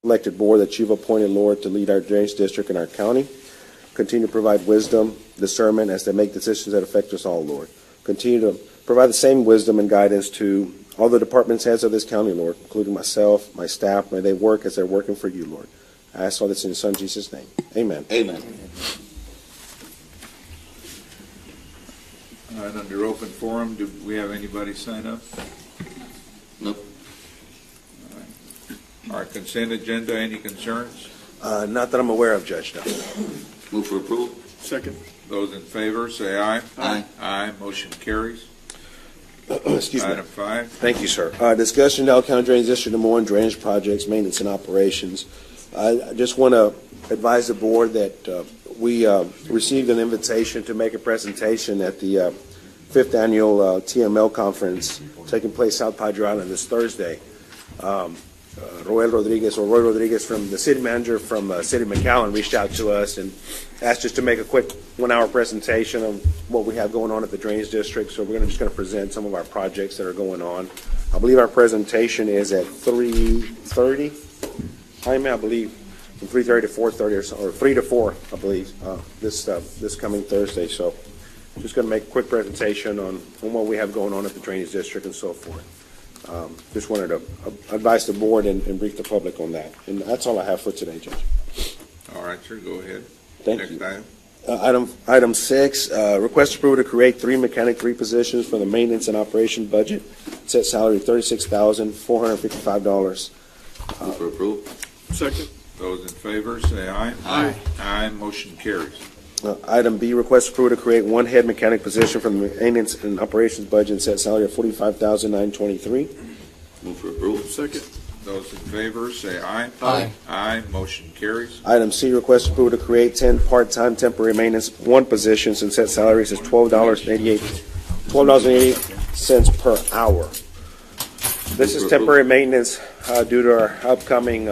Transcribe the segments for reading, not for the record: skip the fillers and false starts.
elected board that you've appointed, Lord, to lead our drainage district and our county. Continue to provide wisdom, discernment as they make decisions that affect us all, Lord. Continue to provide the same wisdom and guidance to all the departments heads of this county, Lord, including myself, my staff. May they work as they're working for you, Lord. I ask all this in your Son, Jesus' name. Amen. Amen. All right, under open forum, do we have anybody sign up? Nope. All right. Our consent agenda, any concerns? Not that I'm aware of, Judge, no. Move for approval. Second. Those in favor, say aye. Aye. Aye. Motion carries. Excuse me. Item 5. Thank you, sir. Discussion, Dallas County Drainage District Number 1, drainage projects, maintenance, and operations. I just want to advise the board that we received an invitation to make a presentation at the 5th Annual TML Conference taking place South Padre Island this Thursday. Roy Rodriguez from the city manager from City of McAllen reached out to us and asked us to make a quick 1-hour presentation on what we have going on at the drainage district. So we're just going to present some of our projects that are going on. I believe our presentation is at 3:30. Jaime, I believe from 3:30 to 4:30 or 3 to 4, I believe, this coming Thursday. So just going to make a quick presentation on what we have going on at the drainage district and so forth. Just wanted to advise the board and brief the public on that. And that's all I have for today, Judge. All right, sir, go ahead. Thank Next you. item. Item 6, request approval to create 3 mechanic 3 positions for the maintenance and operation budget. Set salary $36,455. Move for approval. Second. Those in favor, say aye. Aye. Aye. Motion carries. Item B, request approval to create 1 head mechanic position for the maintenance and operations budget and set salary of $45,923. Move for approval. Second. Those in favor, say aye. Aye. Aye. Motion carries. Item C, request approval to create 10 part-time temporary maintenance 1 positions and set salaries as $12.88 per hour. This is temporary maintenance due to our upcoming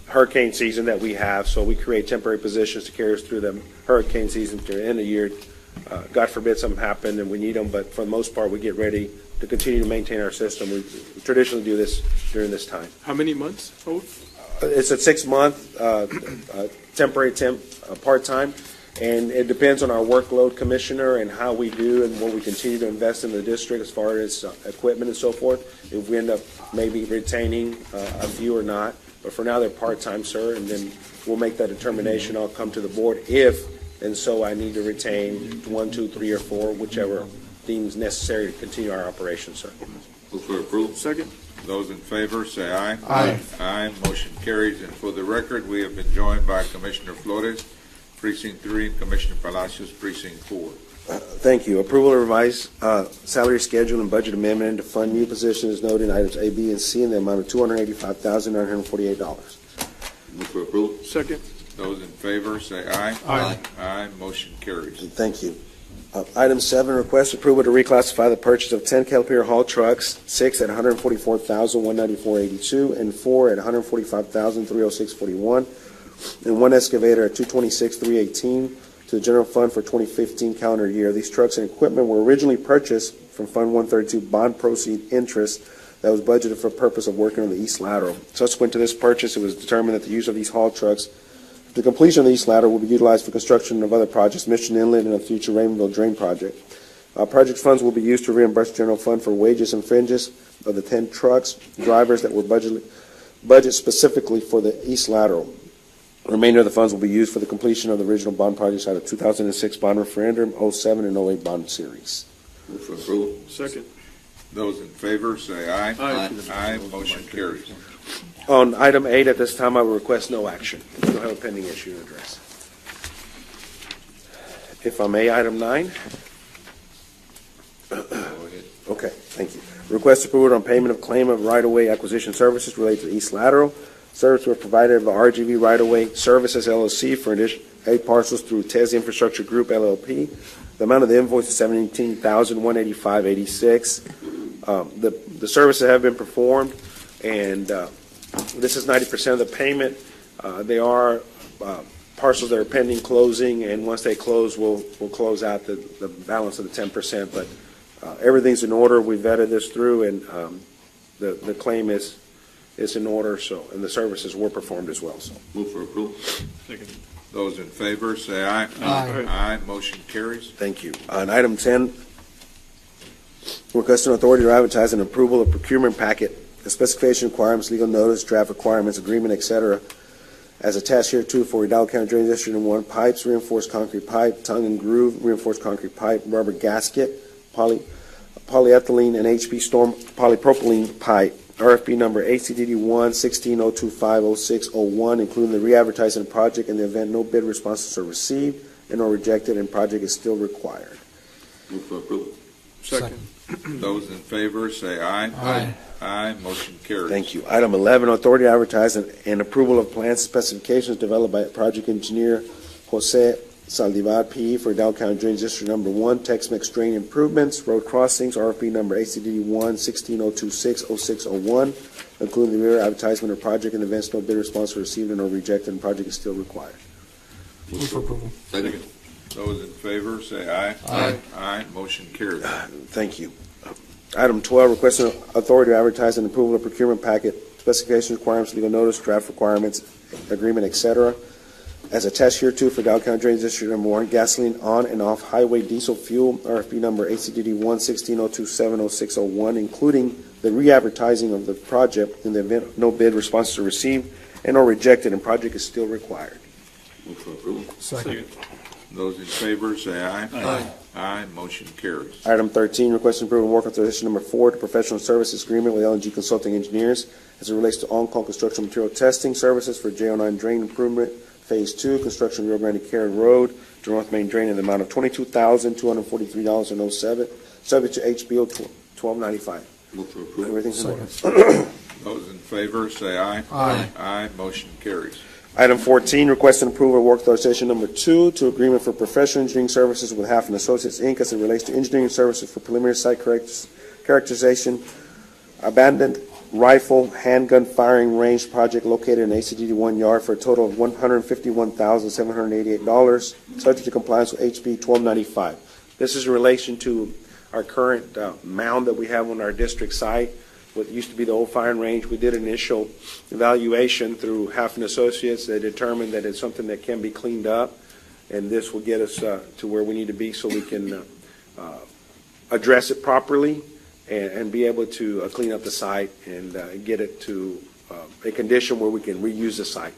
hurricane season that we have. So we create temporary positions to carry us through the hurricane season to the end of the year. God forbid something happened and we need them, but for the most part, we get ready to continue to maintain our system. We traditionally do this during this time. How many months? It's a 6-month temporary part-time, and it depends on our workload, Commissioner, and how we do and what we continue to invest in the district as far as equipment and so forth. If we end up maybe retaining a few or not, but for now they're part-time, sir, and then we'll make that determination. I'll come to the board if, and so I need to retain 1, 2, 3, or 4, whichever deems necessary to continue our operation, sir. Move for approval. Second. Those in favor, say aye. Aye. Aye. Motion carries. And for the record, we have been joined by Commissioner Flores, Precinct 3, and Commissioner Palacios, Precinct 4. Thank you. Approval of revised salary schedule and budget amendment to fund new positions noted in items A, B, and C in the amount of $285,948. Move for approval. Second. Those in favor, say aye. Aye. Aye. Motion carries. Thank you. Item 7, request approval to reclassify the purchase of 10 Caterpillar haul trucks, 6 at $144,194.82 and 4 at $145,306.41, and 1 excavator at $226,318 to the general fund for 2015 calendar year. These trucks and equipment were originally purchased from Fund 132 bond proceed interest that was budgeted for the purpose of working on the East Lateral. Subsequent to this purchase, it was determined that the use of these haul trucks, the completion of the East Lateral, will be utilized for construction of other projects, Mission Inlet and a future Ravenville Drain project. Project funds will be used to reimburse general fund for wages and fringes of the 10 trucks, drivers that were budget specifically for the East Lateral. The remainder of the funds will be used for the completion of the original bond projects out of 2006 bond referendum, 07 and 08 bond series. Move for approval. Second. Those in favor, say aye. Aye. Aye. Motion carries. On item 8, at this time, I will request no action. We don't have a pending issue to address. If I may, item 9. Go ahead. Okay, thank you. Request approval on payment of claim of right-of-way acquisition services related to the East Lateral. Services were provided by RGV Right-of-Way Services LLC for additional 8 parcels through TES Infrastructure Group LLP. The amount of the invoice is $17,185.86. The services have been performed, and this is 90% of the payment. They are parcels that are pending closing, and once they close, we'll close out the balance of the 10%. But everything's in order. We vetted this through, and the claim is is in order, so, and the services were performed as well, so. Move for approval. Those in favor, say aye. Aye. Aye, motion carries. Thank you. On item 10, requesting authority to advertise an approval of procurement packet, the specification requirements, legal notice, draft requirements, agreement, et cetera, as attached here too for Hidalgo County Drainage District Number 1, pipes, reinforced concrete pipe, tongue and groove, reinforced concrete pipe, rubber gasket, polyethylene and HP storm polypropylene pipe, RFP number ACDD1-16-025-0601, including the re-advertising of the project in the event no bid responses are received and or rejected and project is still required. Move for approval. Second. Those in favor, say aye. Aye. Aye, motion carries. Thank you. Item 11, authority to advertise and approval of plans and specifications developed by project engineer Jose Saldivar, P.E. for Hidalgo County Drainage District Number 1, Tex-Mex drain improvements, road crossings, RFP number ACDD1-16-026-0601, including the advertisement of project in events no bid response was received and or rejected and project is still required. Move for approval. Second. Those in favor, say aye. Aye. Aye, motion carries. Thank you. Item 12, requesting authority to advertise and approval of procurement packet, specifications, requirements, legal notice, draft requirements, agreement, et cetera, as attached here too for Hidalgo County Drainage District Number 1, gasoline on and off highway diesel fuel, RFP number ACDD1-16-027-0601, including the re-advertising of the project in the event no bid responses are received and or rejected and project is still required. Move for approval. Second. Those in favor, say aye. Aye. Aye, motion carries. Item 13, requesting approval of work authorization number 4 to professional services agreement with LNG Consulting Engineers as it relates to on-call construction material testing services for J09 drain improvement Phase 2, construction Rio Grande Karen Road to North Main Drain in the amount of $22,243.07, subject to HBO 1295. Move for approval. Everything's in order. Those in favor, say aye. Aye. Aye, motion carries. Item 14, requesting approval of work authorization number 2 to agreement for professional engineering services with Half Associates, Inc. as it relates to engineering services for preliminary site characterization, abandoned rifle handgun firing range project located in ACDD 1 yard for a total of $151,788, subject to compliance with HB 1295. This is in relation to our current mound that we have on our district site, what used to be the old firing range. We did an initial evaluation through Half Associates. They determined that it's something that can be cleaned up, and this will get us to where we need to be so we can address it properly and be able to clean up the site and get it to a condition where we can reuse the site.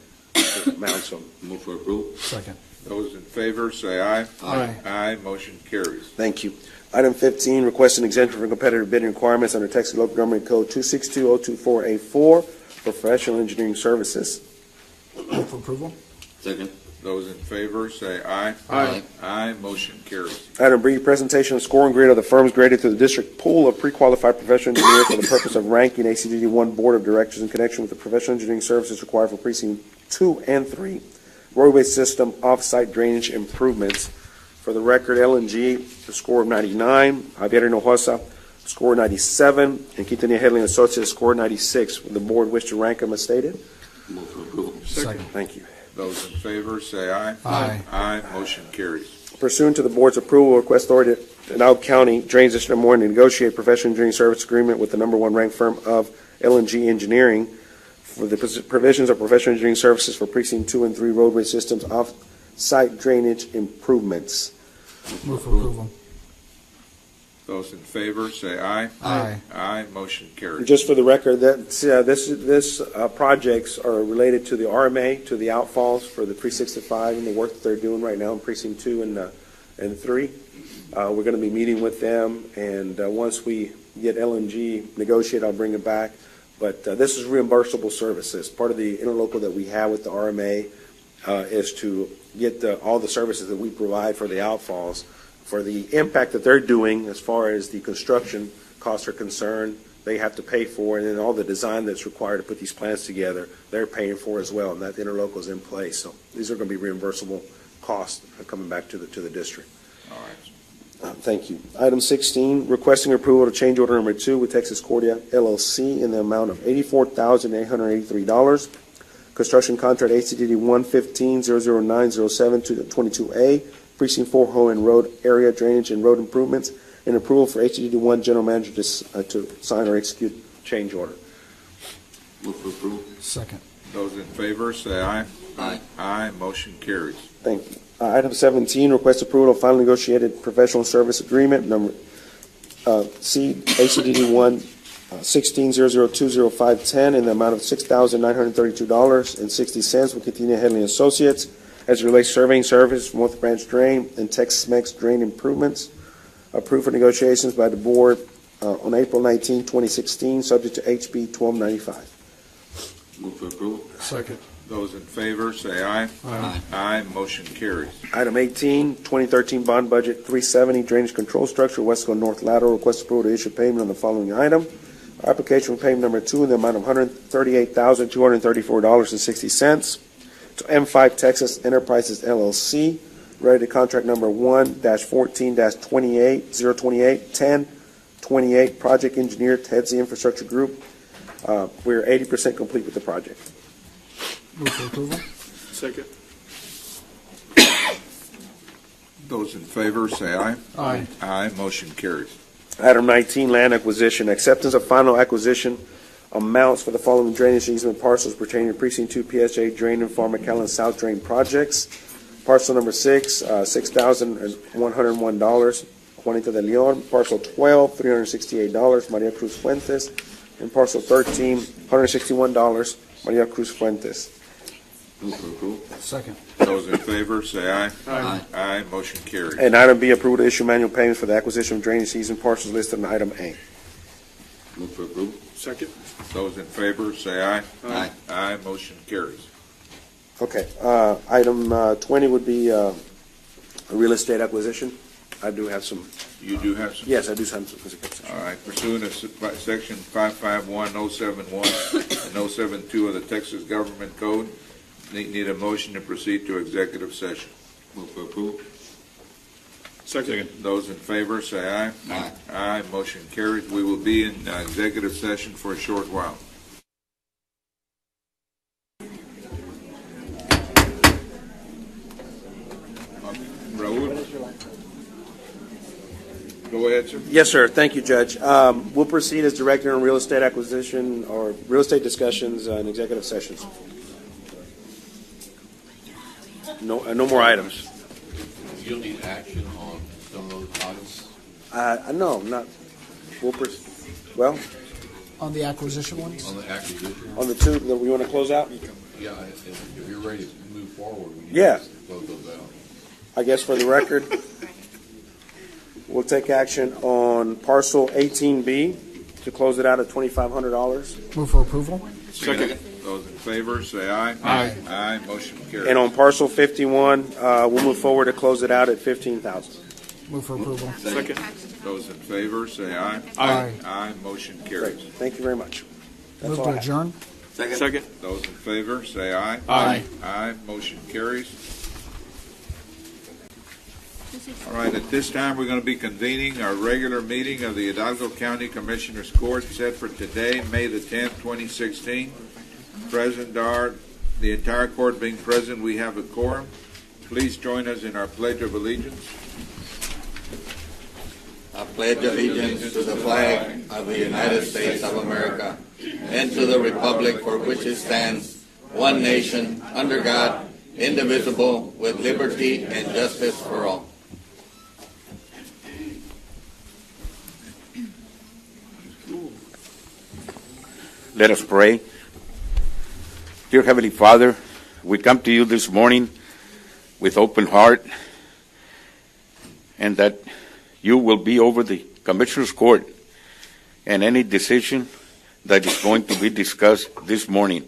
Mount. So Move for approval. Second. Those in favor, say aye. Aye. Aye, motion carries. thank you. Item 15, requesting exemption from competitive bidding requirements under Texas Local Government Code 262-024A4 for professional engineering services. Move for approval. Second. Those in favor, say aye. Aye. Aye, motion carries. Item B, presentation of scoring grid of the firms graded through the district pool of pre-qualified professional engineers for the purpose of ranking ACDD 1 Board of Directors in connection with the professional engineering services required for precinct 2 and 3 roadway system off-site drainage improvements. For the record, LNG, a score of 99, Javier Hinojosa, score 97, and Quintanilla Hedley Associates, score 96. Would the board wish to rank them as stated? Move for approval. Second. Thank you. Those in favor, say aye. Aye. Aye, motion carries. Pursuant to the board's approval, request authority to Hidalgo County Drainage District Number 1 to negotiate professional engineering service agreement with the number 1 ranked firm of LNG Engineering for the provisions of professional engineering services for precinct 2 and 3 roadway systems off-site drainage improvements. Move for approval. Those in favor, say aye. Aye. Aye, motion carries. Just for the record, that this projects are related to the RMA, to the outfalls for the 365 and the work that they're doing right now in precinct 2 and 3. We're going to be meeting with them, and once we get LNG negotiated, I'll bring it back. But this is reimbursable services. Part of the interlocal that we have with the RMA is to get all the services that we provide for the outfalls, for the impact that they're doing as far as the construction costs are concerned. They have to pay for, and then all the design that's required to put these plans together, they're paying for as well, and that interlocal is in place. So these are going to be reimbursable costs coming back to the district. All right. Thank you. Item 16, requesting approval to change order number 2 with Texas Cordia LLC in the amount of $84,883. Construction contract ACDD 115-00907-22A, Precinct 4 Hohen Road area drainage and road improvements, and approval for ACDD 1 general manager to sign or execute change order. Move for approval. Second. Those in favor, say aye. Aye. Aye, motion carries. Thank you. Item 17, request approval of final negotiated professional service agreement, number ACDD 1-1600200510 in the amount of $6,932.60 with Katina Headley Associates as it relates surveying service for North Branch Drain and Tex-Mex Drain improvements. Approved for negotiations by the board on April 19, 2016, subject to HB 1295. Move for approval. Second. Those in favor, say aye. Aye. Aye, motion carries. Item 18, 2013 bond budget 370 drainage control structure, Westco North Lateral. Request approval to issue payment on the following item. Application for payment number 2 in the amount of $138,234.60 to M5 Texas Enterprises LLC, related to contract number 1-14-28028-1028, project engineer Tedzi Infrastructure Group. We're 80% complete with the project. Move for approval. Second. Those in favor, say aye. Aye. Aye, motion carries. Item 19, land acquisition. Acceptance of final acquisition amounts for the following drainage easement parcels pertaining to Precinct 2 PSA Drain and Farm McAllen South Drain projects. Parcel number 6, $6,101, Juanita de Leon. Parcel 12, $368, Maria Cruz Fuentes. And parcel 13, $161, Maria Cruz Fuentes. Move for approval. Second. Those in favor, say aye. Aye. Aye, motion carries. And item B, approval to issue manual payments for the acquisition of drainage easement parcels listed in item A. Move for approval. Second. Those in favor, say aye. Aye. Aye, motion carries. Okay, item 20 would be a real estate acquisition. I do have some, You do have some? yes, I do have some. All right, pursuant to section 551071 and 072 of the Texas Government Code, need a motion to proceed to executive session. Move for approval. Second. Those in favor, say aye. Aye. Aye, motion carries. We will be in executive session for a short while. Raul? Go ahead, sir. Yes, sir. Thank you, Judge. We'll proceed as director in real estate acquisition or real estate discussions in executive sessions. No more items. You'll need action on some of those items. No, not. Well, On the acquisition ones? On the acquisition? on the two that we want to close out, Yeah, if you're ready to move forward, we need Yeah. to close those out. I guess for the record, we'll take action on parcel 18B to close it out at $2,500. Move for approval. Second. Those in favor, say aye. Aye. Aye, motion carries. And on parcel 51, we'll move forward to close it out at $15,000. Move for approval. Second. Those in favor, say aye. Aye. Aye, motion Great. carries. Thank you very much. That's Move all to I have. adjourn. Second. Those in favor, say aye. Aye. Aye, motion carries. All right, at this time, we're going to be convening our regular meeting of the Hidalgo County Commissioners Court set for today, May the 10th, 2016. Present are the entire court being present. We have a quorum. Please join us in our Pledge of Allegiance. I pledge allegiance to the flag of the United States of America and to the republic for which it stands, one nation, under God, indivisible, with liberty and justice for all. Let us pray. Dear Heavenly Father, we come to you this morning with open heart, and that you will be over the Commissioner's Court and any decision that is going to be discussed this morning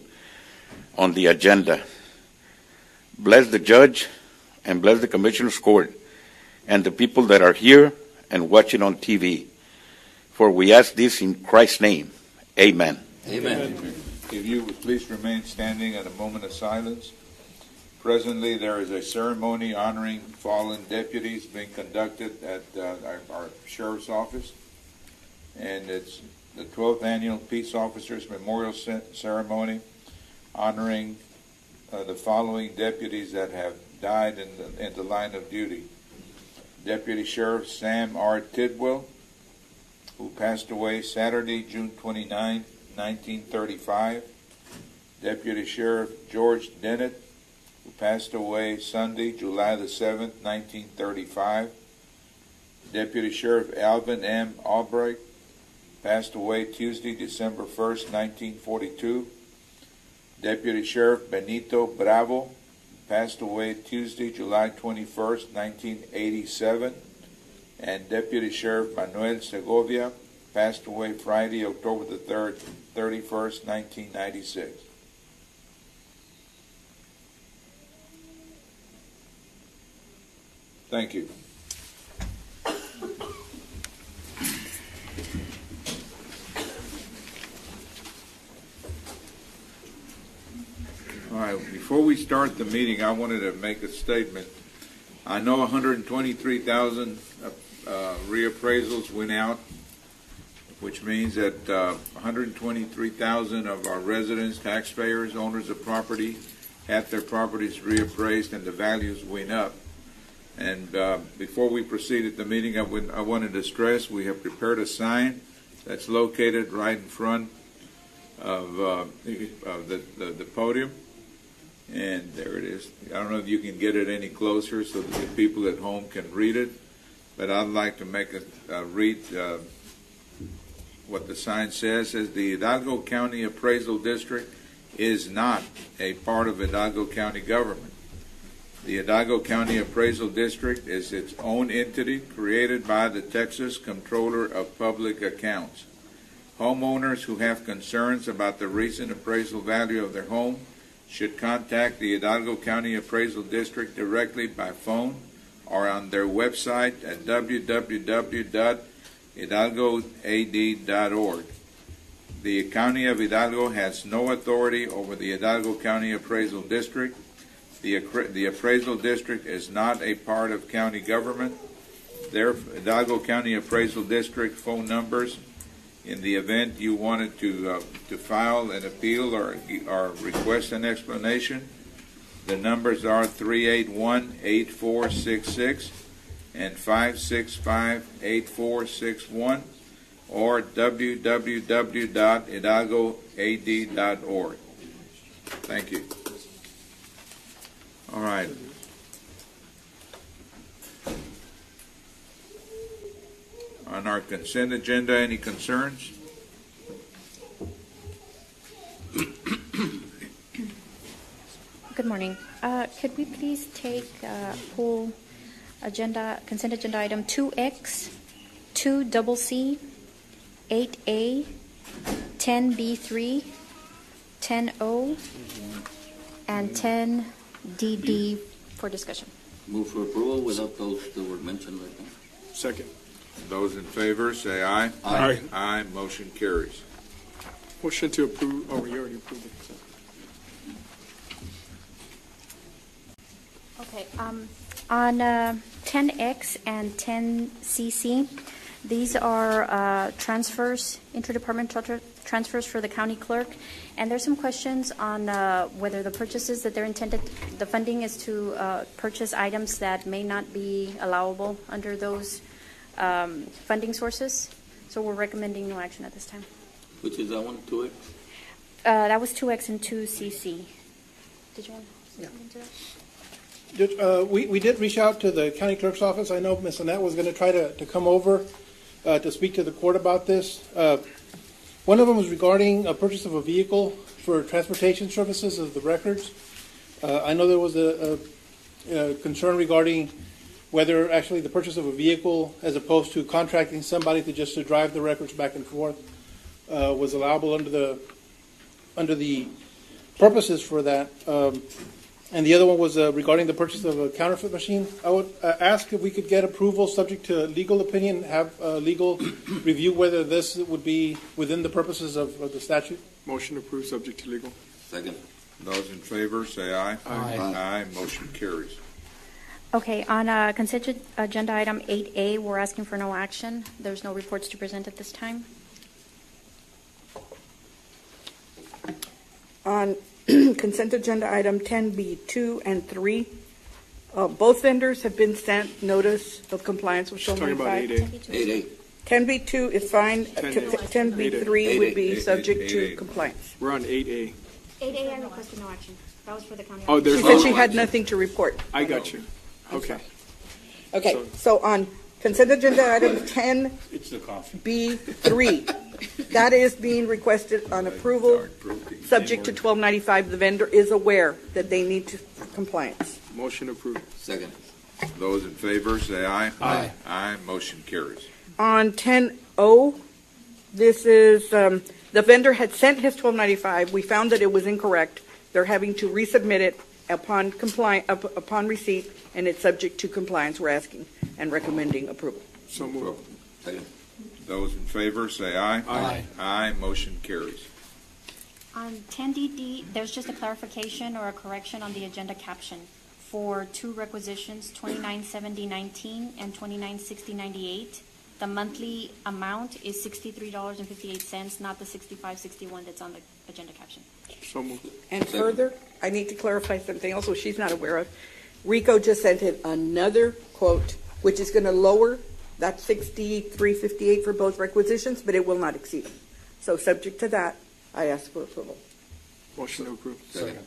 on the agenda. Bless the judge and bless the Commissioner's Court and the people that are here and watching on TV. For we ask this in Christ's name. Amen. Amen. If you would please remain standing at a moment of silence. Presently, there is a ceremony honoring fallen deputies being conducted at our sheriff's office, and it's the 12th Annual Peace Officers Memorial Ceremony honoring the following deputies that have died in the line of duty. Deputy Sheriff Sam R. Tidwell, who passed away Saturday, June 29, 1935. Deputy Sheriff George Dennett, who passed away Sunday, July the 7th, 1935. Deputy Sheriff Alvin M. Albright, passed away Tuesday, December 1st, 1942. Deputy Sheriff Benito Bravo, passed away Tuesday, July 21st, 1987. And Deputy Sheriff Manuel Segovia, passed away Friday, October the 3rd, 31st, 1996. Thank you. All right, before we start the meeting, I wanted to make a statement. I know 123,000 reappraisals went out, which means that 123,000 of our residents, taxpayers, owners of property, had their properties reappraised and the values went up. And before we proceed at the meeting, I wanted to stress we have prepared a sign that's located right in front of the podium. And there it is. I don't know if you can get it any closer so that the people at home can read it, but I'd like to make read what the sign says. It says, the Hidalgo County Appraisal District is not a part of Hidalgo County government. The Hidalgo County Appraisal District is its own entity created by the Texas Comptroller of Public Accounts. Homeowners who have concerns about the recent appraisal value of their home should contact the Hidalgo County Appraisal District directly by phone or on their website at www.hidalgoad.org. The County of Hidalgo has no authority over the Hidalgo County Appraisal District. The Appraisal District is not a part of county government. Their Hidalgo County Appraisal District phone numbers, in the event you wanted to file an appeal or request an explanation, the numbers are 381-8466 and 565-8461 or www.hidalgoad.org. Thank you. All right. On our consent agenda, any concerns? Good morning. Could we please take pull consent agenda item 2X, 2CC, 8A, 10B3, 10O, and 10DD for discussion? Move for approval without those that were mentioned right now. Second. Those in favor, say aye. Aye. Aye. Motion carries. Motion to approve. Oh, we already approved it. Okay. On 10X and 10CC, these are transfers, interdepartmental transfers for the county clerk, and there's some questions on whether the purchases that they're intended, the funding is to purchase items that may not be allowable under those funding sources. So we're recommending no action at this time. Which is that one, 2X? That was 2X and 2CC. Did you want to say into that? Judge, we did reach out to the county clerk's office. I know Ms. Annette was going to try to come over to speak to the court about this. One of them was regarding a purchase of a vehicle for transportation services of the records. I know there was a concern regarding whether actually the purchase of a vehicle as opposed to contracting somebody to drive the records back and forth was allowable under the purposes for that. And the other one was regarding the purchase of a counterfeit machine. I would ask if we could get approval subject to legal opinion, have legal review whether this would be within the purposes of the statute. Motion approved, subject to legal. Second. Those in favor, say aye. Aye. Aye. Motion carries. Okay, on consent agenda item 8A, we're asking for no action. There's no reports to present at this time. On consent agenda item 10B, 2 and 3, both vendors have been sent notice of compliance with Show Talking Me about 5. 8A. 8A. 10B2 is fine. 10B3 would be subject to 8A. compliance. We're on 8A. 8A, I requested no action. That was for the county. Oh, She there's said she no had action. nothing to report. I got you. Okay. Okay, so on consent agenda item 10B3, It's the coffee. that is being requested on approval, subject to 1295. The vendor is aware that they need to compliance. Motion approved. Second. Those in favor, say aye. Aye. Aye, motion carries. On 10O, this is, the vendor had sent his 1295. We found that it was incorrect. They're having to resubmit it upon receipt, and it's subject to compliance. We're asking and recommending approval. So moved. Second. Those in favor, say aye. Aye. Aye, motion carries. On 10DD, there's just a clarification or a correction on the agenda caption for two requisitions, 297019 and 296098. The monthly amount is $63.58, not the 6561 that's on the agenda caption. So moved. And further, I need to clarify something else, which she's not aware of. Rico just sent in another quote, which is going to lower that 63.58 for both requisitions, but it will not exceed it. So subject to that, I ask for approval. Motion approved. Second.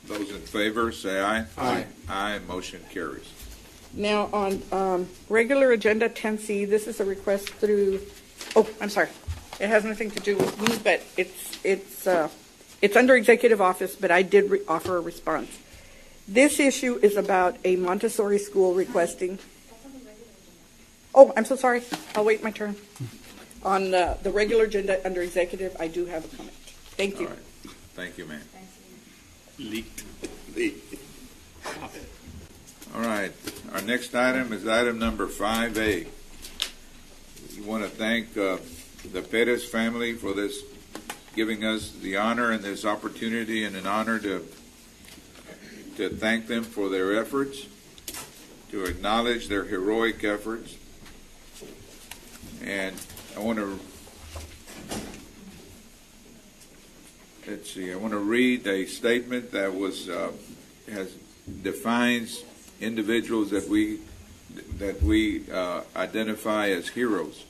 Those in favor, say aye. Aye. Aye, motion carries. Now, on regular agenda 10C, this is a request through, oh, I'm sorry. It has nothing to do with me, but it's under executive office, but I did offer a response. This issue is about a Montessori school requesting. Oh, I'm so sorry. I'll wait my turn. On the regular agenda under executive, I do have a comment. Thank you. All right. Thank you, ma'am. Leaked. All right, our next item is item number 5A. We want to thank the Perez family for this, giving us the honor and this opportunity, and an honor to thank them for their efforts, to acknowledge their heroic efforts. And I want to, I want to read a statement that defines individuals that we identify as heroes.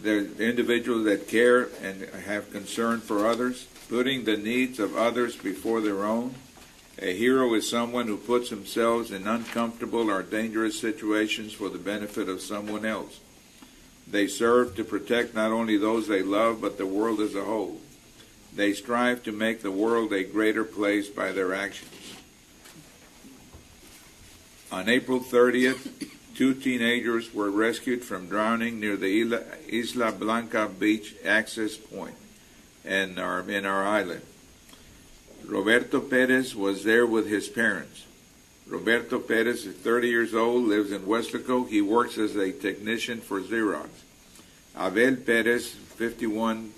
They're individuals that care and have concern for others, putting the needs of others before their own. A hero is someone who puts themselves in uncomfortable or dangerous situations for the benefit of someone else. They serve to protect not only those they love, but the world as a whole. They strive to make the world a greater place by their actions. On April 30th, two teenagers were rescued from drowning near the Isla Blanca beach access point in our island. Roberto Perez was there with his parents. Roberto Perez is 30 years old, lives in Weslaco. He works as a technician for Xerox. Abel Perez, 51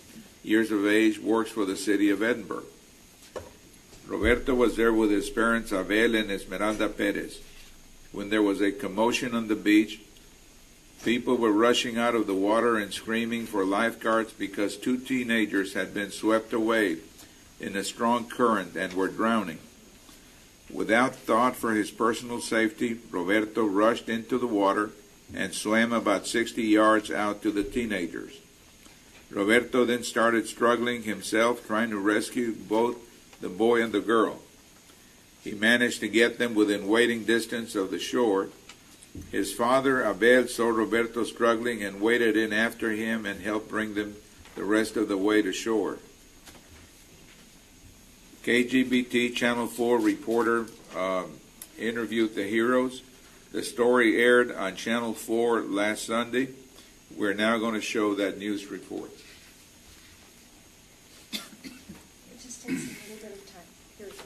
years of age, works for the city of Edinburgh. Roberto was there with his parents, Abel and Esmeralda Perez. When there was a commotion on the beach, people were rushing out of the water and screaming for lifeguards because two teenagers had been swept away in a strong current and were drowning. Without thought for his personal safety, Roberto rushed into the water and swam about 60 yards out to the teenagers. Roberto then started struggling himself, trying to rescue both the boy and the girl. He managed to get them within wading distance of the shore. His father, Abel, saw Roberto struggling and waded in after him and helped bring them the rest of the way to shore. KGBT Channel 4 reporter interviewed the heroes. The story aired on Channel 4 last Sunday. We're now going to show that news report. It just takes a little bit of time. Here we go.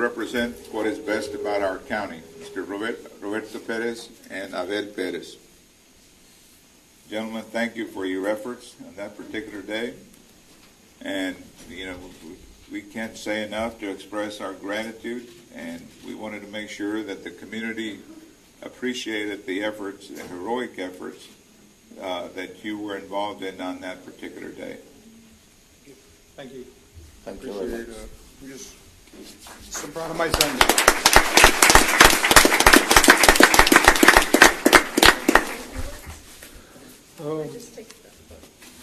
represent what is best about our county, Mr. Roberto Perez and Abel Perez. Gentlemen, thank you for your efforts on that particular day. And, you know, we can't say enough to express our gratitude, and we wanted to make sure that the community appreciated the efforts, the heroic efforts that you were involved in on that particular day. Thank you. Thank you Appreciate very it. much. I'm just so proud of my son.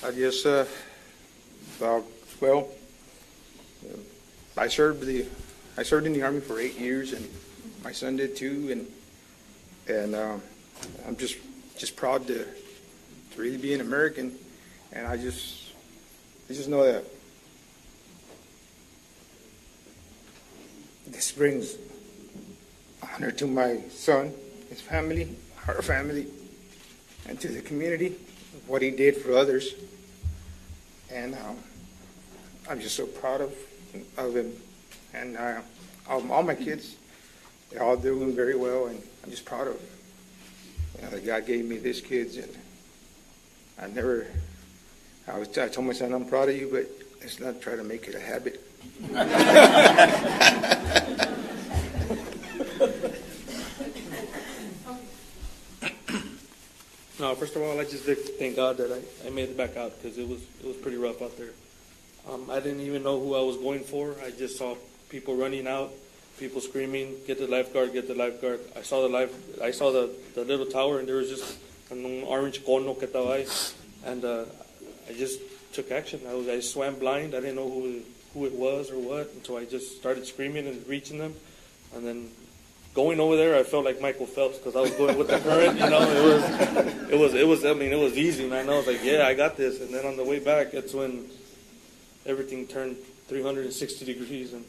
I guess, I served in the Army for 8 years, and my son did too, and I'm just proud to really be an American, and I just know that this brings honor to my son, his family, our family, and to the community, what he did for others. And I'm just so proud of him. And all my kids, they're all doing very well, and I'm just proud of that God gave me these kids. And I told my son, I'm proud of you, but let's not try to make it a habit. No, first of all, I just thank God that I made it back out, because it was pretty rough out there. I didn't even know who I was going for. I just saw people running out, people screaming, "Get the lifeguard! Get the lifeguard!" I saw the little tower, and there was just an orange cono que estaba ahí, and I just took action. I swam blind. I didn't know who it was or what, until I just started screaming and reaching them, and then going over there, I felt like Michael Phelps, because I was going with the current. You know, it was easy, man. I was like, yeah, I got this. And then on the way back, that's when everything turned 360 degrees, and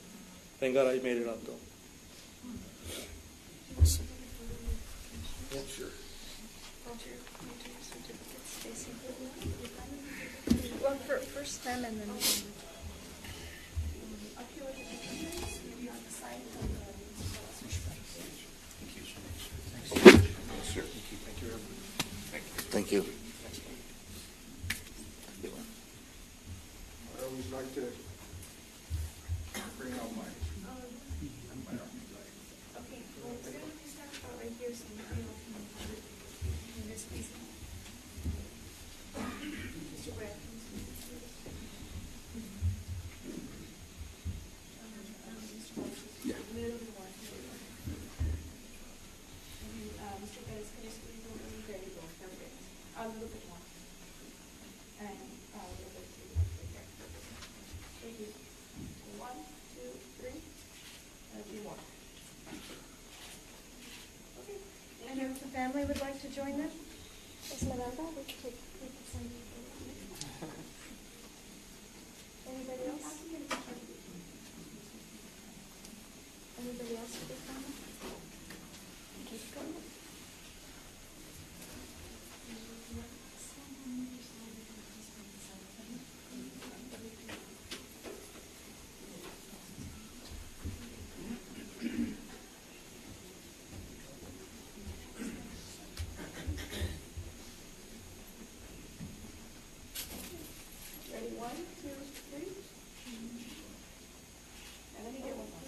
thank God I made it out, though. Yeah, sure. Well, first them and then. Thank you. I always like to bring out my Okay, well, we're going to start right here, so you can this piece. Mr. Brad. Yeah. Mr. Perez, can you squeeze over? There you go, perfect. A little bit more. And a little bit too. Right there. Thank you. 1, 2, 3. And a few more. Okay. And if the family would like to join them? Esmeralda, we can take some. Anybody else? Anybody else with their family? Keep going. Ready? 1, 2, 3. And let me get one more.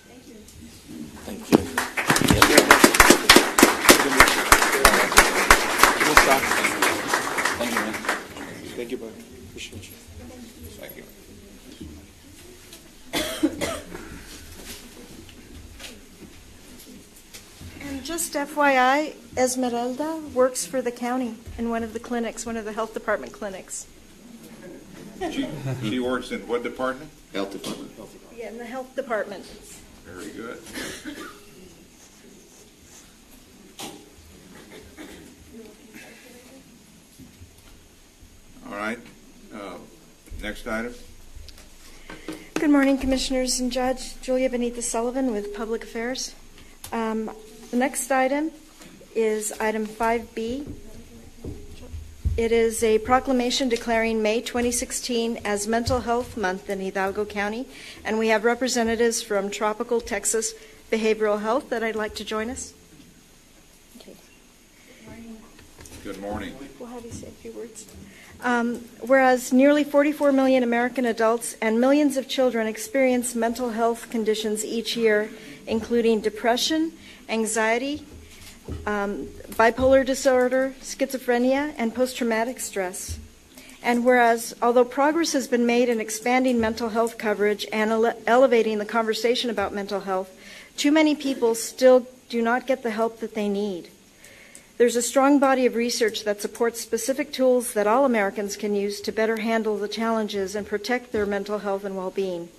Thank you. Thank you, man. Thank you, buddy. Appreciate you. Thank you. And just FYI, Esmeralda works for the county in one of the clinics, one of the health department clinics. She works in what department? Health Department. Yeah, in the health department. Very good. All right. Next item. Good morning, Commissioners and Judge. Julia Benitez Sullivan with Public Affairs. The next item is item 5B. It is a proclamation declaring May 2016 as Mental Health Month in Hidalgo County, and we have representatives from Tropical Texas Behavioral Health that I'd like to join us. Okay. Good morning. We'll have you say a few words. Whereas nearly 44 million American adults and millions of children experience mental health conditions each year, including depression, anxiety, bipolar disorder, schizophrenia, and post-traumatic stress. And whereas, although progress has been made in expanding mental health coverage and elevating the conversation about mental health, too many people still do not get the help that they need. There's a strong body of research that supports specific tools that all Americans can use to better handle the challenges and protect their mental health and well-being.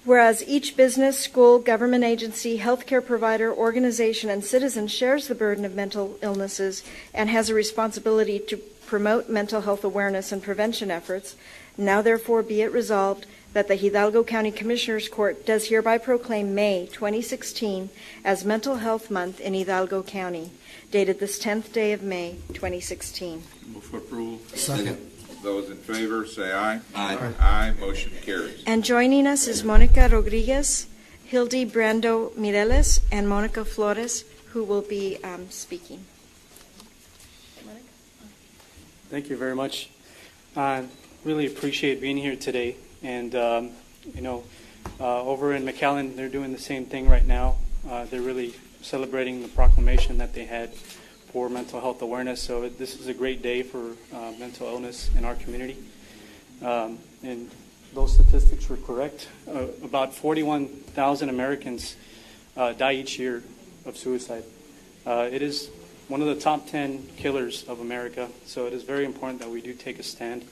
Whereas each business, school, government agency, healthcare provider, organization, and citizen shares the burden of mental illnesses and has a responsibility to promote mental health awareness and prevention efforts, now therefore be it resolved that the Hidalgo County Commissioners Court does hereby proclaim May 2016 as Mental Health Month in Hidalgo County, dated this 10th day of May 2016. Move for approval. Second. Those in favor say aye. Aye. Aye. Motion carries. And joining us is Monica Rodriguez, Hildy Brando Mireles, and Monica Flores, who will be speaking. Thank you very much. Really appreciate being here today. And, over in McAllen, they're doing the same thing right now. They're really celebrating the proclamation that they had for mental health awareness. So this is a great day for mental illness in our community. And those statistics were correct. About 41,000 Americans die each year of suicide. It is one of the top 10 killers of America. So it is very important that we do take a stand.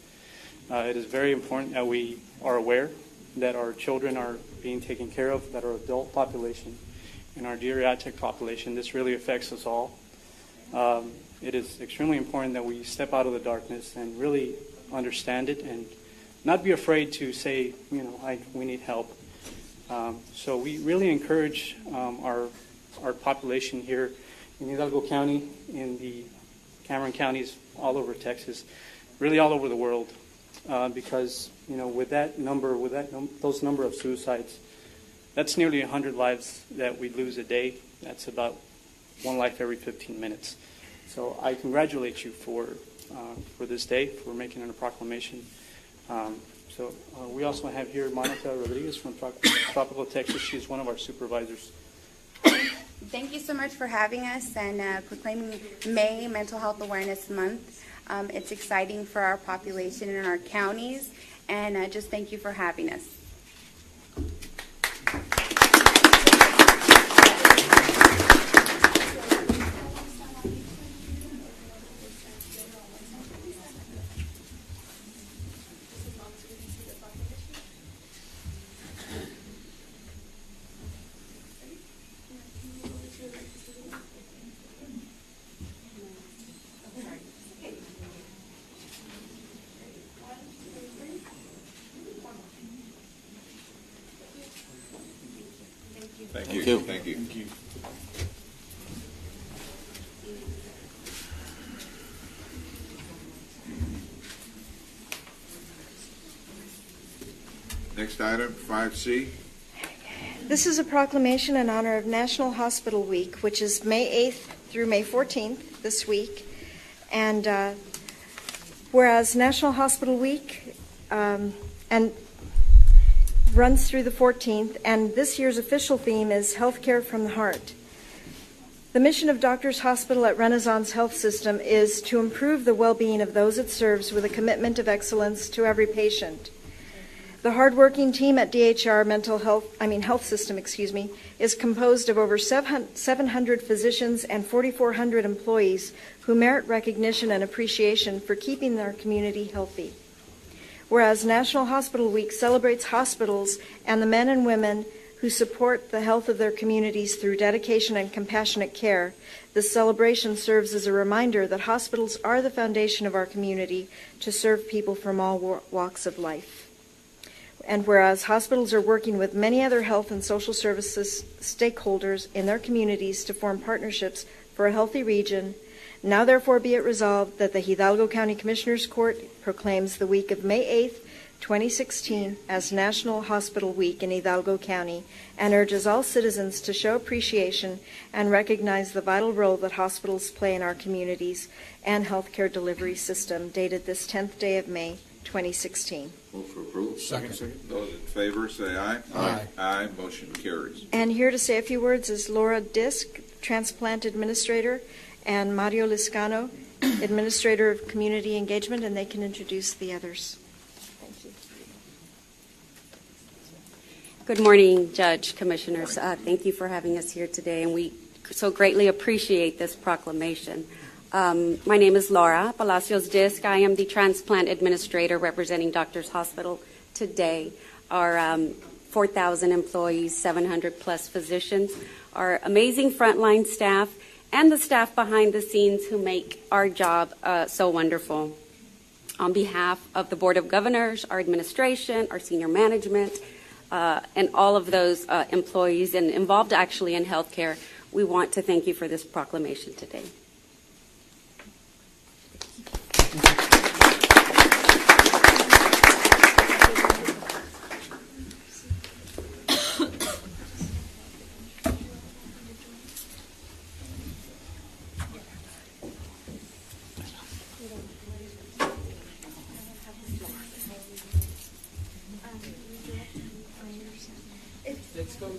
It is very important that we are aware that our children are being taken care of, that our adult population and our geriatric population, this really affects us all. It is extremely important that we step out of the darkness and really understand it and not be afraid to say, we need help. So we really encourage our population here in Hidalgo County, in the Cameron counties, all over Texas, really all over the world, because with that number, those number of suicides, that's nearly 100 lives that we lose a day. That's about one life every 15 minutes. So I congratulate you for this day, for making a proclamation. We also have here Monica Rodriguez from Tropical Texas. She's one of our supervisors. Thank you so much for having us and proclaiming May Mental Health Awareness Month. It's exciting for our population and our counties, and just thank you for having us. Thank you. Thank you. Thank you. Next item, 5C. This is a proclamation in honor of National Hospital Week, which is May 8th through May 14th this week. And whereas National Hospital Week and runs through the 14th, and this year's official theme is Healthcare from the Heart. The mission of Doctors Hospital at Renaissance Health System is to improve the well-being of those it serves with a commitment of excellence to every patient. The hardworking team at DHR Health System, is composed of over 700 physicians and 4,400 employees who merit recognition and appreciation for keeping their community healthy. Whereas National Hospital Week celebrates hospitals and the men and women who support the health of their communities through dedication and compassionate care, this celebration serves as a reminder that hospitals are the foundation of our community to serve people from all walks of life. And whereas hospitals are working with many other health and social services stakeholders in their communities to form partnerships for a healthy region, now therefore be it resolved that the Hidalgo County Commissioners Court proclaims the week of May 8th, 2016 as National Hospital Week in Hidalgo County and urges all citizens to show appreciation and recognize the vital role that hospitals play in our communities and healthcare delivery system, dated this 10th day of May, 2016. Move for approval. Second. Those in favor say aye. Aye. Aye. Motion carries. And here to say a few words is Laura Disk, Transplant Administrator, and Mario Liscano, Administrator of Community Engagement, and they can introduce the others. Thank you. Good morning, Judge, Commissioners. Thank you for having us here today, and we so greatly appreciate this proclamation. My name is Laura Palacios Disk. I am the Transplant Administrator representing Doctors Hospital today. Our 4,000 employees, 700 plus physicians, our amazing frontline staff, and the staff behind the scenes who make our job so wonderful. On behalf of the Board of Governors, our administration, our senior management, and all of those employees and involved actually in healthcare, we want to thank you for this proclamation today. Let's go.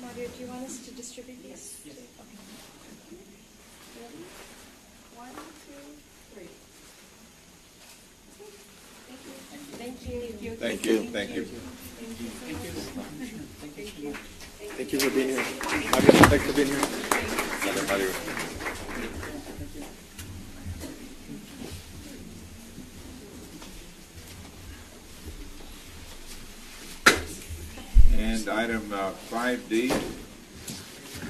Mario, do you want us to distribute these? Yes. Okay. Ready? 1, 2, 3. Thank you. Thank you. Thank you. Thank you. Thank you for being here. Thanks for being here. And item 5D.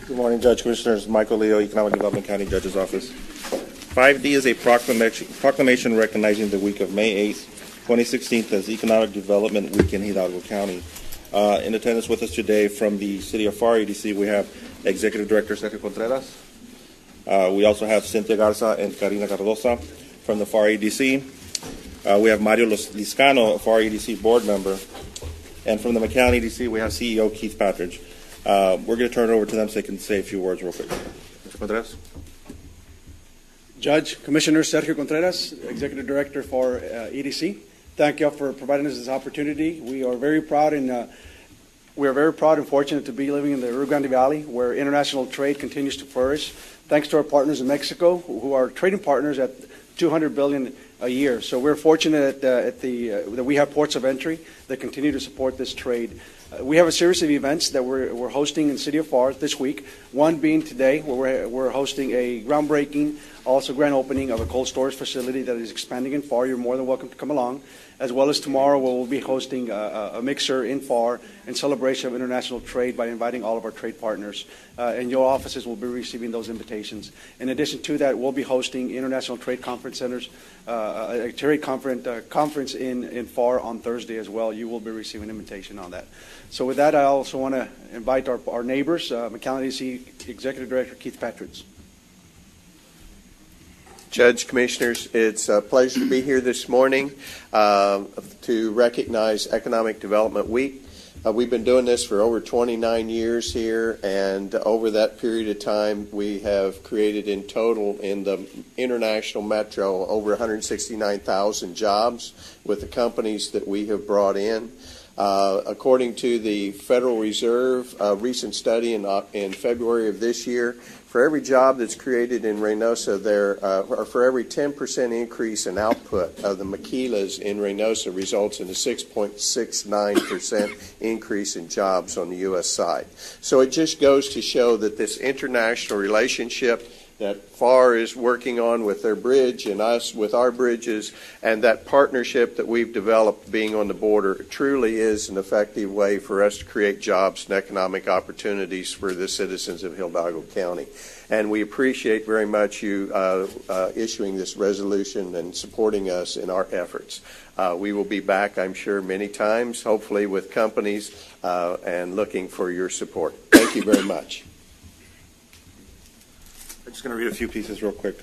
Good morning, Judge, Commissioners. Michael Leo, Economic Development County Judge's Office. 5D is a proclamation recognizing the week of May 8th, 2016 as Economic Development Week in Hidalgo County. In attendance with us today from the City of FAR EDC, we have Executive Director Sergio Contreras. We also have Cynthia Garza and Karina Cardosa from the FAR EDC. We have Mario Liscano, FAR EDC Board Member. And from the McAllen EDC, we have CEO Keith Patridge. We're going to turn it over to them so they can say a few words real quick. Mr. Contreras. Judge, Commissioner Sergio Contreras, Executive Director for EDC. Thank you for providing us this opportunity. We are very proud and fortunate to be living in the Rio Grande Valley, where international trade continues to flourish. Thanks to our partners in Mexico, who are trading partners at $200 billion a year. So we're fortunate that we have ports of entry that continue to support this trade. We have a series of events that we're hosting in the City of FAR this week. One being today, where we're hosting a groundbreaking, also grand opening of a cold storage facility that is expanding in FAR. You're more than welcome to come along. As well as tomorrow, we'll be hosting a mixer in FAR in celebration of international trade by inviting all of our trade partners. And your offices will be receiving those invitations. In addition to that, we'll be hosting International Trade Conference Centers, a trade conference in FAR on Thursday as well. You will be receiving an invitation on that. So with that, I also want to invite our neighbors, McAllen EDC Executive Director Keith Patridge. Judge, Commissioners, it's a pleasure to be here this morning to recognize Economic Development Week. We've been doing this for over 29 years here, and over that period of time, we have created in total in the international metro over 169,000 jobs with the companies that we have brought in. According to the Federal Reserve, a recent study in February of this year, for every job that's created in Reynosa, or for every 10% increase in output of the maquilas in Reynosa results in a 6.69% increase in jobs on the U.S. side. So it just goes to show that this international relationship that FAR is working on with their bridge and us with our bridges, and that partnership that we've developed being on the border truly is an effective way for us to create jobs and economic opportunities for the citizens of Hidalgo County. And we appreciate very much you issuing this resolution and supporting us in our efforts. We will be back, I'm sure, many times, hopefully with companies, and looking for your support. Thank you very much. I'm just going to read a few pieces real quick.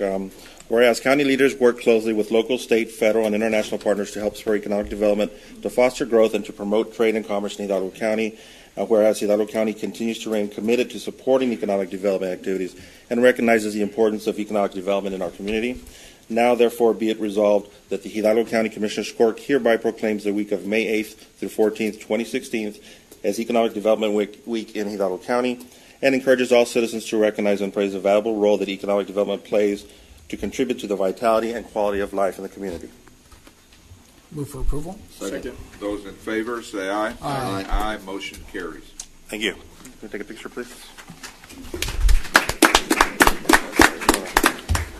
Whereas county leaders work closely with local, state, federal, and international partners to help spur economic development, to foster growth, and to promote trade and commerce in Hidalgo County. Whereas Hidalgo County continues to remain committed to supporting economic development activities and recognizes the importance of economic development in our community. Now, therefore, be it resolved that the Hidalgo County Commissioners Court hereby proclaims the week of May 8th through 14th, 2016 as Economic Development Week in Hidalgo County, and encourages all citizens to recognize and praise the valuable role that economic development plays to contribute to the vitality and quality of life in the community. Move for approval. Second. Those in favor, say aye. Aye. Aye. Motion carries. Thank you. Can we take a picture, please?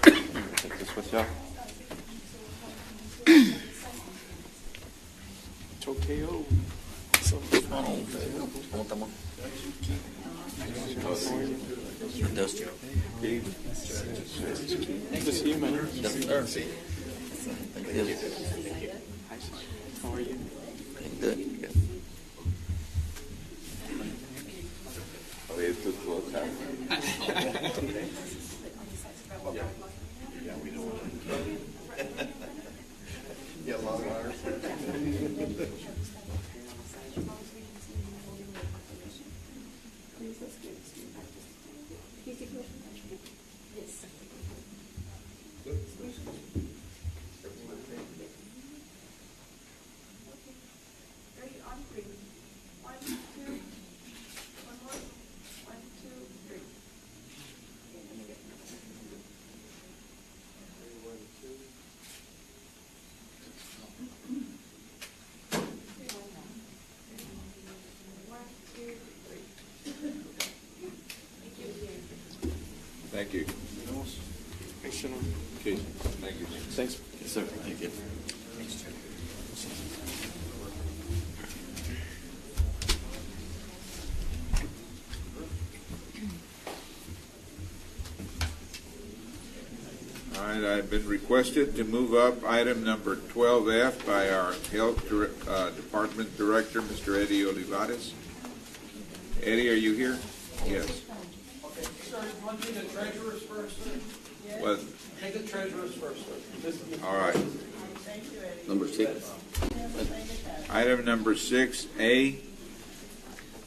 Take this with you. Chokeo. Dusty. Good to see you, man. How are you? Good. Yeah, long arms. Thank you. Thanks, gentlemen. Okay. Thank you. Thanks. Yes, sir. Thank you. All right, I've been requested to move up item number 12F by our Health Department Director, Mr. Eddie Olivares. Eddie, are you here? Yes. Okay, sir, you want to do the treasurers first, sir? Yes. What? Take the treasurers first, sir. All right. Number 6. Item number 6A,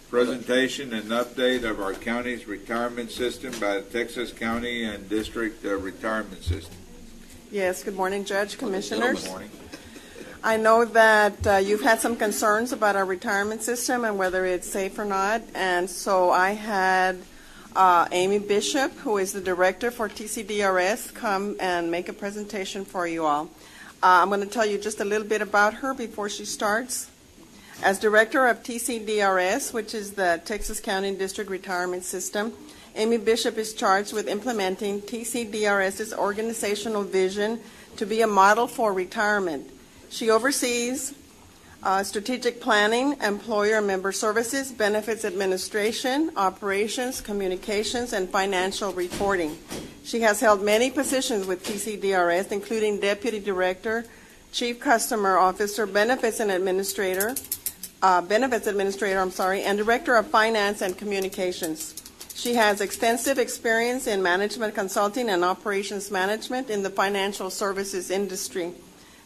presentation and update of our county's retirement system by the Texas County and District Retirement System. Yes, good morning, Judge, Commissioners. Good morning. I know that you've had some concerns about our retirement system and whether it's safe or not, and so I had Amy Bishop, who is the director for TCDRS, come and make a presentation for you all. I'm going to tell you just a little bit about her before she starts. As director of TCDRS, which is the Texas County District Retirement System, Amy Bishop is charged with implementing TCDRS's organizational vision to be a model for retirement. She oversees strategic planning, employer and member services, benefits administration, operations, communications, and financial reporting. She has held many positions with TCDRS, including Deputy Director, Chief Customer Officer, Benefits Administrator, and Director of Finance and Communications. She has extensive experience in management consulting and operations management in the financial services industry.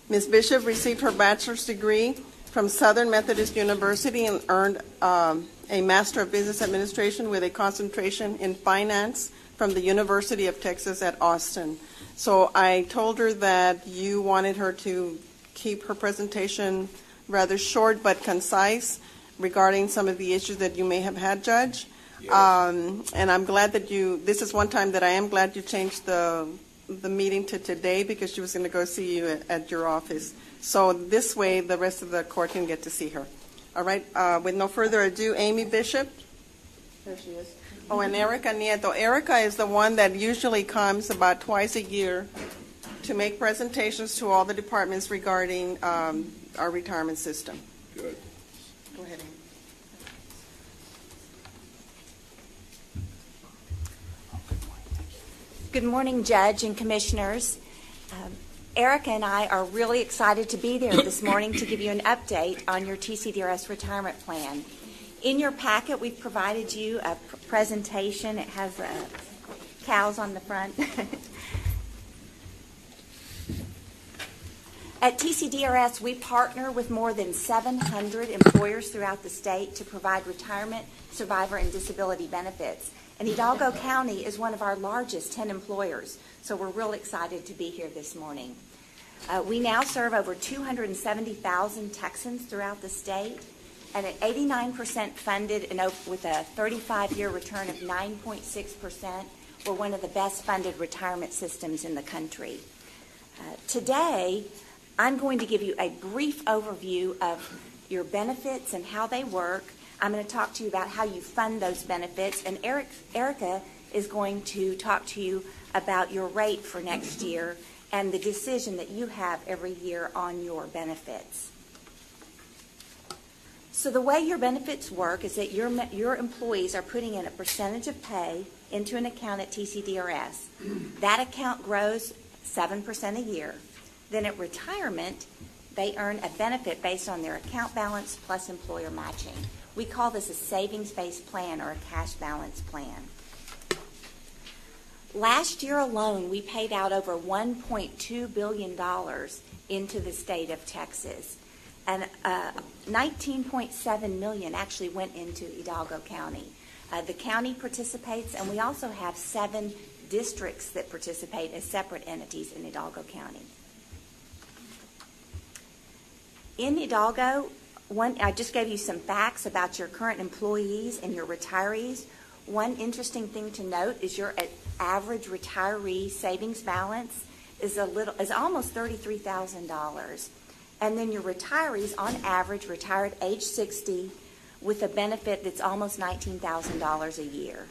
Ms. Bishop received her bachelor's degree from Southern Methodist University and earned a Master of Business Administration with a concentration in finance from the University of Texas at Austin. So I told her that you wanted her to keep her presentation rather short but concise regarding some of the issues that you may have had, Judge. Yes. And I'm glad that this is one time that I am glad you changed the meeting to today, because she was going to go see you at your office. So this way the rest of the court can get to see her. All right, with no further ado, Amy Bishop. There she is. Oh, and Erica Nieto. Erica is the one that usually comes about twice a year to make presentations to all the departments regarding our retirement system. Good. Go ahead, Amy. Good morning, Judge and Commissioners. Erica and I are really excited to be there this morning to give you an update on your TCDRS retirement plan. In your packet, we've provided you a presentation. It has cows on the front. At TCDRS, we partner with more than 700 employers throughout the state to provide retirement, survivor, and disability benefits. And Hidalgo County is one of our largest 10 employers, so we're real excited to be here this morning. We now serve over 270,000 Texans throughout the state, and at 89% funded and with a 35-year return of 9.6%, we're one of the best funded retirement systems in the country. Today, I'm going to give you a brief overview of your benefits and how they work. I'm going to talk to you about how you fund those benefits, and Erica is going to talk to you about your rate for next year and the decision that you have every year on your benefits. So the way your benefits work is that your employees are putting in a percentage of pay into an account at TCDRS. That account grows 7% a year. Then at retirement, they earn a benefit based on their account balance plus employer matching. We call this a savings-based plan or a cash balance plan. Last year alone, we paid out over $1.2 billion into the state of Texas. And $19.7 million actually went into Hidalgo County. The county participates, and we also have 7 districts that participate as separate entities in Hidalgo County. In Hidalgo, I just gave you some facts about your current employees and your retirees. One interesting thing to note is your average retiree savings balance is almost $33,000. And then your retirees, on average, retire at age 60 with a benefit that's almost $19,000 a year.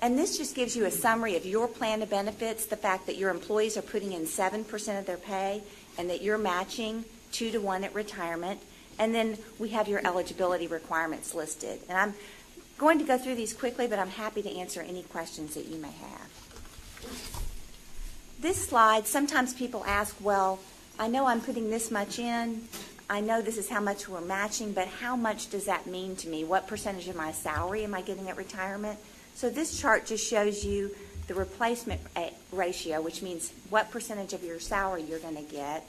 And this just gives you a summary of your plan of benefits, the fact that your employees are putting in 7% of their pay and that you're matching 2-to-1 at retirement. And then we have your eligibility requirements listed. And I'm going to go through these quickly, but I'm happy to answer any questions that you may have. This slide, sometimes people ask, well, I know I'm putting this much in. I know this is how much we're matching, but how much does that mean to me? What percentage of my salary am I getting at retirement? So this chart just shows you the replacement ratio, which means what percentage of your salary you're going to get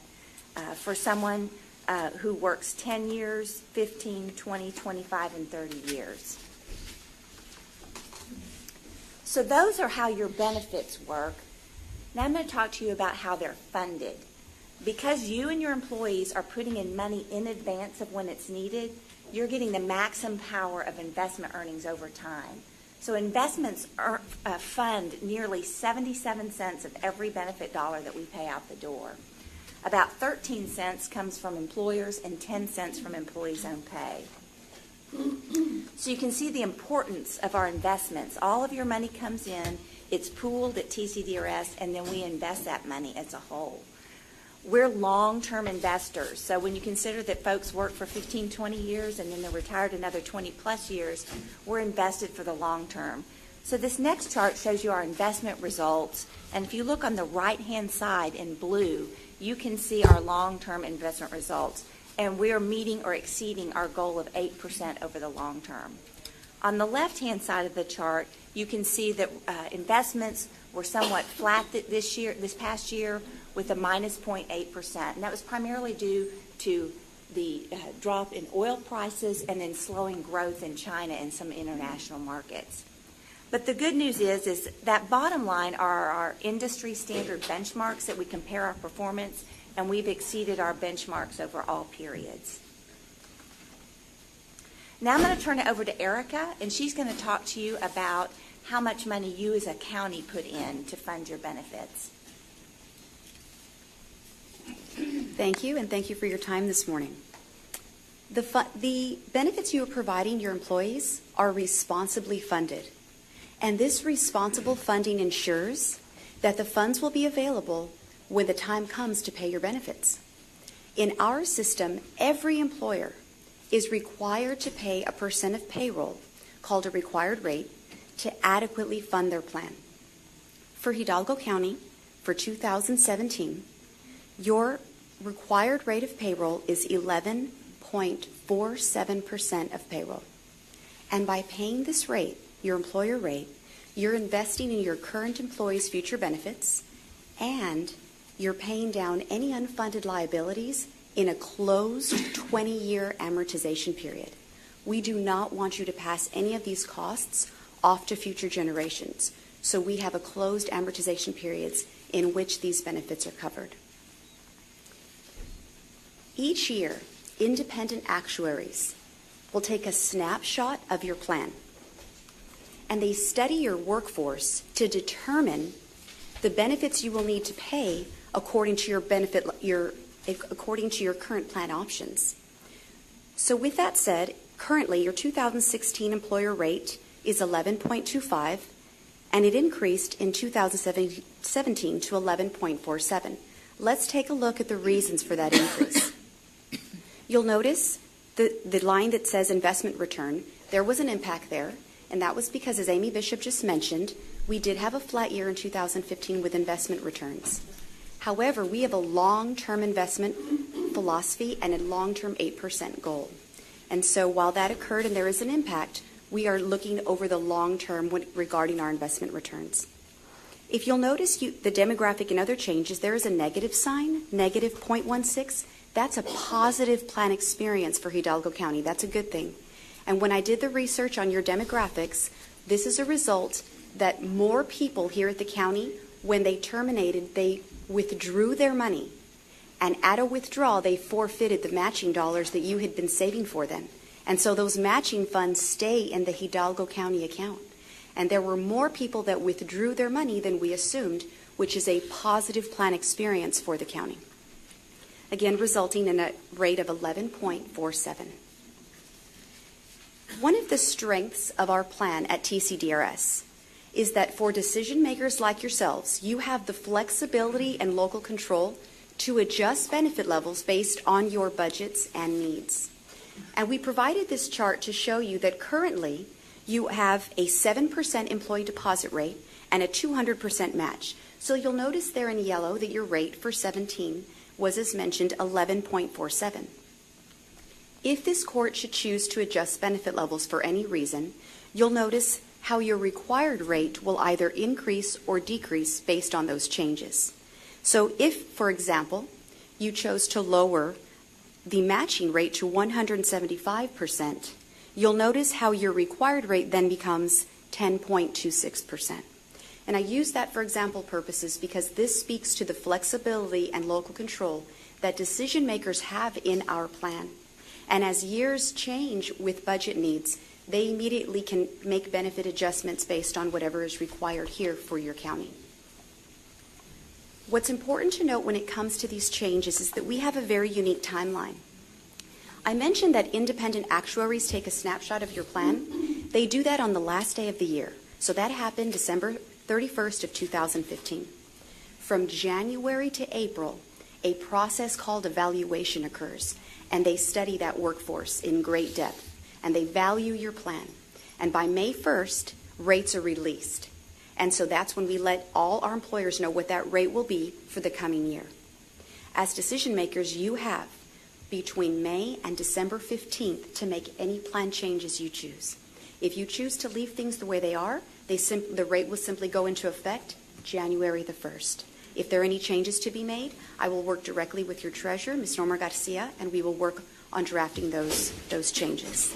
for someone who works 10 years, 15, 20, 25, and 30 years. So those are how your benefits work. Now I'm going to talk to you about how they're funded. Because you and your employees are putting in money in advance of when it's needed, you're getting the maximum power of investment earnings over time. So investments fund nearly 77 cents of every benefit dollar that we pay out the door. About 13 cents comes from employers and 10 cents from employees' own pay. So you can see the importance of our investments. All of your money comes in, it's pooled at TCDRS, and then we invest that money as a whole. We're long-term investors, so when you consider that folks work for 15, 20 years and then they're retired another 20-plus years, we're invested for the long term. So this next chart shows you our investment results, and if you look on the right-hand side in blue, you can see our long-term investment results, and we're meeting or exceeding our goal of 8% over the long term. On the left-hand side of the chart, you can see that investments were somewhat flat this past year. with a minus 0.8%. And that was primarily due to the drop in oil prices and then slowing growth in China and some international markets. But the good news is that bottom line are our industry standard benchmarks that we compare our performance, and we've exceeded our benchmarks over all periods. Now I'm going to turn it over to Erica, and she's going to talk to you about how much money you as a county put in to fund your benefits. Thank you, and thank you for your time this morning. The benefits you are providing your employees are responsibly funded, and this responsible funding ensures that the funds will be available when the time comes to pay your benefits. In our system, every employer is required to pay a percent of payroll, called a required rate, to adequately fund their plan. For Hidalgo County, for 2017, your required rate of payroll is 11.47% of payroll. And by paying this rate, your employer rate, you're investing in your current employees' future benefits, and you're paying down any unfunded liabilities in a closed 20-year amortization period. We do not want you to pass any of these costs off to future generations, so we have a closed amortization periods in which these benefits are covered. Each year, independent actuaries will take a snapshot of your plan, and they study your workforce to determine the benefits you will need to pay according to according to your current plan options. So with that said, currently your 2016 employer rate is 11.25, and it increased in 2017 to 11.47. Let's take a look at the reasons for that increase. You'll notice the line that says investment return, there was an impact there, and that was because, as Amy Bishop just mentioned, we did have a flat year in 2015 with investment returns. However, we have a long-term investment philosophy and a long-term 8% goal. And so while that occurred and there is an impact, we are looking over the long term regarding our investment returns. If you'll notice the demographic and other changes, there is a negative sign, negative 0.16. That's a positive plan experience for Hidalgo County. That's a good thing. And when I did the research on your demographics, this is a result that more people here at the county, when they terminated, they withdrew their money, and at a withdrawal they forfeited the matching dollars that you had been saving for them. And so those matching funds stay in the Hidalgo County account. And there were more people that withdrew their money than we assumed, which is a positive plan experience for the county. Again, resulting in a rate of 11.47. One of the strengths of our plan at TCDRS is that for decision makers like yourselves, you have the flexibility and local control to adjust benefit levels based on your budgets and needs. And we provided this chart to show you that currently you have a 7% employee deposit rate and a 200% match. So you'll notice there in yellow that your rate for 17 was, as mentioned, 11.47. If this court should choose to adjust benefit levels for any reason, you'll notice how your required rate will either increase or decrease based on those changes. So if, for example, you chose to lower the matching rate to 175%, you'll notice how your required rate then becomes 10.26%. And I use that for example purposes because this speaks to the flexibility and local control that decision makers have in our plan. And as years change with budget needs, they immediately can make benefit adjustments based on whatever is required here for your county. What's important to note when it comes to these changes is that we have a very unique timeline. I mentioned that independent actuaries take a snapshot of your plan. They do that on the last day of the year. So that happened December 31st of 2015. From January to April, a process called evaluation occurs, and they study that workforce in great depth, and they value your plan. And by May 1st, rates are released. And so that's when we let all our employers know what that rate will be for the coming year. As decision makers, you have between May and December 15th to make any plan changes you choose. If you choose to leave things the way they are, the rate will simply go into effect January the 1st. If there are any changes to be made, I will work directly with your treasurer, Ms. Norma Garcia, and we will work on drafting those changes.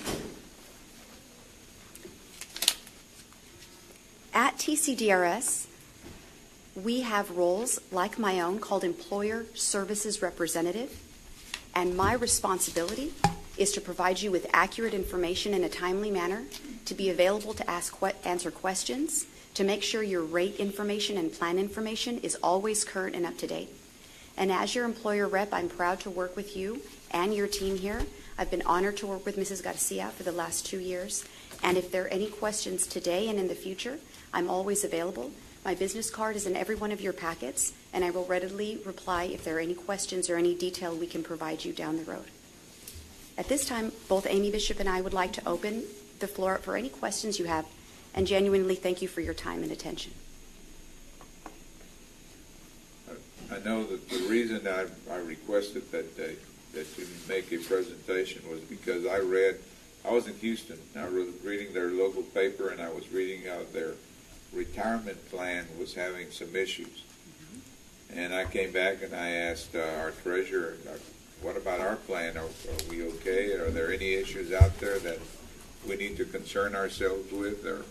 At TCDRS, we have roles like my own called Employer Services Representative, and my responsibility is to provide you with accurate information in a timely manner, to be available to answer questions, to make sure your rate information and plan information is always current and up to date. And as your employer rep, I'm proud to work with you and your team here. I've been honored to work with Mrs. Garcia for the last 2 years. And if there are any questions today and in the future, I'm always available. My business card is in every one of your packets, and I will readily reply if there are any questions or any detail we can provide you down the road. At this time, both Amy Bishop and I would like to open the floor up for any questions you have, and genuinely thank you for your time and attention. I know that the reason I requested that you make a presentation was because I was in Houston. I was reading their local paper, and I was reading their retirement plan was having some issues. And I came back and I asked our treasurer, what about our plan? Are we okay? Are there any issues out there that we need to concern ourselves with? Or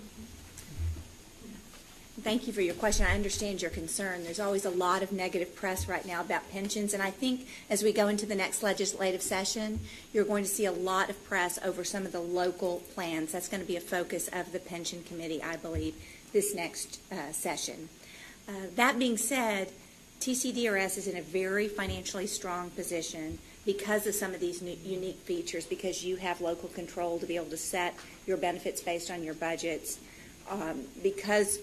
Thank you for your question. I understand your concern. There's always a lot of negative press right now about pensions, and I think as we go into the next legislative session, you're going to see a lot of press over some of the local plans. That's going to be a focus of the Pension Committee, I believe, this next session. That being said, TCDRS is in a very financially strong position because of some of these unique features, because you have local control to be able to set your benefits based on your budgets, because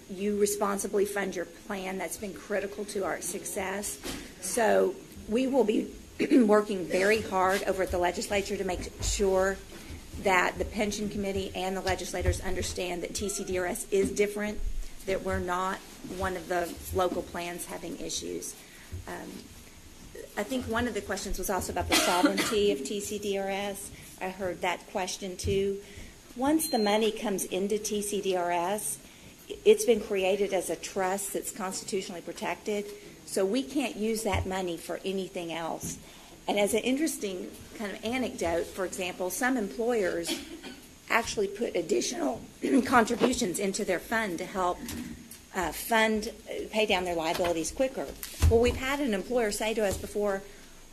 you responsibly fund your plan. That's been critical to our success. So we will be working very hard over at the legislature to make sure that the Pension Committee and the legislators understand that TCDRS is different, that we're not one of the local plans having issues. I think one of the questions was also about the sovereignty of TCDRS. I heard that question too. Once the money comes into TCDRS, it's been created as a trust that's constitutionally protected, so we can't use that money for anything else. And as an interesting kind of anecdote, for example, some employers actually put additional contributions into their fund to help pay down their liabilities quicker. Well, we've had an employer say to us before,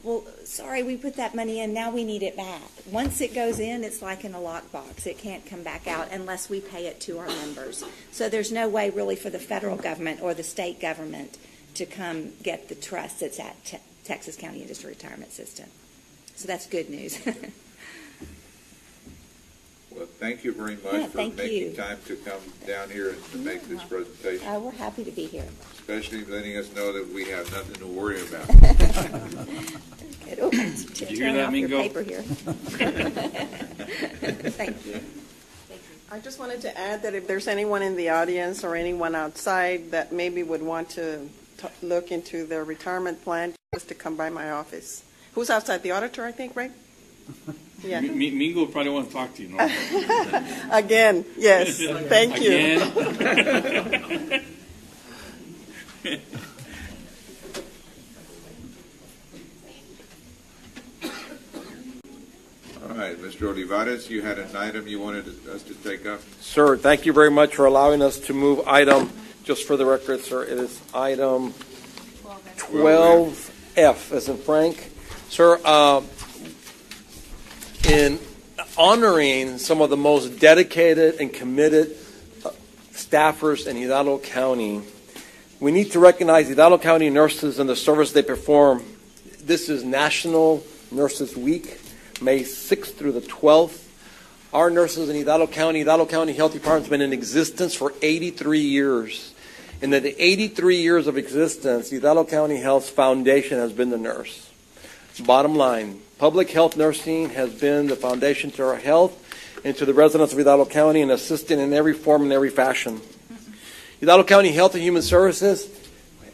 well, sorry, we put that money in, now we need it back. Once it goes in, it's like in a lockbox. It can't come back out unless we pay it to our members. So there's no way really for the federal government or the state government to come get the trust that's at Texas County Industry Retirement System. So that's good news. Well, thank you very much for making time to come down here and to make this presentation. We're happy to be here. Especially letting us know that we have nothing to worry about. Did you hear that, Mingo? Paper here. Thank you. I just wanted to add that if there's anyone in the audience or anyone outside that maybe would want to look into their retirement plan, just to come by my office. Who's outside? The auditor, I think, right? Yeah. Mingo would probably want to talk to you. No? Again, yes. Thank you. Again. All right, Mr. Olivares, you had an item you wanted us to take up? Sir, thank you very much for allowing us to move item, just for the record, sir, it is item 12F, as in Frank. Sir, in honoring some of the most dedicated and committed staffers in Hidalgo County, we need to recognize Hidalgo County nurses and the service they perform. This is National Nurses Week, May 6th through the 12th. Our nurses in Hidalgo County Health Department has been in existence for 83 years. In the 83 years of existence, Hidalgo County Health's foundation has been the nurse. Bottom line, public health nursing has been the foundation to our health and to the residents of Hidalgo County, and assisting in every form and every fashion. Hidalgo County Health and Human Services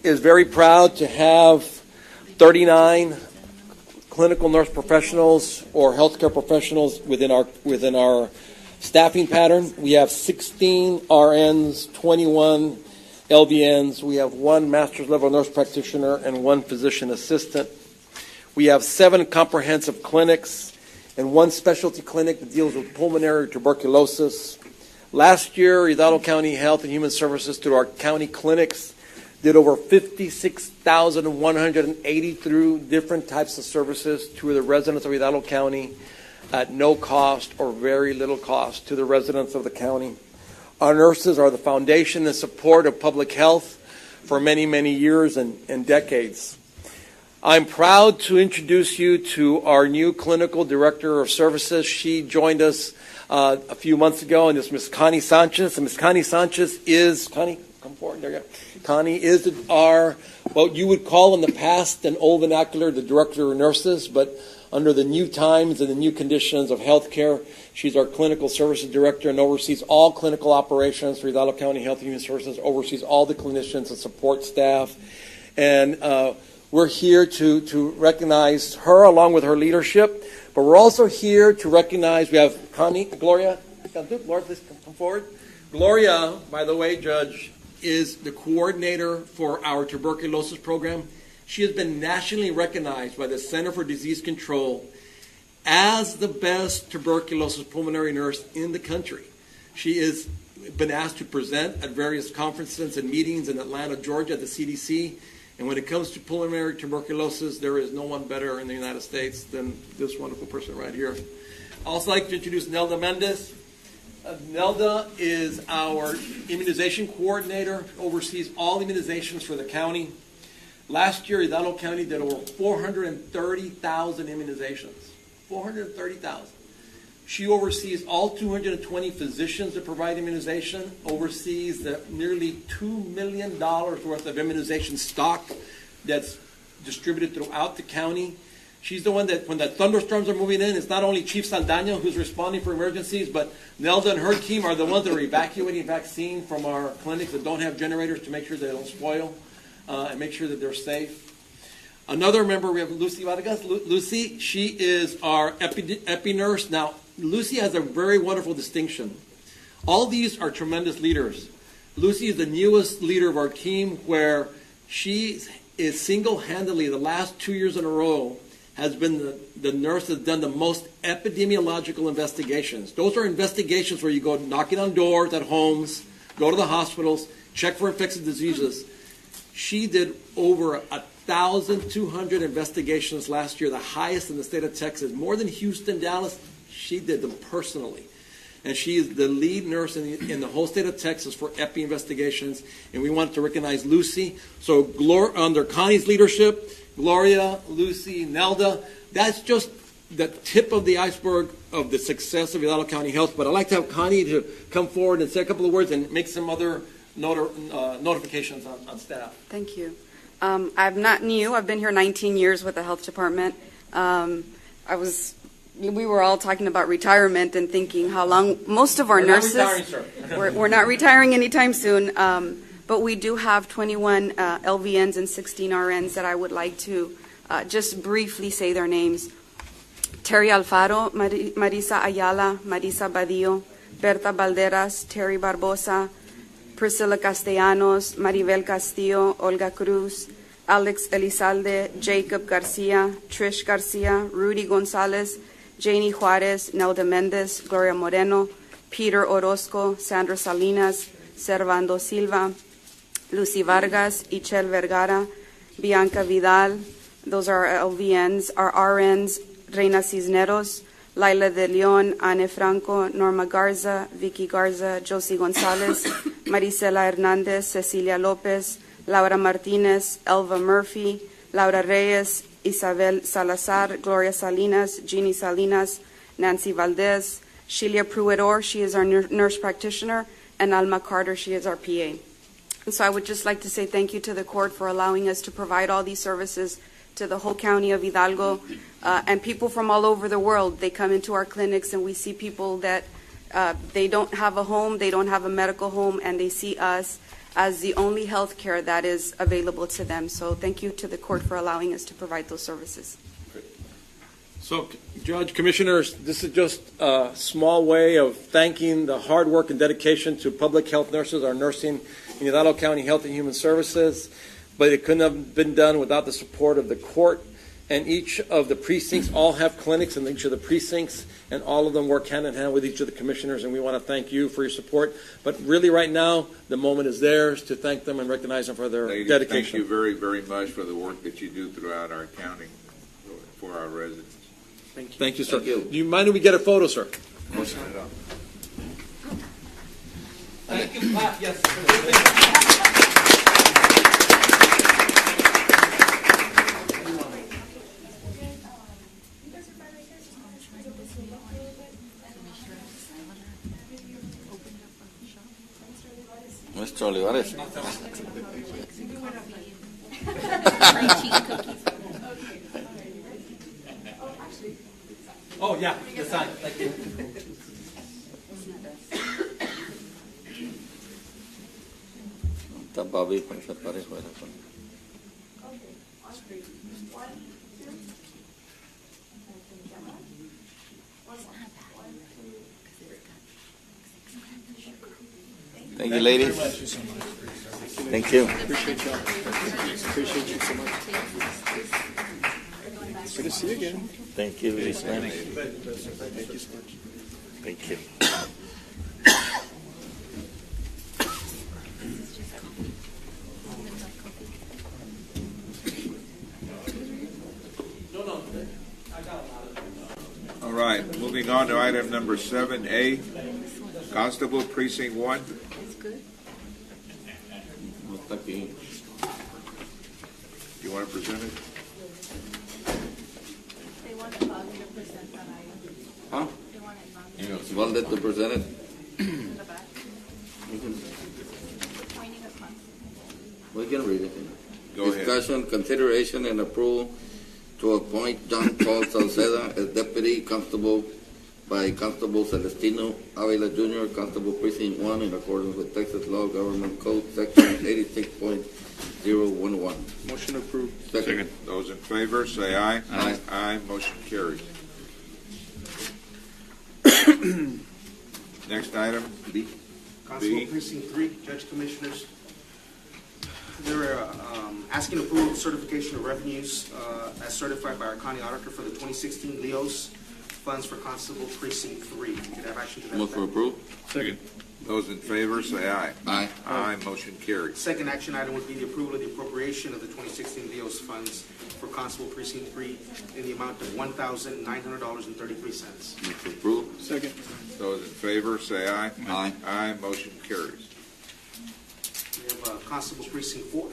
is very proud to have 39 clinical nurse professionals or healthcare professionals within our staffing pattern. We have 16 RNs, 21 LVNs. We have 1 master's level nurse practitioner and 1 physician assistant. We have 7 comprehensive clinics and 1 specialty clinic that deals with pulmonary tuberculosis. Last year, Hidalgo County Health and Human Services, through our county clinics, did over 56,183 different types of services to the residents of Hidalgo County at no cost or very little cost to the residents of the county. Our nurses are the foundation and support of public health for many, many years and decades. I'm proud to introduce you to our new clinical director of services. She joined us a few months ago, and it's Ms. Connie Sanchez. And Ms. Connie Sanchez is, Connie, come forward, there you go. Connie is our, what you would call in the past, an old vernacular, the director of nurses, but under the new times and the new conditions of healthcare, she's our clinical services director and oversees all clinical operations for Hidalgo County Health and Human Services, oversees all the clinicians and support staff. And we're here to recognize her along with her leadership, but we're also here to recognize, we have Connie, Gloria, please come forward. Gloria, by the way, Judge, is the coordinator for our tuberculosis program. She has been nationally recognized by the Center for Disease Control as the best tuberculosis pulmonary nurse in the country. She has been asked to present at various conferences and meetings in Atlanta, Georgia, at the CDC. And when it comes to pulmonary tuberculosis, there is no one better in the United States than this wonderful person right here. I'd also like to introduce Nelda Mendez. Nelda is our immunization coordinator, oversees all immunizations for the county. Last year, Hidalgo County did over 430,000 immunizations. 430,000. She oversees all 220 physicians that provide immunization, oversees the nearly $2 million worth of immunization stock that's distributed throughout the county. She's the one that, when the thunderstorms are moving in, it's not only Chief Saldaña who's responding for emergencies, but Nelda and her team are the ones that are evacuating vaccine from our clinics that don't have generators to make sure they don't spoil and make sure that they're safe. Another member, we have Lucy Vargas. Lucy, she is our epi nurse. Now, Lucy has a very wonderful distinction. All these are tremendous leaders. Lucy is the newest leader of our team, where she is single-handedly, the last 2 years in a row, has been the nurse that's done the most epidemiological investigations. Those are investigations where you go knocking on doors at homes, go to the hospitals, check for infectious diseases. She did over 1,200 investigations last year, the highest in the state of Texas, more than Houston, Dallas. She did them personally. And she is the lead nurse in the whole state of Texas for epi investigations, and we want to recognize Lucy. So under Connie's leadership, Gloria, Lucy, Nelda, that's just the tip of the iceberg of the success of Hidalgo County Health. But I'd like to have Connie to come forward and say a couple of words and make some other notifications on staff. Thank you. I'm not new. I've been here 19 years with the health department. We were all talking about retirement and thinking how long most of our nurses. We're not retiring anytime soon. But we do have 21 LVNs and 16 RNs that I would like to just briefly say their names. Terry Alfaro, Marisa Ayala, Marisa Badillo, Berta Balderas, Terry Barbosa, Priscilla Castellanos, Maribel Castillo, Olga Cruz, Alex Elizalde, Jacob Garcia, Trish Garcia, Rudy Gonzalez, Janie Juarez, Nelda Mendez, Gloria Moreno, Peter Orozco, Sandra Salinas, Servando Silva, Lucy Vargas, Ichel Vergara, Bianca Vidal. Those are our LVNs. Our RNs, Reina Cisneros, Laila De Leon, Anne Franco, Norma Garza, Vicky Garza, Josie Gonzalez, Marisela Hernandez, Cecilia Lopez, Laura Martinez, Elva Murphy, Laura Reyes, Isabel Salazar, Gloria Salinas, Jeannie Salinas, Nancy Valdez, Sheila Pruedor, she is our nurse practitioner, and Alma Carter, she is our PA. And so I would just like to say thank you to the court for allowing us to provide all these services to the whole county of Hidalgo, and people from all over the world. They come into our clinics and we see people that they don't have a home, they don't have a medical home, and they see us as the only health care that is available to them. So thank you to the court for allowing us to provide those services. So, Judge, Commissioners, this is just a small way of thanking the hard work and dedication to public health nurses, our nursing in Hidalgo County Health and Human Services, but it couldn't have been done without the support of the court. And each of the precincts all have clinics in each of the precincts, and all of them work hand in hand with each of the commissioners, and we want to thank you for your support. But really right now, the moment is theirs to thank them and recognize them for their Ladies, dedication. thank you very, very much for the work that you do throughout our county for our residents. Thank you, sir. Do you mind if we get a photo, sir? Motion it up. Mr. Olivares. Oh, yeah, the sign. Thank you. Está Bobby para esa pareja. Thank you, ladies. Thank you. Appreciate y'all. Appreciate you so much. Good to see you again. Thank you, Luis. Thank you so much. Thank you. All right, moving on to item number 7A, Constable Precinct 1. No está aquí. You want to present it? They want to present that item. Huh? They want it You want that to present it? in the back. You can, Appointing a constable. we can read it. Go ahead. Discussion, consideration, and approval to appoint John Paul Salceda as Deputy Constable by Constable Celestino Avila Jr., Constable Precinct 1, in accordance with Texas Law Government Code, Section 86.011. Motion approved. Second. Those in favor, say aye. Aye. Aye, motion carries. Next item, B. Constable Precinct 3, Judge Commissioners. They're asking approval of certification of revenues as certified by our county auditor for the 2016 LEOS funds for Constable Precinct 3. Could I have action to that Move for effect? approval. Second. Those in favor, say aye. Aye. Aye, motion carries. Second action item would be the approval of the appropriation of the 2016 LEOS funds for Constable Precinct 3 in the amount of $1,900.33. Move for approval. Second. Those in favor, say aye. Aye. Aye, motion carries. We have Constable Precinct 4.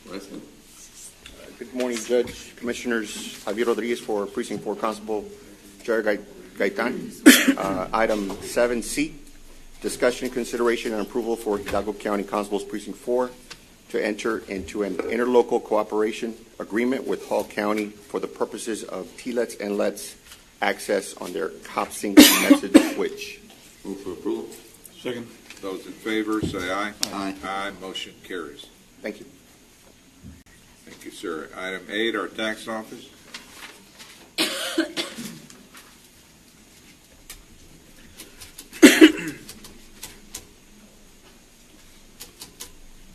Present. Good morning, Judge, Commissioners. Javier Rodriguez for Precinct 4 Constable Jared Gaitan. Item 7C, discussion, consideration, and approval for Hidalgo County Constables Precinct 4 to enter into an interlocal cooperation agreement with Hall County for the purposes of TLETs and LETs access on their CopSync message switch. Move for approval. Second. Those in favor, say aye. Aye. Aye, motion carries. Thank you. Thank you, sir. Item 8, our tax office.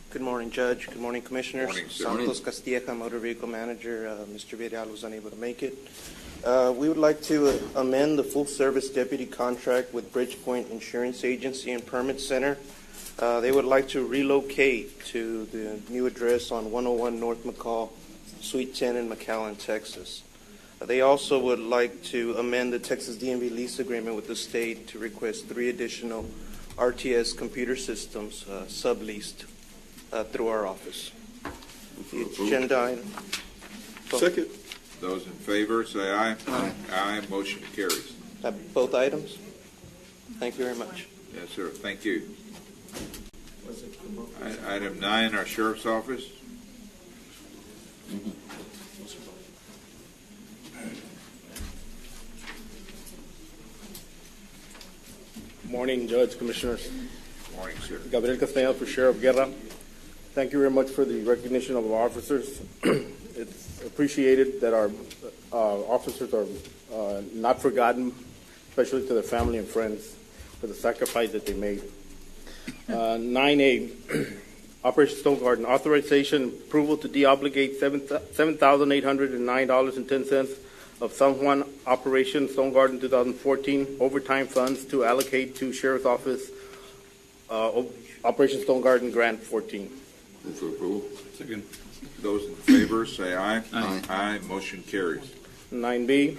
Good morning, Judge. Good morning, Commissioners. Morning, sir. Santos Castilleja, Motor Vehicle Manager. Mr. Vidal was unable to make it. We would like to amend the full-service deputy contract with Bridgepoint Insurance Agency and Permit Center. They would like to relocate to the new address on 101 North McCall, Suite 10 in McAllen, Texas. They also would like to amend the Texas DMV lease agreement with the state to request 3 additional RTS computer systems subleased through our office. The agenda item. Second. Those in favor, say aye. Aye. Aye, motion carries. Both items? Thank you very much. Yes, sir. Thank you. Item 9, our Sheriff's Office. Morning, Judge, Commissioners. Morning, sir. Gabriel Castañeda for Sheriff Guerra. Thank you very much for the recognition of our officers. it's appreciated that our officers are not forgotten, especially to their family and friends, for the sacrifice that they made. 9A, Operation Stone Garden, authorization approval to deobligate $7,809.10 of San Juan Operation Stone Garden 2014 overtime funds to allocate to Sheriff's Office Operation Stone Garden Grant 14. Move for approval. Second. Those in favor say aye. Aye. Aye. Motion carries. 9B,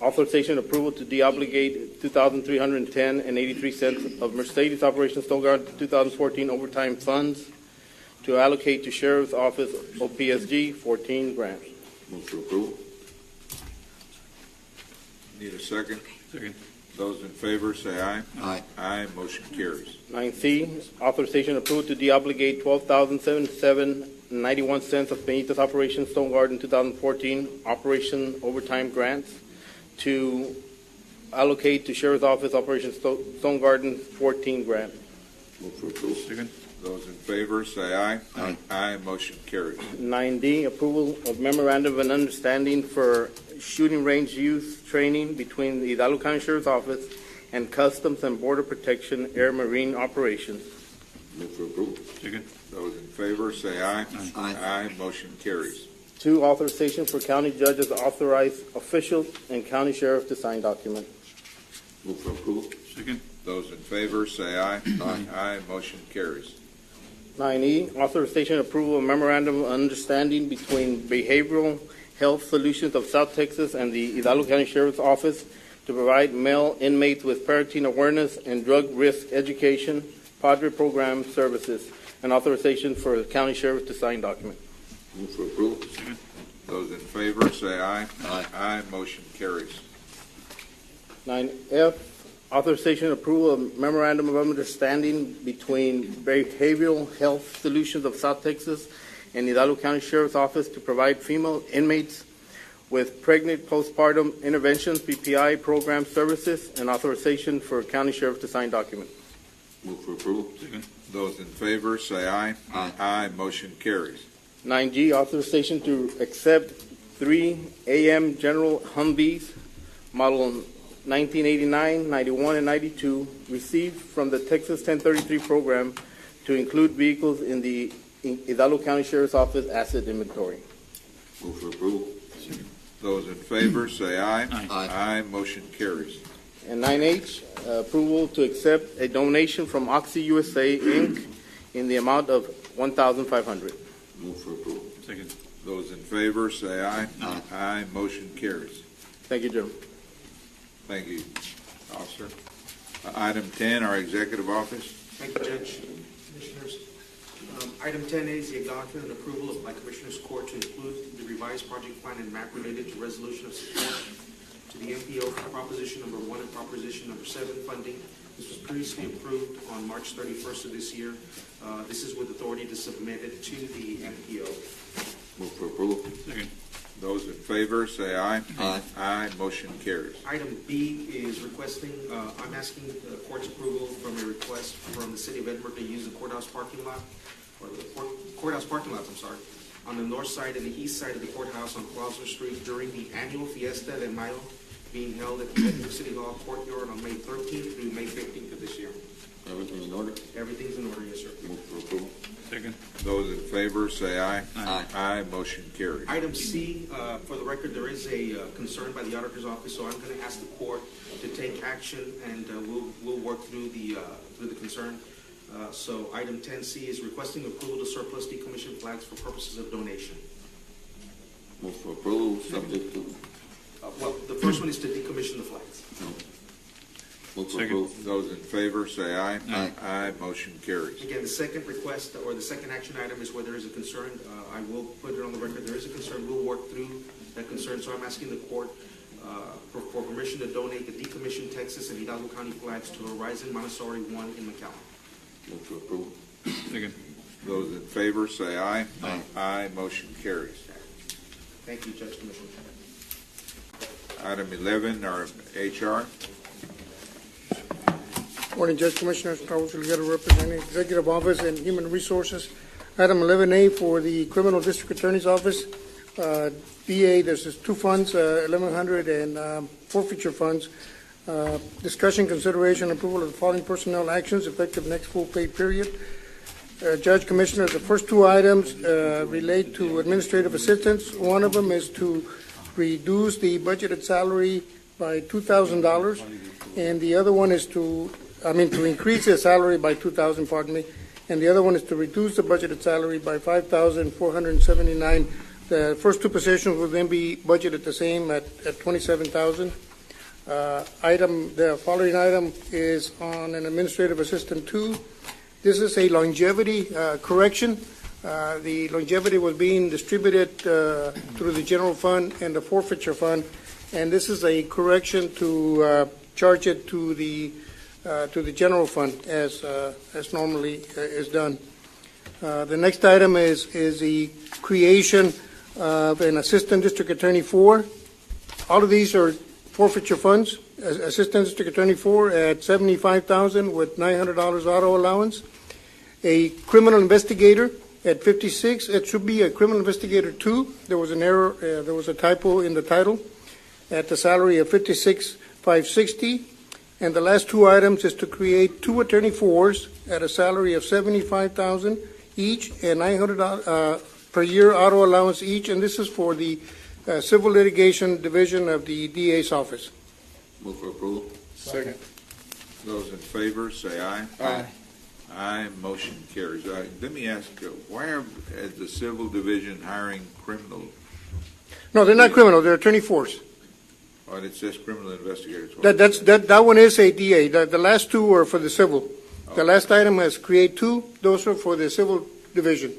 authorization approval to deobligate $2,310.83 of Mercedes Operation Stone Garden 2014 overtime funds to allocate to Sheriff's Office OPSG 14 grant. Move for approval. Need a second? Second. Those in favor say aye. Aye. Aye. Motion carries. 9C, authorization approved to deobligate $12,077.91 of Benita's Operation Stone Garden 2014 Operation Overtime Grants to allocate to Sheriff's Office Operation Stone Garden 14 grant. Move for approval. Second. Those in favor say aye. Aye. Aye. Motion carries. 9D, approval of memorandum of understanding for shooting range use training between the Hidalgo County Sheriff's Office and Customs and Border Protection Air Marine Operations. Move for approval. Second. Those in favor say aye. Aye. Aye. Motion carries. 2, authorization for county judges, authorized officials, and county sheriff to sign document. Move for approval. Second. Those in favor say aye. Aye. Aye. Motion carries. 9E, authorization approval of memorandum of understanding between Behavioral Health Solutions of South Texas and the Hidalgo County Sheriff's Office to provide male inmates with parenting awareness and drug risk education, Padre program services, and authorization for the county sheriff to sign document. Move for approval. Second. Those in favor say aye. Aye. Aye. Motion carries. 9F, authorization approval of memorandum of understanding between Behavioral Health Solutions of South Texas and Hidalgo County Sheriff's Office to provide female inmates with pregnant postpartum interventions, PPI program services, and authorization for county sheriff to sign document. Move for approval. Second. Those in favor say aye. Aye. Aye. Motion carries. 9G, authorization to accept 3 AM General Humvees, model 1989, 91, and 92, received from the Texas 1033 program to include vehicles in the Hidalgo County Sheriff's Office asset inventory. Move for approval. Those in favor say aye. Aye. Aye. Motion carries. And 9H, approval to accept a donation from Oxy USA, Inc. in the amount of $1,500. Move for approval. Second. Those in favor say aye. Aye. Aye. Motion carries. Thank you, Jim. Thank you, Officer. Item 10, our Executive Office. Thank you, Judge. Commissioners. Item 10A is the acknowledgement and approval by Commissioners Court to include the revised project plan and map related to resolution of support to the MPO for Proposition Number 1 and Proposition Number 7 funding. This was previously approved on March 31st of this year. This is with authority to submit it to the MPO. Move for approval. Second. Those in favor say aye. Aye. Aye. Motion carries. Item B is requesting, I'm asking the court's approval from a request from the City of Edinburgh to use the courthouse parking lot, or the courthouse parking lots, on the north side and the east side of the courthouse on Clauser Street during the annual Fiesta de Mayo being held at the Edinburgh City Hall courtyard on May 13th through May 15th of this year. Everything in order? Everything's in order, yes, sir. Move for approval. Second. Those in favor say aye. Aye. Aye. Motion carries. Item C, for the record, there is a concern by the auditor's office, so I'm going to ask the court to take action, and we'll work through the concern. So item 10C is requesting approval to surplus decommissioned flags for purposes of donation. Move for approval, subject to. Well, the first one is to decommission the flags. No. Move for Second. approval. Those in favor say aye. Aye. Aye. Motion carries. Again, the second request or the second action item is where there is a concern. I will put it on the record. There is a concern. We'll work through that concern. So I'm asking the court for permission to donate the decommissioned Texas and Hidalgo County flags to Horizon Montessori 1 in McAllen. Move for approval. Second. Those in favor say aye. Aye. Aye. Motion carries. Thank you, Judge Commissioner. Item 11, our HR. Morning, Judge Commissioners. Raul Salguero representing Executive Office and Human Resources. Item 11A for the Criminal District Attorney's Office. BA, there's just two funds, 1,100 and forfeiture funds. Discussion, consideration, approval of the following personnel actions effective next full pay period. Judge, Commissioners, the first two items relate to administrative assistance. One of them is to reduce the budgeted salary by $2,000, and the other one is to increase the salary by $2,000, pardon me, and the other one is to reduce the budgeted salary by $5,479. The first two positions will then be budgeted the same at $27,000. The following item is on an administrative assistant 2. This is a longevity correction. The longevity was being distributed through the general fund and the forfeiture fund, and this is a correction to charge it to the general fund as normally is done. The next item is the creation of an assistant district attorney 4. All of these are forfeiture funds. Assistant District Attorney 4 at $75,000 with $900 auto allowance. A criminal investigator at $56,000. It should be a criminal investigator 2. There was an error. There was a typo in the title. At the salary of $56,560. And the last two items is to create 2 attorney 4s at a salary of $75,000 each and $900 per year auto allowance each. And this is for the Civil Litigation Division of the DA's office. Move for approval. Second. Those in favor, say aye. Aye. Aye. Motion carries. Let me ask, why is the Civil Division hiring criminal? No, they're not criminal. They're attorney 4s. Oh, and it says criminal investigators. That one is a DA. The last two are for the civil. Okay. The last item has create 2. Those are for the Civil Division.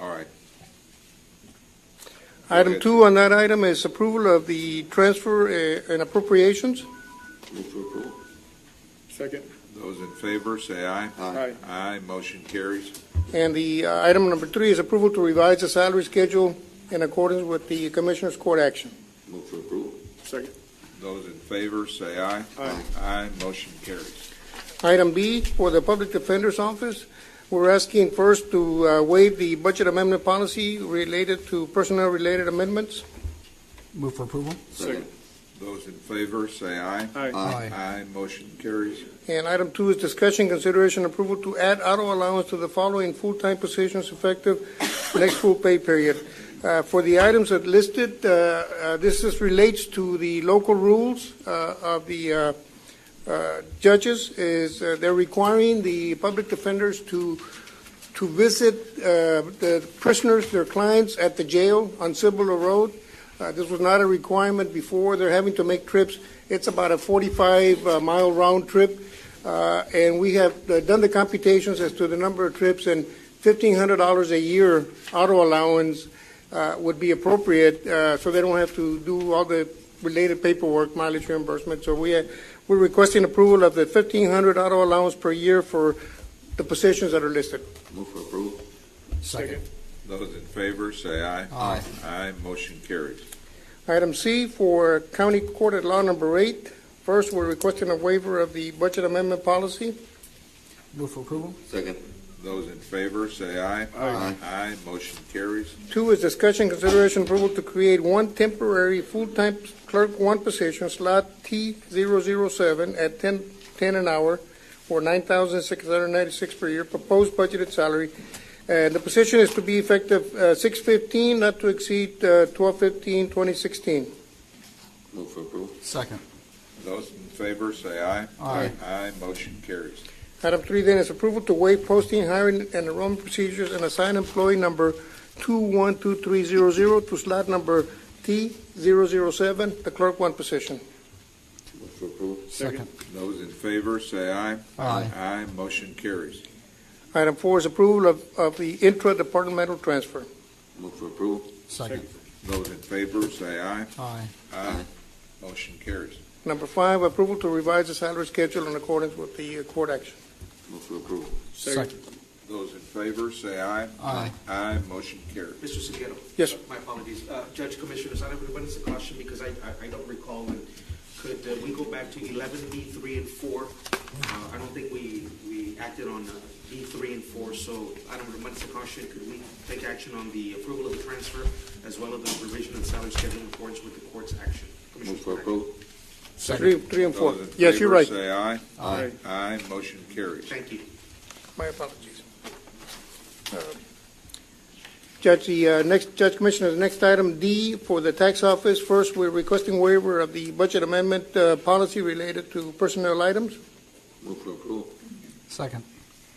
All right. Item 2 on that item is approval of the transfer and appropriations. Move for approval. Second. Those in favor, say aye. Aye. Aye. Motion carries. And the item number 3 is approval to revise the salary schedule in accordance with the Commissioner's Court action. Move for approval. Second. Those in favor, say aye. Aye. Aye. Motion carries. Item B for the Public Defender's Office. We're asking first to waive the budget amendment policy related to personnel-related amendments. Move for approval. Second. Those in favor, say aye. Aye. Aye. Aye. Motion carries. And item 2 is discussion, consideration, approval to add auto allowance to the following full-time positions effective next full pay period. For the items that listed, this relates to the local rules of the judges. They're requiring the public defenders to visit the prisoners, their clients, at the jail on Cibolo Road. This was not a requirement before. They're having to make trips. It's about a 45-mile round trip, and we have done the computations as to the number of trips, and $1,500 a year auto allowance would be appropriate, so they don't have to do all the related paperwork, mileage reimbursement. So we're requesting approval of the $1,500 auto allowance per year for the positions that are listed. Move for approval. Second. Those in favor, say aye. Aye. Aye. Motion carries. Item C for County Court at Law number 8. First, we're requesting a waiver of the budget amendment policy. Move for approval. Second. Those in favor, say aye. Aye. Aye. Motion carries. 2 is discussion, consideration, approval to create 1 temporary full-time clerk 1 position, slot T007 at $10 an hour for $9,696 per year, proposed budgeted salary. And the position is to be effective 6/15, not to exceed 12/15/2016. Move for approval. Second. Those in favor, say aye. Aye. Aye. Motion carries. Item 3 then is approval to waive posting, hiring, and enrollment procedures and assign employee number 212300 to slot number T007, the clerk 1 position. Move for approval. Second. Those in favor, say aye. Aye. Aye. Motion carries. Item 4 is approval of the intra-departmental transfer. Move for approval. Second. Those in favor, say aye. Aye. Aye. Motion carries. Number 5, approval to revise the salary schedule in accordance with the court action. Move for approval. Second. Those in favor, say aye. Aye. Aye. Motion carries. Mr. Seguero. Yes, sir. My apologies. Judge, Commissioners, out of abundance of caution, because I don't recall, and could we go back to 11B, 3, and 4 I don't think we acted on B3 and 4, so item reminds the caution, could we take action on the approval of the transfer as well as the revision of the salary schedule in accordance with the court's action? Move for approval. Three and 4. Those in Yes, you're favor right. say aye. Aye. Aye, motion carries. Thank you. My apologies. Judge Commissioner, the next item, D, for the tax office. First, we're requesting waiver of the budget amendment policy related to personnel items. Move for approval. Second.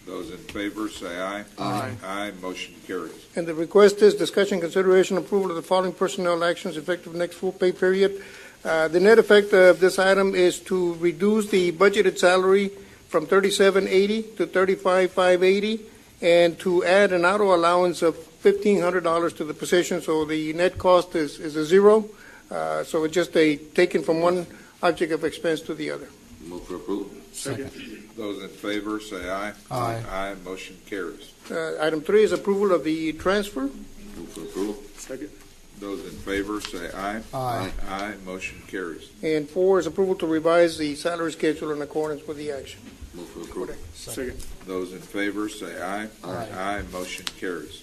Those in favor say aye. Aye. Aye, motion carries. And the request is discussion, consideration, approval of the following personnel actions effective next full pay period. The net effect of this item is to reduce the budgeted salary from $37.80 to $35,580, and to add an auto allowance of $1,500 to the position. So the net cost is a zero. So it's just a taken from one object of expense to the other. Move for approval. Second. Those in favor say aye. Aye. Aye, motion carries. Item 3 is approval of the transfer. Move for approval. Second. Those in favor say aye. Aye. Aye, motion carries. And 4 is approval to revise the salary schedule in accordance with the action. Move for approval. Second. Those in favor say aye. Aye. Aye, motion carries.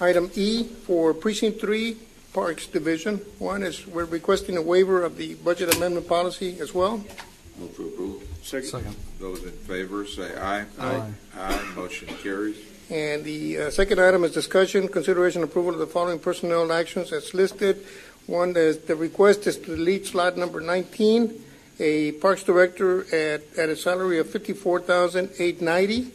Item E for Precinct 3, Parks Division. 1 is we're requesting a waiver of the budget amendment policy as well. Move for approval. Second. Those in favor say aye. Aye. Aye, motion carries. And the second item is discussion, consideration, approval of the following personnel actions as listed. 1 is the request is to delete slot number 19, a Parks Director at a salary of $54,890,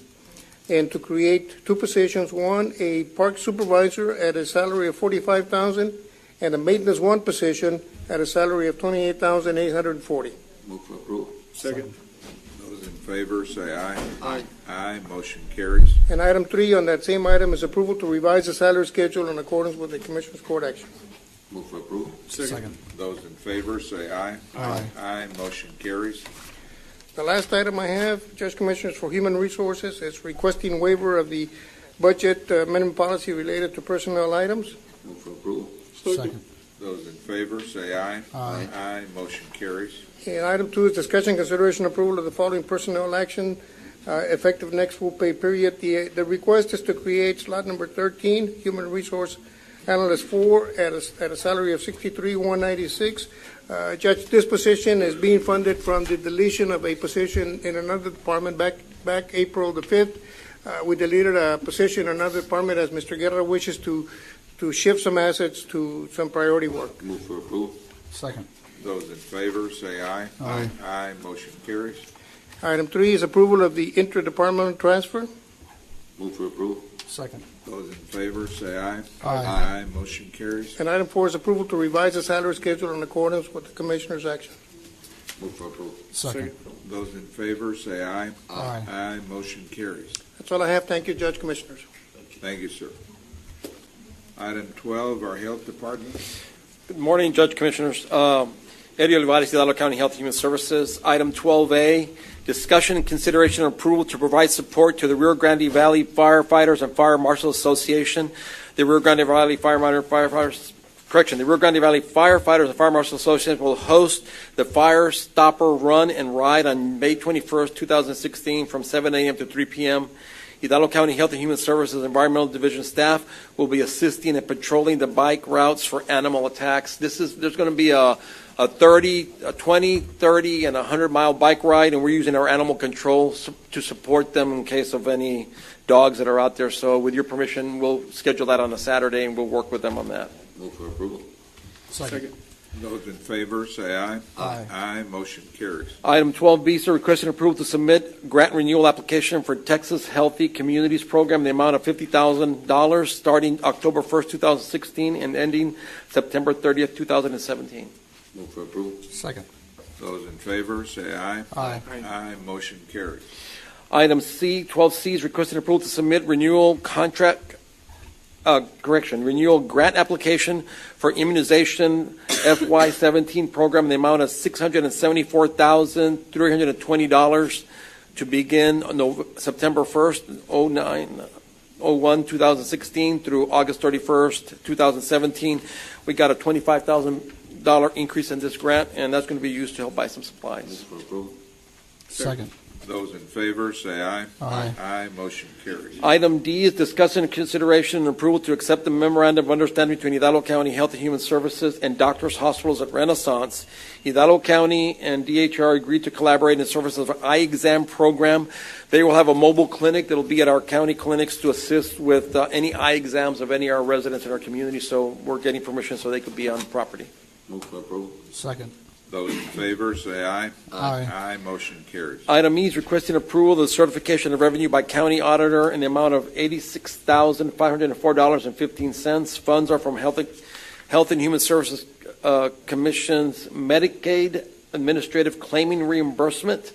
and to create 2 positions. 1, a Park Supervisor at a salary of $45,000, and a Maintenance 1 position at a salary of $28,840. Move for approval. Second. Those in favor say aye. Aye. Aye, motion carries. And item 3 on that same item is approval to revise the salary schedule in accordance with the Commissioner's Court action. Move for approval. Second. Those in favor say aye. Aye. Aye, motion carries. The last item I have, Judge Commissioners, for Human Resources, is requesting waiver of the budget amendment policy related to personnel items. Move for approval. Second. Those in favor say aye. Aye. Aye, motion carries. And item 2 is discussion, consideration, approval of the following personnel action effective next full pay period. The request is to create slot number 13, Human Resource Analyst 4, at a salary of $63,196. Judge, this position is being funded from the deletion of a position in another department back April the 5th. We deleted a position in another department as Mr. Guerra wishes to shift some assets to some priority work. Move for approval. Second. Those in favor say aye. Aye. Aye, motion carries. Item 3 is approval of the interdepartmental transfer. Move for approval. Second. Those in favor say aye. Aye. Aye, motion carries. And item 4 is approval to revise the salary schedule in accordance with the Commissioner's action. Move for approval. Second. Those in favor say aye. Aye. Aye, motion carries. That's all I have. Thank you, Judge Commissioners. Thank you, sir. Item 12, our Health Department. Good morning, Judge Commissioners. Eddie Olivares, Hidalgo County Health and Human Services. Item 12A, discussion and consideration and approval to provide support to the Rio Grande Valley Firefighters and Fire Marshal Association. The Rio Grande Valley the Rio Grande Valley Firefighters and Fire Marshal Association will host the Fire Stopper Run and Ride on May 21st, 2016 from 7 a.m. to 3 p.m. Hidalgo County Health and Human Services Environmental Division staff will be assisting and patrolling the bike routes for animal attacks. There's going to be a 20, 30, and 100-mile bike ride, and we're using our animal control to support them in case of any dogs that are out there. So with your permission, we'll schedule that on a Saturday, and we'll work with them on that. Move for approval. Second. Those in favor say aye. Aye. Aye, motion carries. Item 12B, sir, requesting approval to submit grant renewal application for Texas Healthy Communities Program in the amount of $50,000 starting October 1st, 2016 and ending September 30th, 2017. Move for approval. Second. Those in favor say aye. Aye. Aye, motion carries. Item C, 12C is requesting approval to submit renewal renewal grant application for immunization FY17 program in the amount of $674,320 to begin on September 1st, 2016 through August 31st, 2017. We got a $25,000 increase in this grant, and that's going to be used to help buy some supplies. Move for approval. Second. Those in favor, say aye. Aye. Aye, motion carries. Item D is discussion and consideration and approval to accept the memorandum of understanding between Hidalgo County Health and Human Services and Doctors Hospitals at Renaissance. Hidalgo County and DHR agreed to collaborate in the service of an eye exam program. They will have a mobile clinic that will be at our county clinics to assist with any eye exams of any of our residents in our community. So we're getting permission so they could be on the property. Move for approval. Second. Those in favor, say aye. Aye. Aye, motion carries. Item E is requesting approval of the certification of revenue by county auditor in the amount of $86,504.15. Funds are from Health and Human Services Commission's Medicaid Administrative Claiming Reimbursement,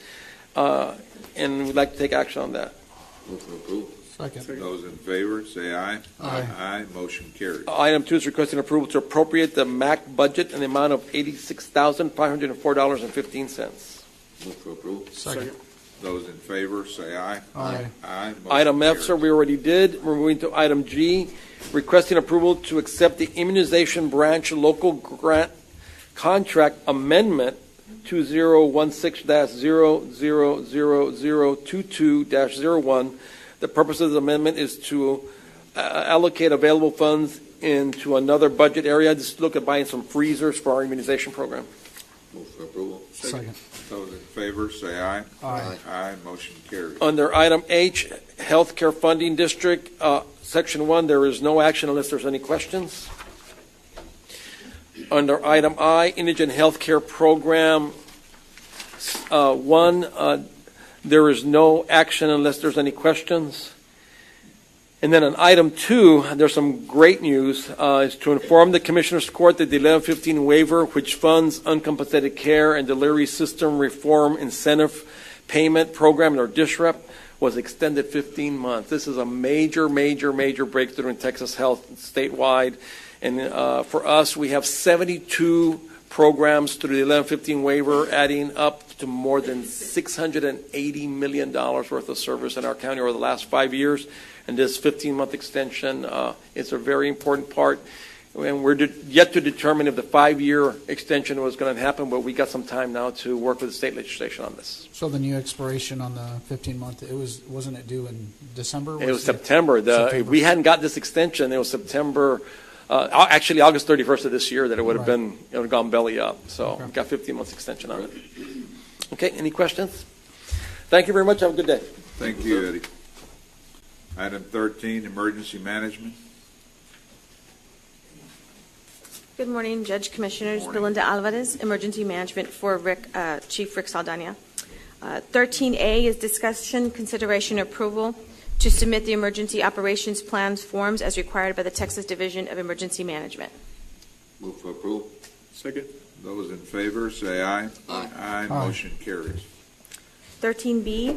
and we'd like to take action on that. Move for approval. Second. Those in favor, say aye. Aye. Aye, motion carries. Item 2 is requesting approval to appropriate the MAC budget in the amount of $86,504.15. Move for approval. Second. Those in favor, say aye. Aye. Aye, motion Item F, carries. sir, we already did. We're moving to item G, requesting approval to accept the immunization branch local grant contract amendment 2016-000022-01. The purpose of the amendment is to allocate available funds into another budget area. Just look at buying some freezers for our immunization program. Move for approval. Second. Those in favor, say aye. Aye. Aye, motion carries. Under item H, Healthcare Funding District, Section 1, there is no action unless there's any questions. Under item I, Indigent Healthcare Program 1, there is no action unless there's any questions. And then on item 2, there's some great news, is to inform the Commissioners Court that the 1115 waiver, which funds uncompensated care and delivery system reform incentive payment program, or DSREP, was extended 15 months. This is a major, major, major breakthrough in Texas health statewide. And for us, we have 72 programs through the 1115 waiver, adding up to more than $680 million worth of service in our county over the last 5 years. And this 15-month extension is a very important part. And we're yet to determine if the 5-year extension was going to happen, but we got some time now to work with the state legislation on this. So the new expiration on the 15-month, wasn't it due in December? It was September. September. We hadn't got this extension. It was September. Actually, August 31st of this year that it would have been, it would have gone belly up. So we got 15 months extension on it. Okay, any questions? Thank you very much. Have a good day. Thank you, Eddie. Item 13, Emergency Management. Good morning, Judge Commissioners. Morning. Belinda Alvarez, Emergency Management for Chief Rick Saldana. 13A is discussion, consideration, approval to submit the emergency operations plans forms as required by the Texas Division of Emergency Management. Move for approval. Second. Those in favor, say aye. Aye. Aye, motion carries. 13B,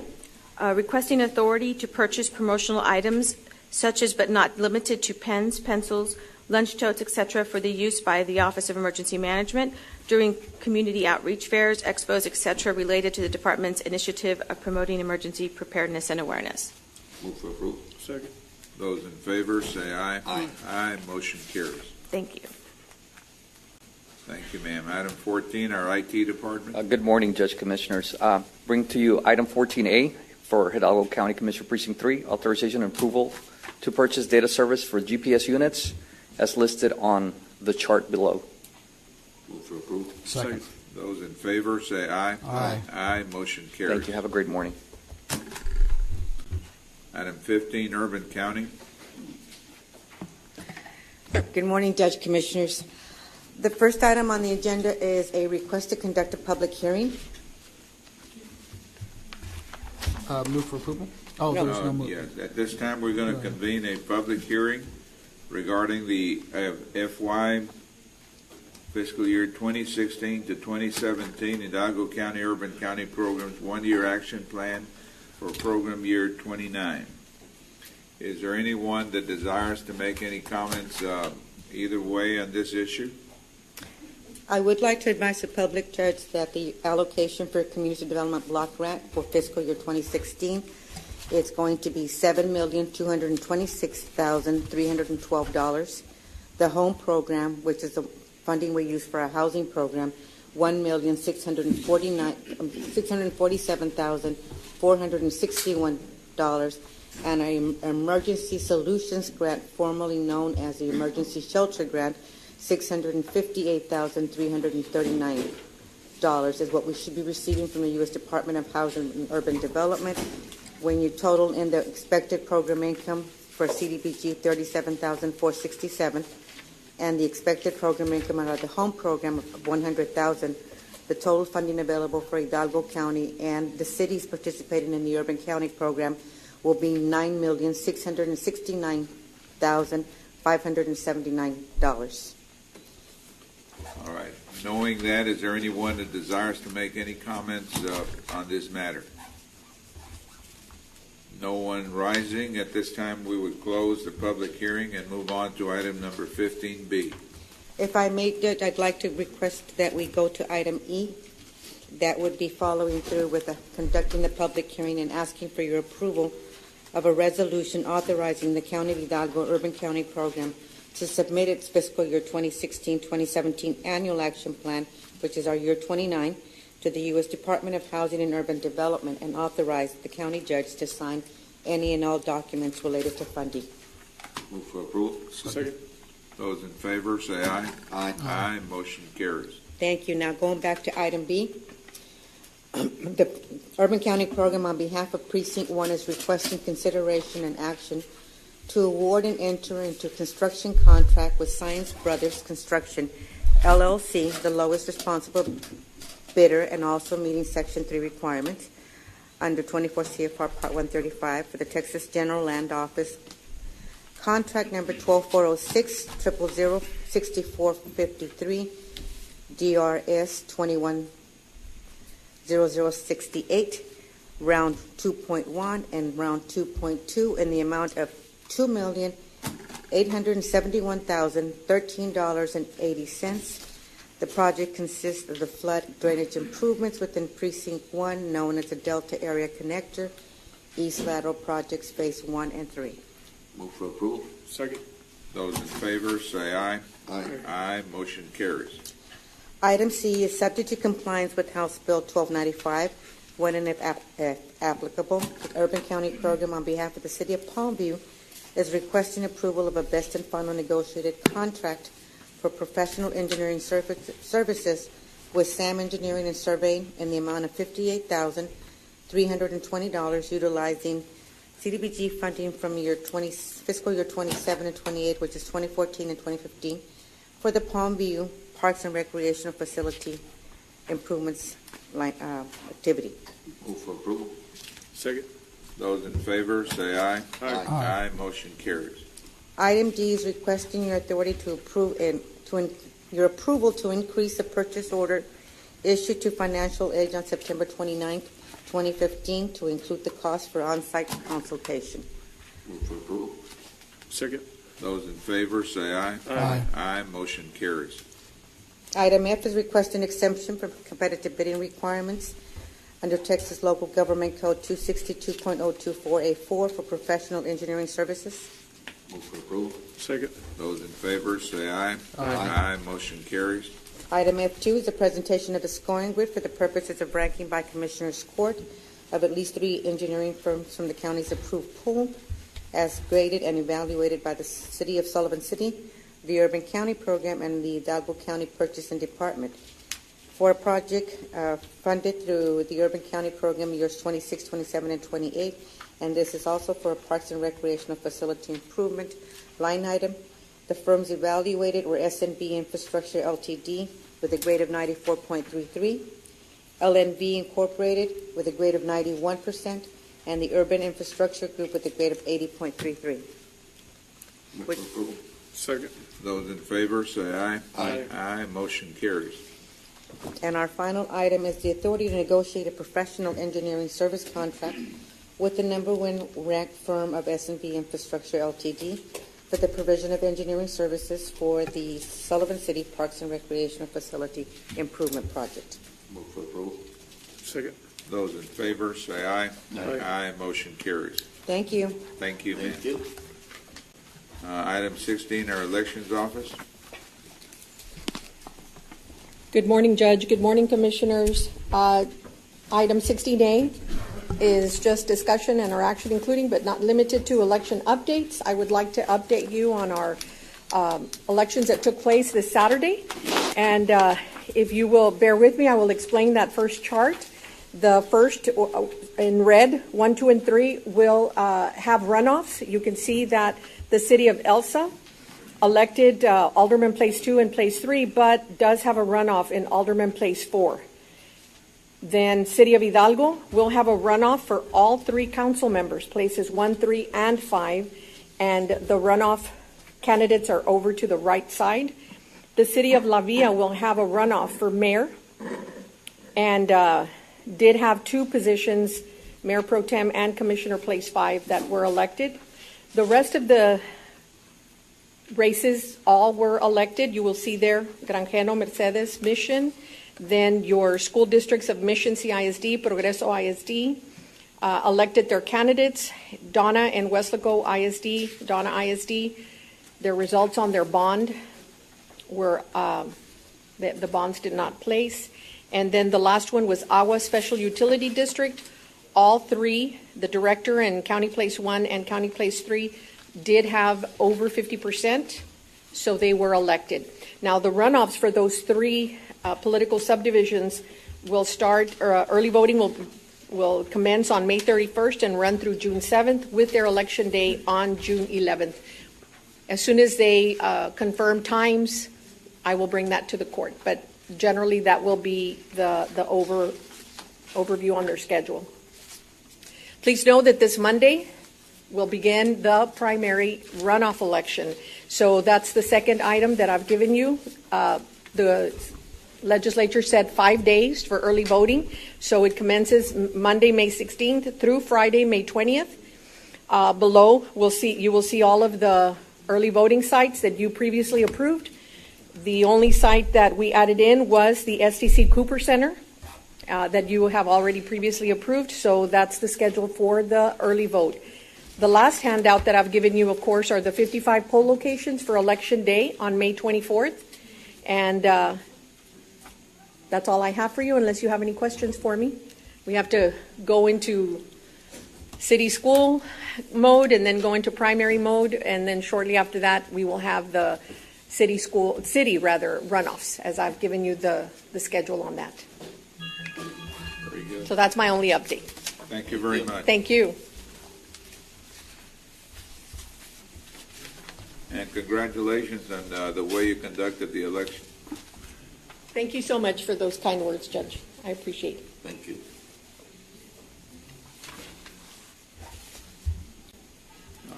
requesting authority to purchase promotional items such as but not limited to pens, pencils, lunch totes, etc., for the use by the Office of Emergency Management during community outreach fairs, expos, etc., related to the department's initiative of promoting emergency preparedness and awareness. Move for approval. Second. Those in favor, say aye. Aye. Aye, motion carries. Thank you. Thank you, ma'am. Item 14, our IT Department. Good morning, Judge Commissioners. Bring to you item 14A for Hidalgo County Commissioner Precinct 3, authorization and approval to purchase data service for GPS units as listed on the chart below. Move for approval. Second. Those in favor, say aye. Aye. Aye, motion carries. Thank you. Have a great morning. Item 15, Urban County. Good morning, Judge Commissioners. The first item on the agenda is a request to conduct a public hearing. Move for approval? Oh, No. there's no move. Yes, at this time, we're going to convene a public hearing regarding the FY fiscal year 2016 to 2017 Hidalgo County Urban County Programs one-year action plan for program year 29. Is there anyone that desires to make any comments either way on this issue? I would like to advise the public, Judge, that the allocation for Community Development Block Grant for fiscal year 2016 is going to be $7,226,312. The home program, which is the funding we use for our housing program, $1,647,400. $461, and an Emergency Solutions Grant, formerly known as the Emergency Shelter Grant, $658,339 is what we should be receiving from the U.S. Department of Housing and Urban Development. When you total in the expected program income for CDBG, $37,467, and the expected program income out of the home program of $100,000, the total funding available for Hidalgo County and the cities participating in the Urban County program will be $9,669,579. All right. Knowing that, is there anyone that desires to make any comments on this matter? No one rising. At this time, we would close the public hearing and move on to item number 15B. If I may, Judge, I'd like to request that we go to item E. That would be following through with conducting the public hearing and asking for your approval of a resolution authorizing the County of Hidalgo Urban County Program to submit its fiscal year 2016-2017 annual action plan, which is our year 29, to the U.S. Department of Housing and Urban Development and authorize the county judge to sign any and all documents related to funding. Move for approval. Second. Those in favor say aye. Aye. Aye. Motion carries. Thank you. Now going back to item B. The Urban County Program on behalf of Precinct 1 is requesting consideration and action to award and enter into construction contract with Science Brothers Construction, LLC, the lowest responsible bidder and also meeting Section 3 requirements under 24 CFR Part 135 for the Texas General Land Office. Contract number 12406 0006453 DRS 210068, round 2.1 and round 2.2 in the amount of $2,871,013.80. The project consists of the flood drainage improvements within Precinct 1, known as the Delta Area Connector, East Lateral Projects Phase 1 and 3. Move for approval. Second. Those in favor say aye. Aye. Aye. Motion carries. Item C is subject to compliance with House Bill 1295 when and if applicable. The Urban County Program on behalf of the City of Palmview is requesting approval of a best and final negotiated contract for professional engineering services with SAM Engineering and Surveying in the amount of $58,320, utilizing CDBG funding from fiscal year 27 and 28, which is 2014 and 2015, for the Palmview Parks and Recreational Facility improvements activity. Move for approval. Second. Those in favor say aye. Aye. Aye. Motion carries. Item D is requesting your authority to approve your approval to increase the purchase order issued to financial aid on September 29, 2015, to include the cost for on-site consultation. Move for approval. Second. Those in favor say aye. Aye. Aye. Motion carries. Item F is requesting exemption from competitive bidding requirements under Texas Local Government Code 262.024A4 for professional engineering services. Move for approval. Second. Those in favor say aye. Aye. Aye. Motion carries. Item F2 is the presentation of the scoring grid for the purposes of ranking by Commissioners Court of at least 3 engineering firms from the county's approved pool as graded and evaluated by the City of Sullivan City, the Urban County Program, and the Hidalgo County Purchasing Department for a project funded through the Urban County Program years 26, 27, and 28, and this is also for a Parks and Recreational Facility Improvement line item. The firms evaluated were SNB Infrastructure Ltd. with a grade of 94.33, LNV Incorporated with a grade of 91%, and the Urban Infrastructure Group with a grade of 80.33. Move for approval. Second. Those in favor say aye. Aye. Aye. Motion carries. And our final item is the authority to negotiate a professional engineering service contract with the number 1 ranked firm of S&B Infrastructure Ltd. for the provision of engineering services for the Sullivan City Parks and Recreational Facility Improvement Project. Move for approval. Second. Those in favor say aye. Aye. Aye. Motion carries. Thank you. Thank you, ma'am. Thank you. Item 16, our elections office. Good morning, Judge. Good morning, Commissioners. Item 16A is just discussion and our action, including but not limited to election updates. I would like to update you on our elections that took place this Saturday. And if you will bear with me, I will explain that first chart. The first in red, 1, 2, and 3 will have runoffs. You can see that the city of Elsa elected Alderman Place 2 and Place 3, but does have a runoff in Alderman Place 4. Then City of Hidalgo will have a runoff for all 3 council members, places 1, 3, and 5, and the runoff candidates are over to the right side. The City of La Villa will have a runoff for mayor, and did have 2 positions, Mayor Pro Tem and Commissioner Place 5, that were elected. The rest of the races all were elected. You will see there, Granjeno, Mercedes, Mission, then your school districts of Mission CISD, Progreso ISD, elected their candidates, Donna and Weslaco ISD, Donna ISD. Their results on their bond were, the bonds did not place. And then the last one was Agua Special Utility District. All 3, the director and County Place 1 and County Place 3, did have over 50%, so they were elected. Now the runoffs for those 3 political subdivisions will start, early voting will commence on May 31st and run through June 7th with their election day on June 11th. As soon as they confirm times, I will bring that to the court. But generally, that will be the overview on their schedule. Please know that this Monday will begin the primary runoff election. So that's the second item that I've given you. The legislature said 5 days for early voting. So it commences Monday, May 16th through Friday, May 20th. Below, you will see all of the early voting sites that you previously approved. The only site that we added in was the STC Cooper Center that you have already previously approved. So that's the schedule for the early vote. The last handout that I've given you, of course, are the 55 poll locations for Election Day on May 24th. And that's all I have for you, unless you have any questions for me. We have to go into city school mode and then go into primary mode. And then shortly after that, we will have the city runoffs, as I've given you the schedule on that. Very good. So that's my only update. Thank you very much. Thank you. And congratulations on the way you conducted the election. Thank you so much for those kind words, Judge. I appreciate it. Thank you.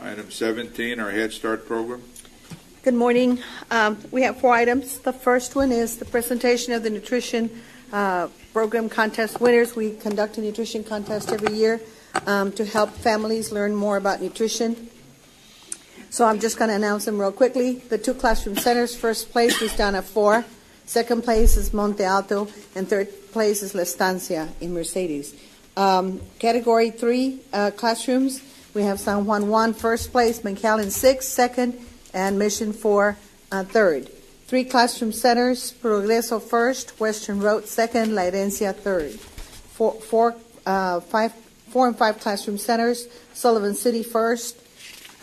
Item 17, our Head Start program. Good morning. We have 4 items. The first one is the presentation of the nutrition program contest winners. We conduct a nutrition contest every year to help families learn more about nutrition. So I'm just going to announce them real quickly. The 2 classroom centers, first place is down at 4. Second place is Monte Alto. And third place is La Estancia in Mercedes. Category 3 classrooms, we have San Juan 1, first place, McAllen 6, second, and Mission 4, third. 3 classroom centers, Progreso first, Western Road second, La Herencia third. 4 and 5 classroom centers, Sullivan City first,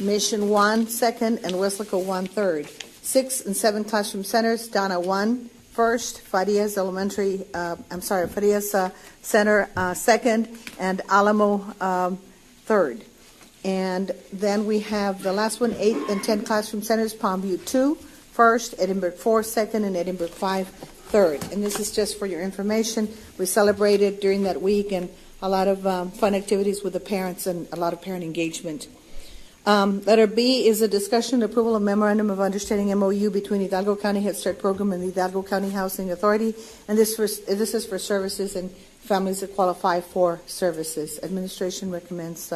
Mission 1 second, and Weslaco 1 third. 6 and 7 classroom centers, Donna 1 first, Farias Center second, and Alamo third. And then we have the last one, 8 and 10 classroom centers, Palmview 2 first, Edinburgh 4 second, and Edinburgh 5 third. And this is just for your information. We celebrated during that week and a lot of fun activities with the parents and a lot of parent engagement. Letter B is a discussion and approval of Memorandum of Understanding MOU between Hidalgo County Head Start Program and the Hidalgo County Housing Authority. And this is for services and families that qualify for services. Administration recommends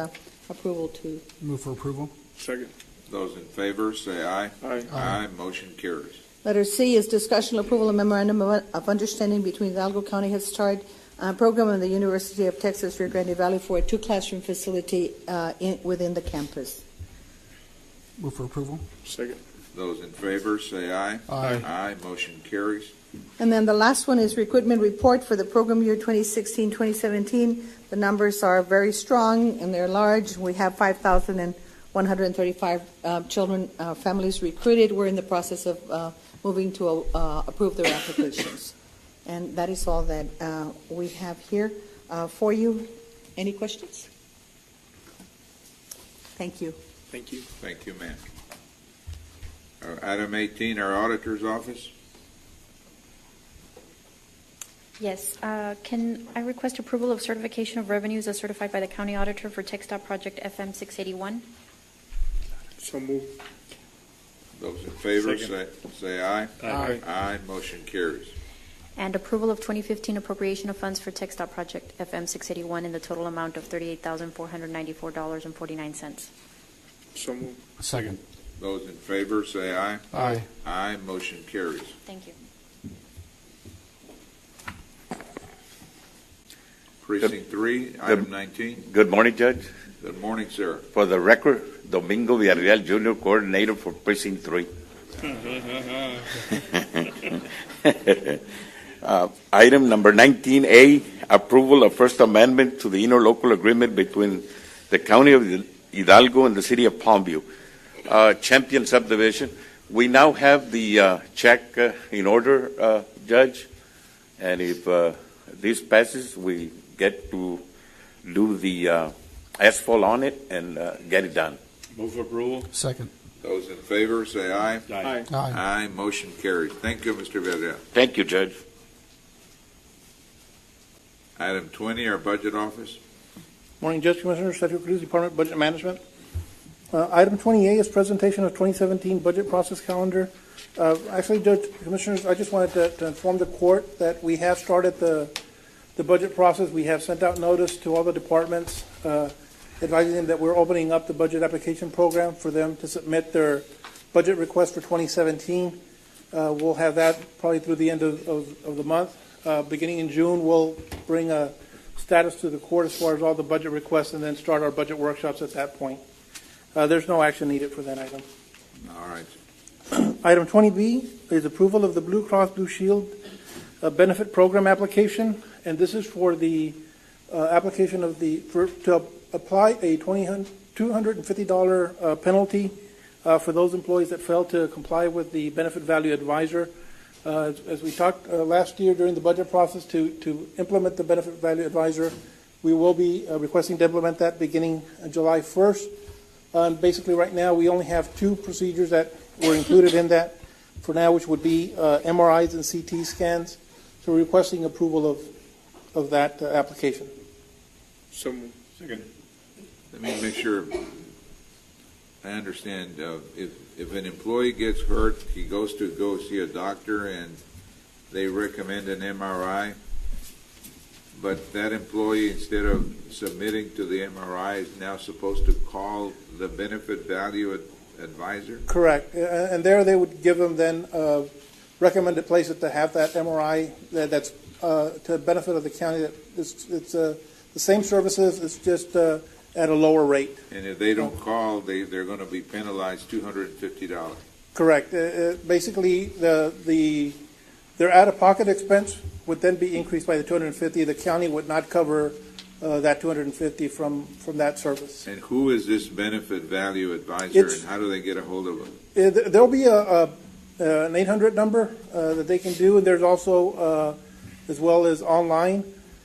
approval to. Move for approval. Second. Those in favor say aye. Aye. Aye. Motion carries. Letter C is discussion and approval of Memorandum of Understanding between Hidalgo County Head Start Program and the University of Texas Rio Grande Valley for a 2-classroom facility within the campus. Move for approval. Second. Those in favor say aye. Aye. Aye. Motion carries. And then the last one is recruitment report for the program year 2016-2017. The numbers are very strong and they're large. We have 5,135 children, families recruited. We're in the process of moving to approve their applications. And that is all that we have here for you. Any questions? Thank you. Thank you. Thank you, ma'am. Item 18, our auditor's office. Yes. Can I request approval of certification of revenues as certified by the county auditor for TxDOT project FM 681? So moved. Those in favor say aye. Aye. Aye. Motion carries. And approval of 2015 appropriation of funds for TxDOT project FM 681 in the total amount of $38,494.49. So moved. Second. Those in favor say aye. Aye. Aye. Motion carries. Thank you. Precinct 3, item 19. Good morning, Judge. Good morning, sir. For the record, Domingo Villarreal, Jr., Coordinator for Precinct 3. Item number 19A, approval of First Amendment to the interlocal agreement between the County of Hidalgo and the City of Palmview. Champion Subdivision. We now have the check in order, Judge, and if this passes, we get to do the asphalt on it and get it done. Move for approval. Second. Those in favor say aye. Aye. Aye. Aye. Motion carries. Thank you, Mr. Villarreal. Thank you, Judge. Item 20, our budget office. Morning, Judge, Commissioners, Sergio Cruz, Department of Budget Management. Item 20A is presentation of 2017 budget process calendar. Actually, Judge, Commissioners, I just wanted to inform the court that we have started the budget process. We have sent out notice to all the departments advising them that we're opening up the budget application program for them to submit their budget request for 2017. We'll have that probably through the end of the month. Beginning in June, we'll bring a status to the court as far as all the budget requests and then start our budget workshops at that point. There's no action needed for that item. All right. Item 20B is approval of the Blue Cross Blue Shield benefit program application, and this is for the application of to apply a $250 penalty for those employees that fail to comply with the benefit value advisor. As we talked last year during the budget process to implement the benefit value advisor, we will be requesting to implement that beginning July 1st. Basically, right now, we only have two procedures that were included in that for now, which would be MRIs and CT scans. So we're requesting approval of that application. So, second. Let me make sure I understand. If an employee gets hurt, he goes to go see a doctor and they recommend an MRI, but that employee, instead of submitting to the MRI, is now supposed to call the benefit value advisor? Correct. And there they would give them then recommended places to have that MRI that's to the benefit of the county. That it's the same services, it's just at a lower rate. And if they don't call, they're going to be penalized $250. Correct. Basically, their out-of-pocket expense would then be increased by the $250. The county would not cover that $250 from that service. And who is this benefit value advisor, and how do they get a hold of him? There'll be an 800 number that they can do, and there's also as well as online.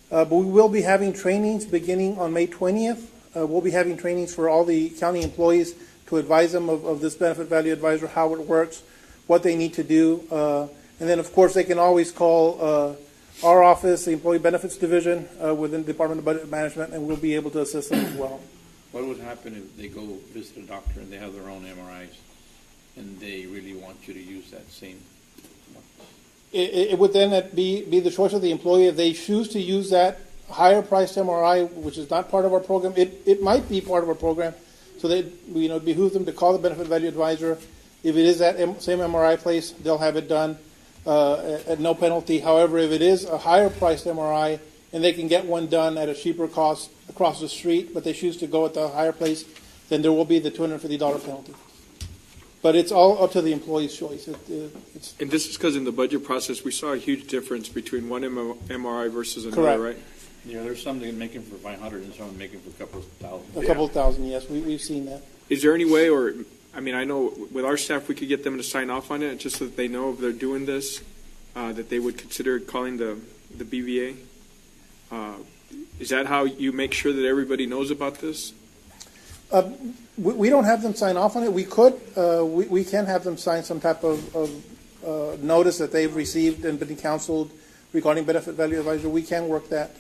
But we will be having trainings beginning on May 20th. We'll be having trainings for all the county employees to advise them of this benefit value advisor, how it works, what they need to do. And then, of course, they can always call our office, the Employee Benefits Division within the Department of Budget Management, and we'll be able to assist them as well. What would happen if they go visit a doctor and they have their own MRIs and they really want you to use that same? It would then be the choice of the employee. If they choose to use that higher priced MRI, which is not part of our program, it might be part of our program. So it behooves them to call the benefit value advisor. If it is that same MRI place, they'll have it done at no penalty. However, if it is a higher priced MRI and they can get one done at a cheaper cost across the street, but they choose to go at the higher place, then there will be the $250 penalty. But it's all up to the employee's choice. It's And this is because in the budget process, we saw a huge difference between one MRI versus another, Correct. right? Yeah, there's some that make them for 500 and some making for a couple of thousand. a couple thousand, yes. We've seen that. Is there any way, or, I mean, I know with our staff, we could get them to sign off on it, just so that they know if they're doing this, that they would consider calling the BVA? Is that how you make sure that everybody knows about this? We don't have them sign off on it. We could. We can have them sign some type of notice that they've received and been counseled regarding benefit value advisor. We can work that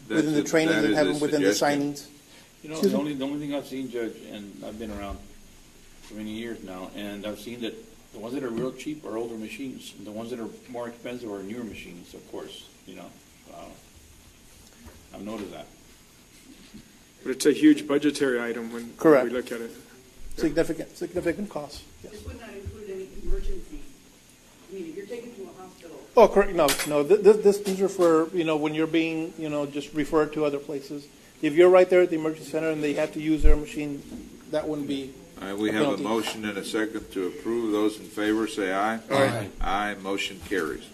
within the training and have them within the signings. You know, the only thing I've seen, Judge, and I've been around for many years now, and I've seen that the ones that are real cheap are older machines, and the ones that are more expensive are newer machines, of course, you know. I've noticed that. But it's a huge budgetary item when Correct. we look at it. Significant cost. Yes. This would not include any emergencies. I mean, if you're taken to a hospital. Oh, correct. No. These are for, when you're being, just referred to other places. If you're right there at the emergency center and they have to use their machine, that wouldn't be. All right, we have a motion and a second to approve. Those in favor say aye. Aye. Aye. Motion carries.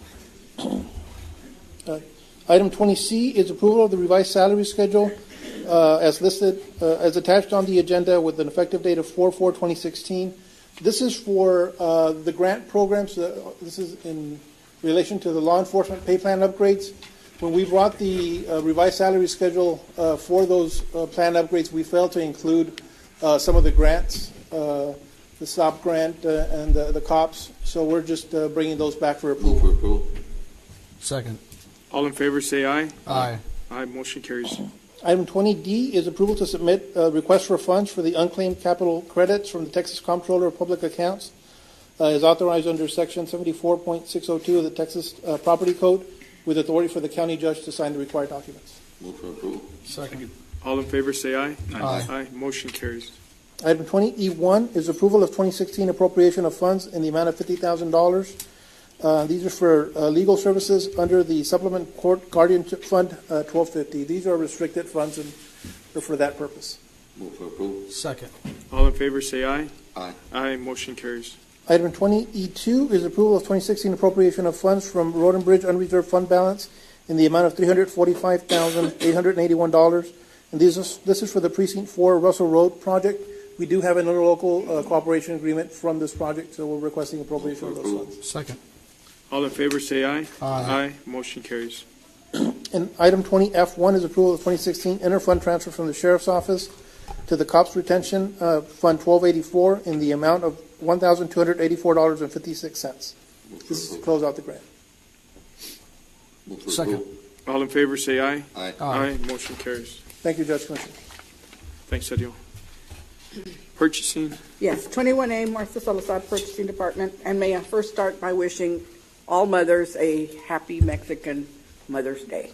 Item 20C is approval of the revised salary schedule as listed, as attached on the agenda with an effective date of 4/4/2016. This is for the grant programs. This is in relation to the law enforcement pay plan upgrades. When we brought the revised salary schedule for those plan upgrades, we failed to include some of the grants, the SOP grant and the COPS. So we're just bringing those back for approval. Move for approval. Second. All in favor, say aye. Aye. Aye, motion carries. Item 20D is approval to submit a request for funds for the unclaimed capital credits from the Texas Comptroller of Public Accounts as authorized under Section 74.602 of the Texas Property Code with authority for the county judge to sign the required documents. Move for approval. Second. All in favor, say aye. Aye. Aye, motion carries. Item 20E1 is approval of 2016 appropriation of funds in the amount of $50,000. These are for legal services under the Supplement Court Guardianship Fund 1250. These are restricted funds and are for that purpose. Move for approval. Second. All in favor, say aye. Aye. Aye, motion carries. Item 20E2 is approval of 2016 appropriation of funds from Road and Bridge unreserved fund balance in the amount of $345,881. And this is for the Precinct 4 Russell Road project. We do have an interlocal cooperation agreement from this project, so we're requesting appropriation of those funds. Second. All in favor, say aye. Aye. Aye, motion carries. And item 20F1 is approval of 2016 interfund transfer from the Sheriff's Office to the Cops Retention Fund 1284 in the amount of $1,284.56. This is to close out the grant. Move for Second. approval. All in favor, say aye. Aye. Aye, motion carries. Thank you, Judge Commissioner. Thanks, Sergio. Purchasing. Yes, 21A, Martha Salazar, Purchasing Department. And may I first start by wishing all mothers a happy Mexican Mother's Day.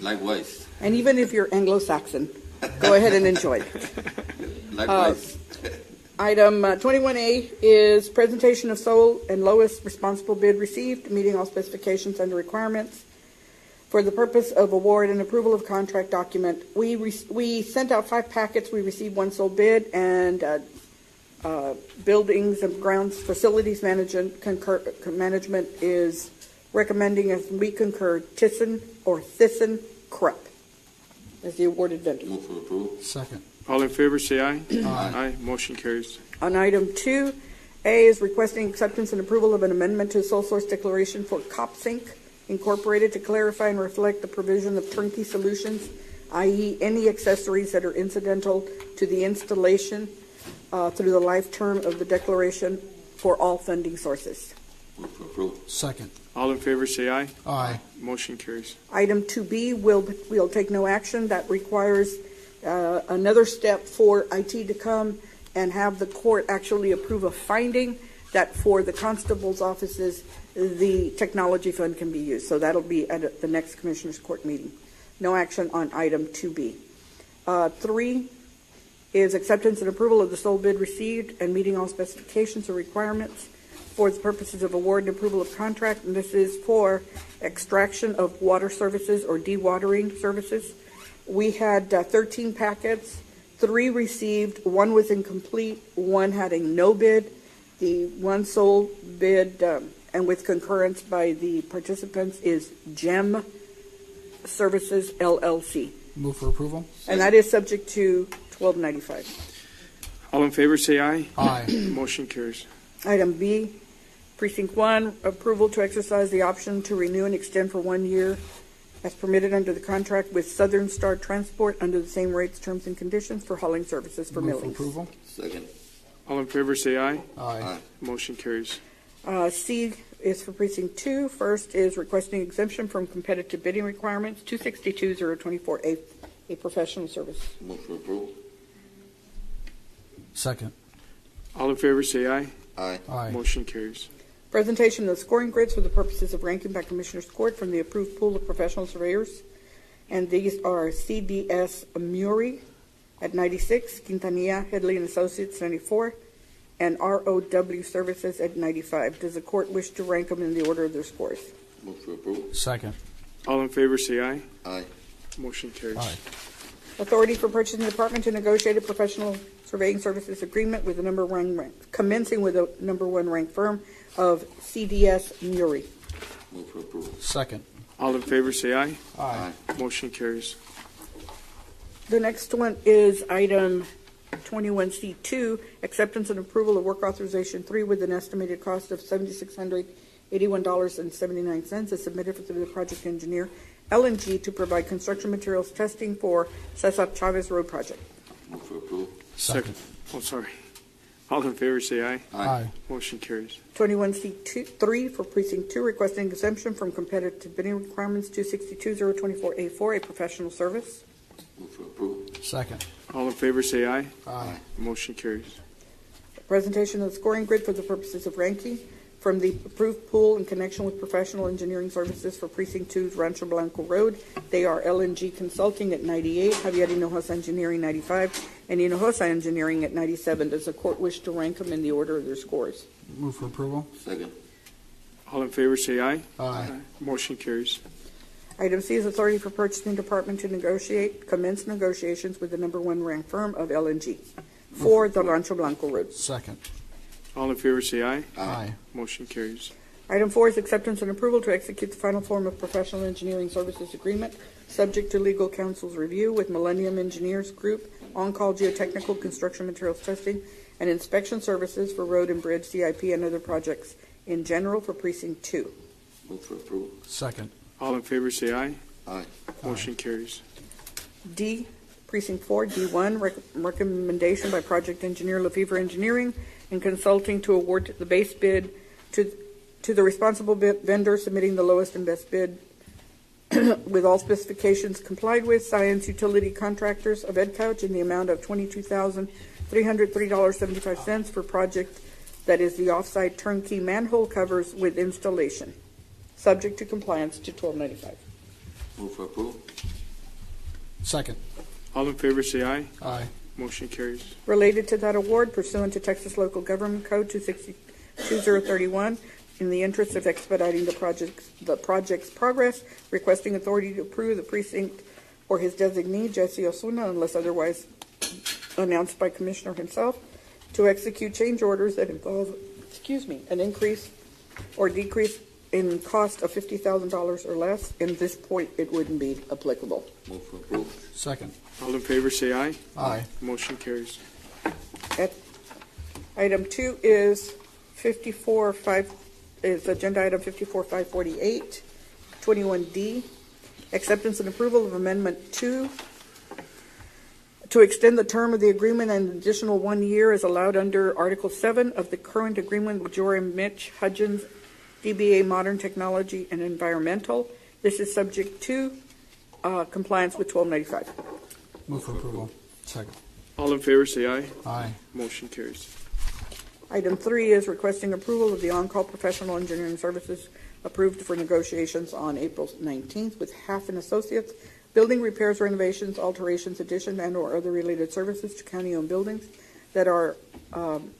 Likewise. And even if you're Anglo-Saxon, go ahead and enjoy it. Likewise. Item 21A is presentation of sole and lowest responsible bid received, meeting all specifications and requirements. For the purpose of award and approval of contract document, we sent out 5 packets. We received 1 sole bid, and Buildings and Grounds Facilities Management is recommending, as we concur, Thyssen Krupp as the awarded vendor. Move for approval. Second. All in favor, say aye. Aye. Aye, motion carries. On item 2, A is requesting acceptance and approval of an amendment to the sole source declaration for CopSync Incorporated to clarify and reflect the provision of turnkey solutions, i.e. any accessories that are incidental to the installation through the life term of the declaration for all funding sources. Move for approval. Second. All in favor, say aye. Aye. Motion carries. Item 2B, we'll take no action. That requires another step for IT to come and have the court actually approve a finding that for the constable's offices, the technology fund can be used. So that'll be at the next Commissioners Court meeting. No action on item 2B. 3 is acceptance and approval of the sole bid received and meeting all specifications or requirements for the purposes of award and approval of contract. And this is for extraction of water services or dewatering services. We had 13 packets. 3 received, 1 was incomplete, 1 had a no bid. The 1 sole bid, and with concurrence by the participants, is GEM Services LLC. Move for approval. And that is subject to 1295. All in favor, say aye. Aye. Motion carries. Item B, Precinct 1, approval to exercise the option to renew and extend for 1 year as permitted under the contract with Southern Star Transport under the same rates, terms, and conditions for hauling services for Move millings. for approval. Second. All in favor, say aye. Aye. Motion carries. C is for Precinct 2. First is requesting exemption from competitive bidding requirements, 262-024A, a professional service. Move for approval. Second. All in favor, say aye. Aye. Aye. Motion carries. Presentation of scoring grids for the purposes of ranking by Commissioners Court from the approved pool of professional surveyors. And these are CDS Muri at 96, Quintanilla, Headley and Associates 94, and ROW Services at 95. Does the court wish to rank them in the order of their scores? Move for approval. Second. All in favor, say aye. Aye. Motion carries. Aye. Authority for Purchasing Department to negotiate a professional surveying services agreement with the number one rank, commencing with the number 1 ranked firm of CDS Muri. Move for approval. Second. All in favor, say aye. Aye. Motion carries. The next one is item 21C2, acceptance and approval of work authorization 3 with an estimated cost of $7,681.79 as submitted for the project engineer LNG to provide construction materials testing for Cesar Chavez Road project. Move for approval. Second. Oh, sorry. All in favor, say aye. Aye. Motion carries. 21C3 for Precinct 2, requesting exemption from competitive bidding requirements, 262-024A4, a professional service. Move for approval. Second. All in favor, say aye. Aye. Motion carries. Presentation of the scoring grid for the purposes of ranking from the approved pool in connection with professional engineering services for Precinct 2's Rancho Blanco Road. They are LNG Consulting at 98, Javier Hinojosa Engineering 95, and Hinojosa Engineering at 97. Does the court wish to rank them in the order of their scores? Move for approval. Second. All in favor, say aye. Aye. Motion carries. Item C is authority for purchasing department to commence negotiations with the number 1 ranked firm of LNG for the Rancho Blanco Road. Second. All in favor, say aye. Aye. Motion carries. Item 4 is acceptance and approval to execute the final form of professional engineering services agreement, subject to legal counsel's review with Millennium Engineers Group, on-call geotechnical construction materials testing, and inspection services for road and bridge, CIP, and other projects in general for Precinct 2. Move for approval. Second. All in favor, say aye. Aye. Motion carries. D, Precinct 4, D1, recommendation by project engineer Lefevre Engineering and Consulting to award the base bid to the responsible vendor submitting the lowest and best bid with all specifications complied with, Science Utility Contractors of EdCouch in the amount of $22,303.75 for project that is the off-site turnkey manhole covers with installation, subject to compliance to 1295. Move for approval. Second. All in favor, say aye. Aye. Motion carries. Related to that award, pursuant to Texas Local Government Code 26031, in the interest of expediting the project's progress, requesting authority to approve the precinct or his designee, Jesse Osuna, unless otherwise announced by Commissioner himself, to execute change orders that involve, an increase or decrease in cost of $50,000 or less. In this point, it wouldn't be applicable. Move for approval. Second. All in favor, say aye. Aye. Motion carries. Item 2 is agenda item 54548, 21D, acceptance and approval of Amendment 2 to extend the term of the agreement an additional 1 year as allowed under Article 7 of the current agreement with Joram Mitch Hudgens, DBA Modern Technology and Environmental. This is subject to compliance with 1295. Move for approval. Second. All in favor, say aye. Aye. Motion carries. Item 3 is requesting approval of the on-call professional engineering services approved for negotiations on April 19th with Half and Associates, building repairs, renovations, alterations, addition, and/or other related services to county-owned buildings that are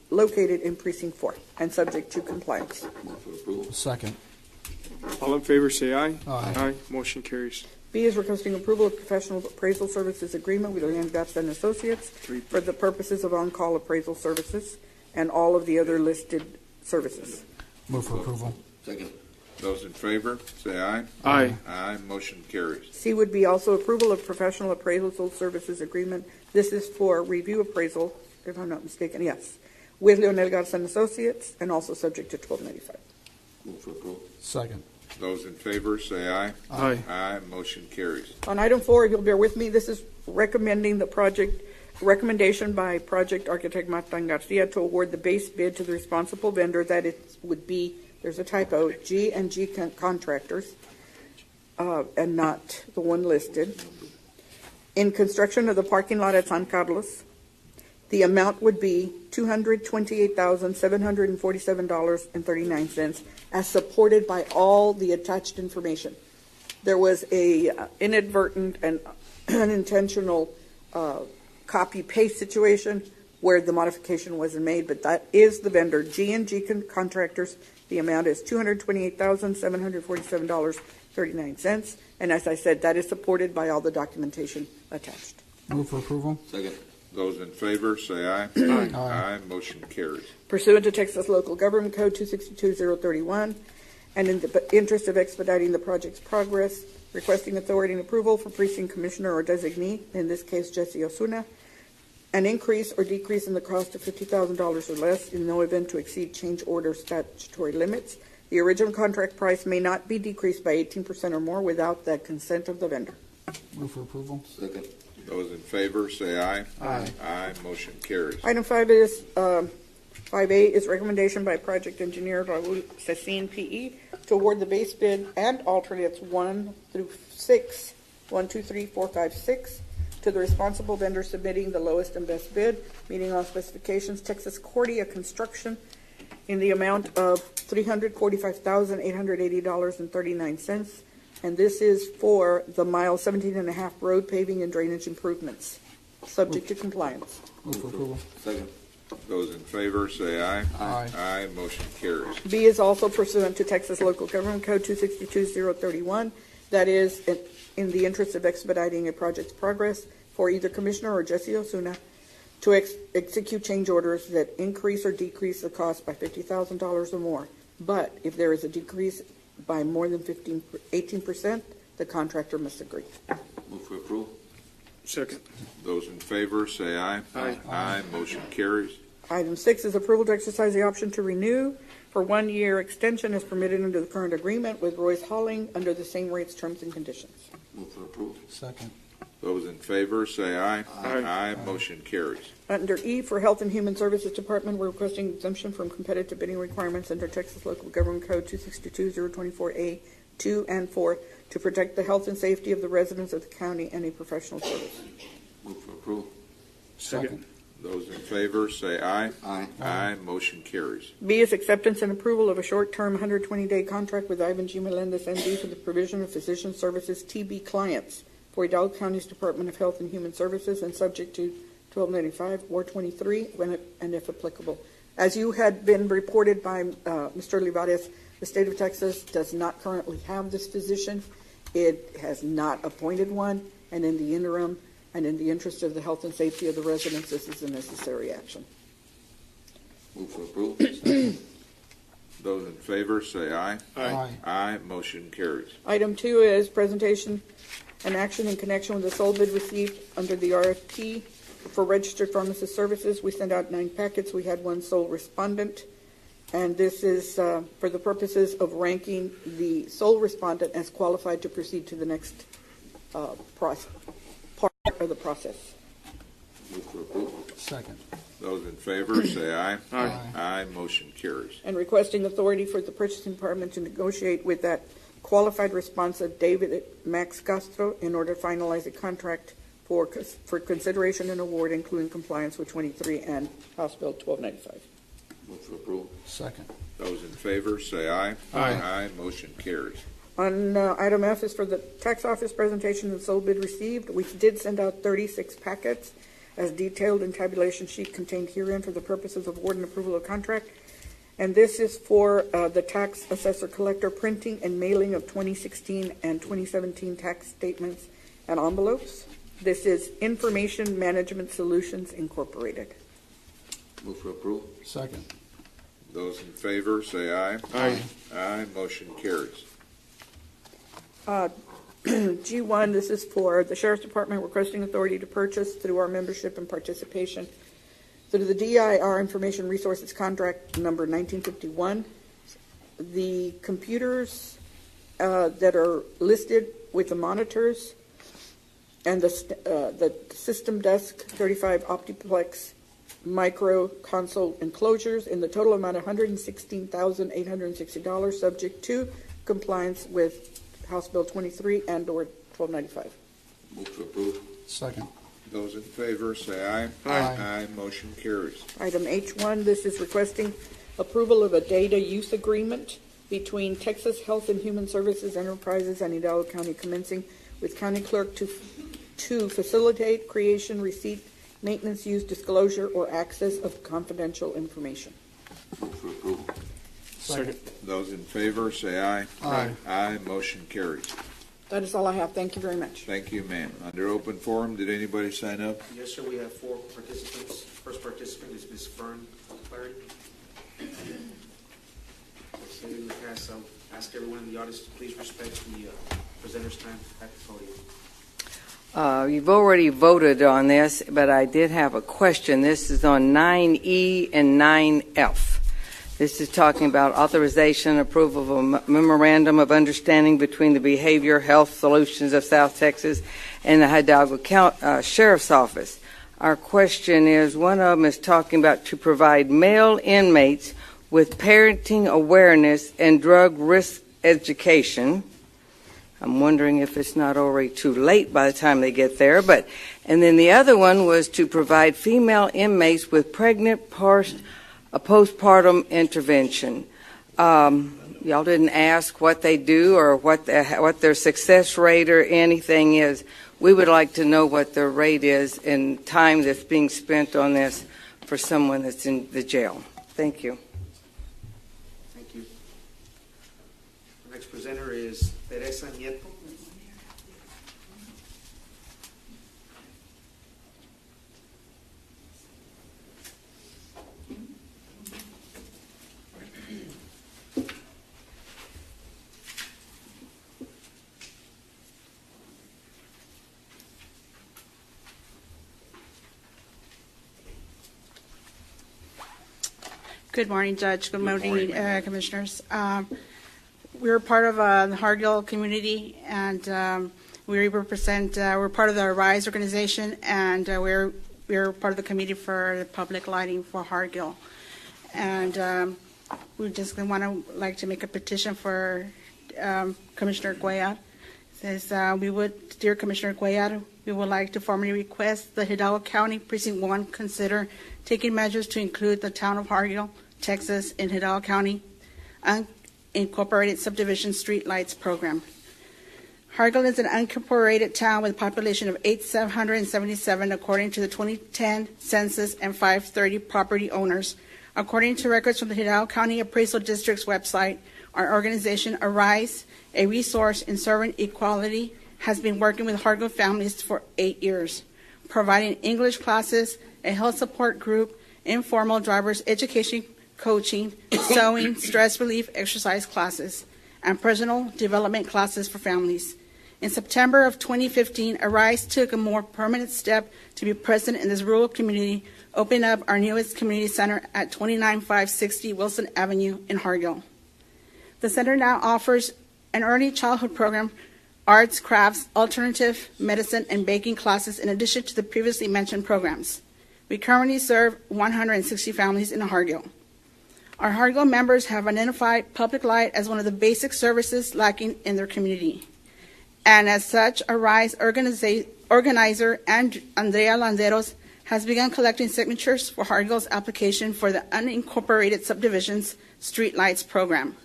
located in Precinct 4 and subject to compliance. Move for approval. Second. All in favor, say aye. Aye. Aye. Motion carries. B is requesting approval of professional appraisal services agreement with Leon Garza and Associates for the purposes of on-call appraisal services and all of the other listed services. Move for approval. Second. Those in favor, say aye. Aye. Aye, motion carries. C would be also approval of professional appraisal services agreement. This is for review appraisal, if I'm not mistaken, yes, with Leonel Garza and Associates, and also subject to 1295. Move for approval. Second. Those in favor, say aye. Aye. Aye, motion carries. On item 4, if you'll bear with me, this is recommending the recommendation by project architect Martin Garcia to award the base bid to the responsible vendor, that it would be, there's a typo, G&G Contractors, and not the one listed. In construction of the parking lot at San Carlos, the amount would be $228,747.39, as supported by all the attached information. There was a inadvertent and unintentional copy-paste situation where the modification wasn't made, but that is the vendor, G&G Contractors. The amount is $228,747.39, and as I said, that is supported by all the documentation attached. Move for approval. Second. Those in favor, say aye. Aye. Aye, motion carries. Pursuant to Texas Local Government Code 262031, and in the interest of expediting the project's progress, requesting authority and approval for precinct commissioner or designee, in this case Jesse Osuna, an increase or decrease in the cost of $50,000 or less in no event to exceed change order statutory limits. The original contract price may not be decreased by 18% or more without the consent of the vendor. Move for approval. Second. Those in favor, say aye. Aye. Aye, motion carries. Item 5A is recommendation by project engineer Raul Cecin, P.E., to award the base bid and alternates 1 through 6, 1, 2, 3, 4, 5, 6, to the responsible vendor submitting the lowest and best bid, meeting all specifications, Texas Cordia Construction, in the amount of $345,880.39. And this is for the mile 17.5 road paving and drainage improvements, subject to compliance. Move for approval. Second. Those in favor, say aye. Aye. Aye, motion carries. B is also pursuant to Texas Local Government Code 262031. That is in the interest of expediting a project's progress for either Commissioner or Jesse Osuna to execute change orders that increase or decrease the cost by $50,000 or more. But if there is a decrease by more than 18%, the contractor must agree. Move for approval. Second. Those in favor, say aye. Aye. Aye, motion carries. Item 6 is approval to exercise the option to renew for 1-year extension as permitted under the current agreement with Royce Hauling under the same rates, terms, and conditions. Move for approval. Second. Those in favor, say aye. Aye. Aye, motion carries. Under E, for Health and Human Services Department, we're requesting exemption from competitive bidding requirements under Texas Local Government Code 2622024A 2 and 4 to protect the health and safety of the residents of the county and a professional service. Move for approval. Second. Those in favor, say aye. Aye. Aye, motion carries. B is acceptance and approval of a short-term 120-day contract with Ivan G. Melendez, M.D. for the provision of physician services TB clients for Hidalgo County's Department of Health and Human Services and subject to 1295 or 23 when and if applicable. As you had been reported by Mr. Olivares, the state of Texas does not currently have this physician. It has not appointed one, and in the interim and in the interest of the health and safety of the residents, this is a necessary action. Move for approval. Those in favor, say aye. Aye. Aye, motion carries. Item 2 is presentation and action in connection with the sole bid received under the RFP for registered pharmacist services. We sent out 9 packets. We had 1 sole respondent, and this is for the purposes of ranking the sole respondent as qualified to proceed to the next part of the process. Move for approval. Second. Those in favor, say aye. Aye. Aye, motion carries. And requesting authority for the purchasing department to negotiate with that qualified responsive David Max Castro in order to finalize a contract for consideration and award, including compliance with 23 and House Bill 1295. Move for approval. Second. Those in favor, say aye. Aye. Aye, motion carries. On item F is for the tax office presentation of the sole bid received. We did send out 36 packets as detailed in tabulation sheet contained herein for the purposes of award and approval of contract. And this is for the tax assessor collector printing and mailing of 2016 and 2017 tax statements and envelopes. This is Information Management Solutions Incorporated. Move for approval. Second. Those in favor say aye. Aye. Aye, motion carries. G1, this is for the Sheriff's Department requesting authority to purchase through our membership and participation through the DIR Information Resources Contract number 1951. The computers that are listed with the monitors and the system desk 35 Optiplex micro console enclosures in the total amount of $116,860, subject to compliance with House Bill 23 and or 1295. Move to approve. Second. Those in favor say aye. Aye. Aye, motion carries. Item H1, this is requesting approval of a data use agreement between Texas Health and Human Services Enterprises and Hidalgo County, commencing with County Clerk to facilitate creation, receipt, maintenance, use, disclosure, or access of confidential information. Move for approval. Second. Those in favor say aye. Aye. Aye, motion carries. That is all I have. Thank you very much. Thank you, ma'am. Under open forum, did anybody sign up? Yes, sir, we have 4 participants. First participant is Ms. Fern Clary. So in the past, I'll ask everyone in the audience to please respect the presenter's time at the podium. You've already voted on this, but I did have a question. This is on 9E and 9F. This is talking about authorization and approval of a memorandum of understanding between the Behavioral Health Solutions of South Texas and the Hidalgo Sheriff's Office. Our question is, one of them is talking about to provide male inmates with parenting awareness and drug risk education. I'm wondering if it's not already too late by the time they get there. And then the other one was to provide female inmates with pregnant postpartum intervention. Y'all didn't ask what they do or what their success rate or anything is. We would like to know what their rate is and time that's being spent on this for someone that's in the jail. Thank you. Thank you. The next presenter is Teresa Nieto. Good morning, Judge. Good morning, Commissioners. We're part of the Hargill community, and we represent. We're part of the RISE organization, and we're part of the committee for public lighting for Hargill. And we just like to make a petition for Commissioner Cuellar. It says dear Commissioner Cuellar, we would like to formally request the Hidalgo County Precinct 1 consider taking measures to include the town of Hargill, Texas, in Hidalgo County Unincorporated Subdivision Street Lights Program. Hargill is an unincorporated town with a population of 8,777 according to the 2010 census and 530 property owners. According to records from the Hidalgo County Appraisal District's website, our organization, ARISE, a resource in serving equality, has been working with Hargill families for 8 years, providing English classes, a health support group, informal driver's education coaching, sewing, stress relief exercise classes, and personal development classes for families. In September of 2015, ARISE took a more permanent step to be present in this rural community, opening up our newest community center at 29560 Wilson Avenue in Hargill. The center now offers an early childhood program, arts, crafts, alternative medicine, and baking classes in addition to the previously mentioned programs. We currently serve 160 families in Hargill. Our Hargill members have identified public light as one of the basic services lacking in their community. And as such, ARISE organizer Andrea Landeros has begun collecting signatures for Hargill's application for the Unincorporated Subdivisions Street Lights Program.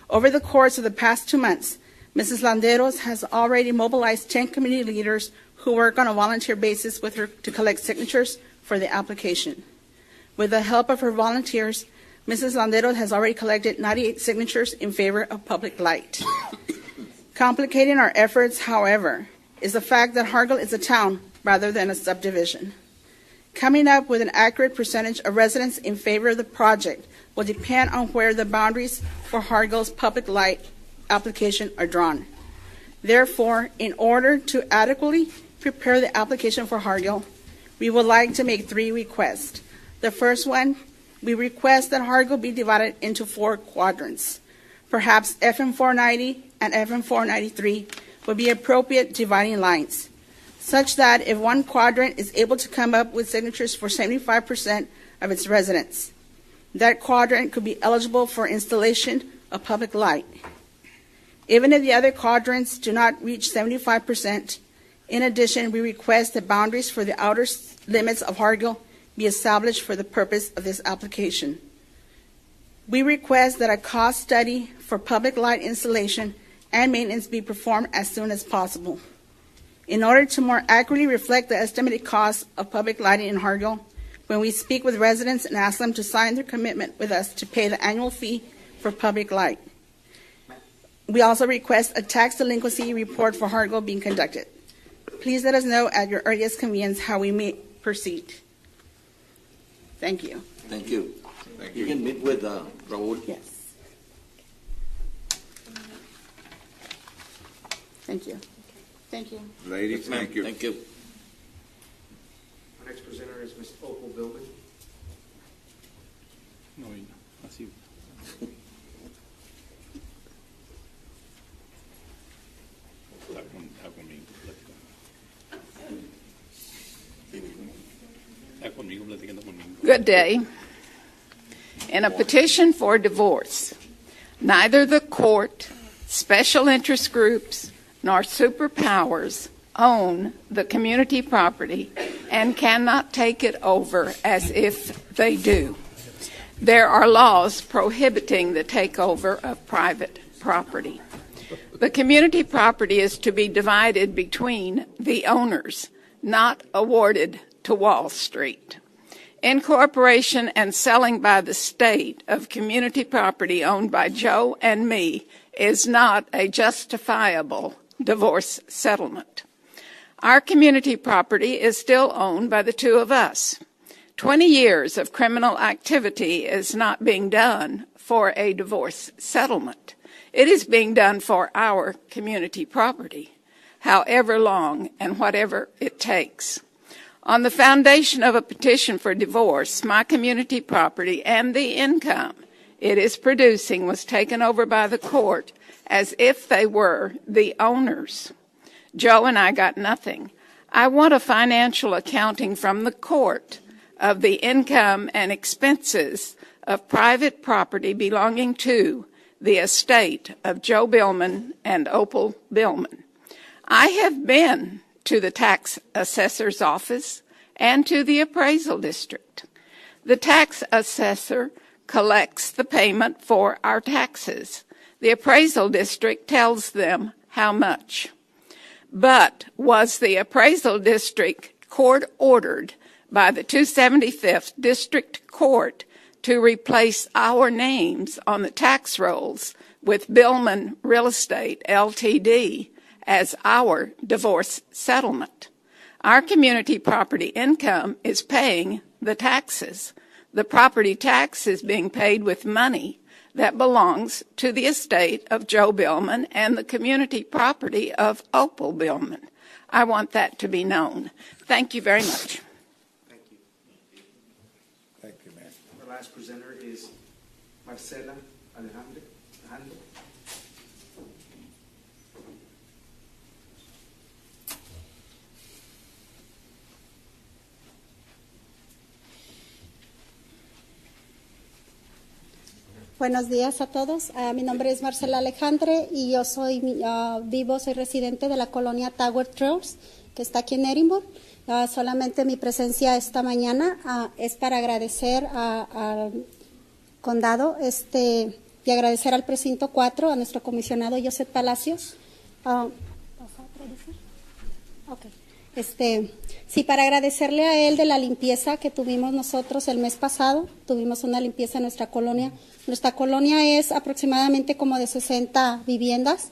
Over the course of the past 2 months, Mrs. Landeros has already mobilized 10 community leaders who work on a volunteer basis with her to collect signatures for the application. With the help of her volunteers, Mrs. Landeros has already collected 98 signatures in favor of public light. Complicating our efforts, however, is the fact that Hargill is a town rather than a subdivision. Coming up with an accurate percentage of residents in favor of the project will depend on where the boundaries for Hargill's public light application are drawn. Therefore, in order to adequately prepare the application for Hargill, we would like to make 3 requests. The first one, we request that Hargill be divided into 4 quadrants. Perhaps FM 490 and FM 493 would be appropriate dividing lines, such that if one quadrant is able to come up with signatures for 75% of its residents, that quadrant could be eligible for installation of public light. Even if the other quadrants do not reach 75%, in addition, we request that boundaries for the outer limits of Hargill be established for the purpose of this application. We request that a cost study for public light installation and maintenance be performed as soon as possible. In order to more accurately reflect the estimated cost of public lighting in Hargill, when we speak with residents and ask them to sign their commitment with us to pay the annual fee for public light. We also request a tax delinquency report for Hargill being conducted. Please let us know at your earliest convenience how we may proceed. Thank you. Thank you. You can meet with Raul. Yes. Thank you. Thank you. Ladies, thank you. Thank you. Our next presenter is Ms. Opal Billman. No, así. Good day. In a petition for divorce, neither the court, special interest groups, nor superpowers own the community property and cannot take it over as if they do. There are laws prohibiting the takeover of private property. The community property is to be divided between the owners, not awarded to Wall Street. Incorporation and selling by the state of community property owned by Joe and me is not a justifiable divorce settlement. Our community property is still owned by the 2 of us. 20 years of criminal activity is not being done for a divorce settlement. It is being done for our community property, however long and whatever it takes. On the foundation of a petition for divorce, my community property and the income it is producing was taken over by the court as if they were the owners. Joe and I got nothing. I want a financial accounting from the court of the income and expenses of private property belonging to the estate of Joe Billman and Opal Billman. I have been to the tax assessor's office and to the appraisal district. The tax assessor collects the payment for our taxes. The appraisal district tells them how much. But was the appraisal district court ordered by the 275th District Court to replace our names on the tax rolls with Billman Real Estate, Ltd., as our divorce settlement? Our community property income is paying the taxes. The property tax is being paid with money that belongs to the estate of Joe Billman and the community property of Opal Billman. I want that to be known. Thank you very much. Thank you. Thank you, ma'am. Our last presenter is Marcela Alejandro. Buenos días a todos. Mi nombre es Marcela Alejandre y yo soy residente de la colonia Tower Trails, que está aquí en Edinburgh. Solamente mi presencia esta mañana es para agradecer al condado y agradecer al precinto 4, a nuestro comisionado Joseph Palacios. Sí, para agradecerle a él de la limpieza que tuvimos nosotros el mes pasado. Tuvimos una limpieza en nuestra colonia. Nuestra colonia es aproximadamente como de 60 viviendas.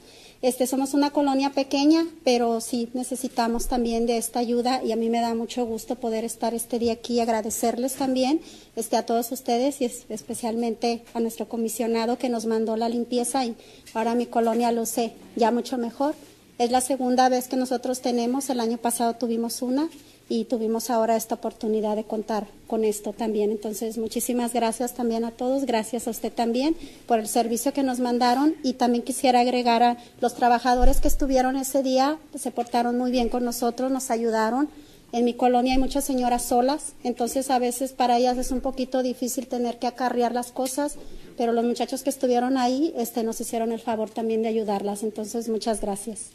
Somos una colonia pequeña, pero sí necesitamos también de esta ayuda y a mí me da mucho gusto poder estar este día aquí y agradecerles también a todos ustedes y especialmente a nuestro comisionado que nos mandó la limpieza y ahora mi colonia luce ya mucho mejor. Es la segunda vez que nosotros tenemos, el año pasado tuvimos una y tuvimos ahora esta oportunidad de contar con esto también. Entonces, muchísimas gracias también a todos, gracias a usted también por el servicio que nos mandaron y también quisiera agregar a los trabajadores que estuvieron ese día, se portaron muy bien con nosotros, nos ayudaron. En mi colonia hay muchas señoras solas, entonces a veces para ellas es un poquito difícil tener que acarrear las cosas, pero los muchachos que estuvieron ahí nos hicieron el favor también de ayudarlas. Entonces, muchas gracias.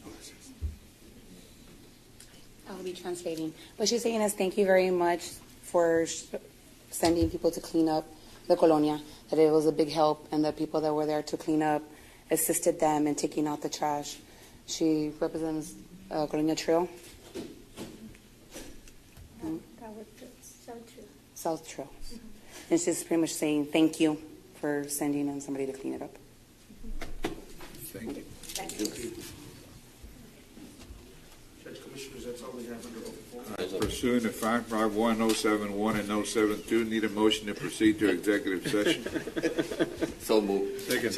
I'll be translating. What she's saying is thank you very much for sending people to clean up the colonia, that it was a big help, and the people that were there to clean up assisted them in taking out the trash. She represents Colonia Trail. South Trail. And she's pretty much saying thank you for sending in somebody to clean it up. Thank you. Thank you. Judge Commissioners, that's all we have under open forum. Pursuant to 551.071 and 072, need a motion to proceed to executive session. So moved. Second.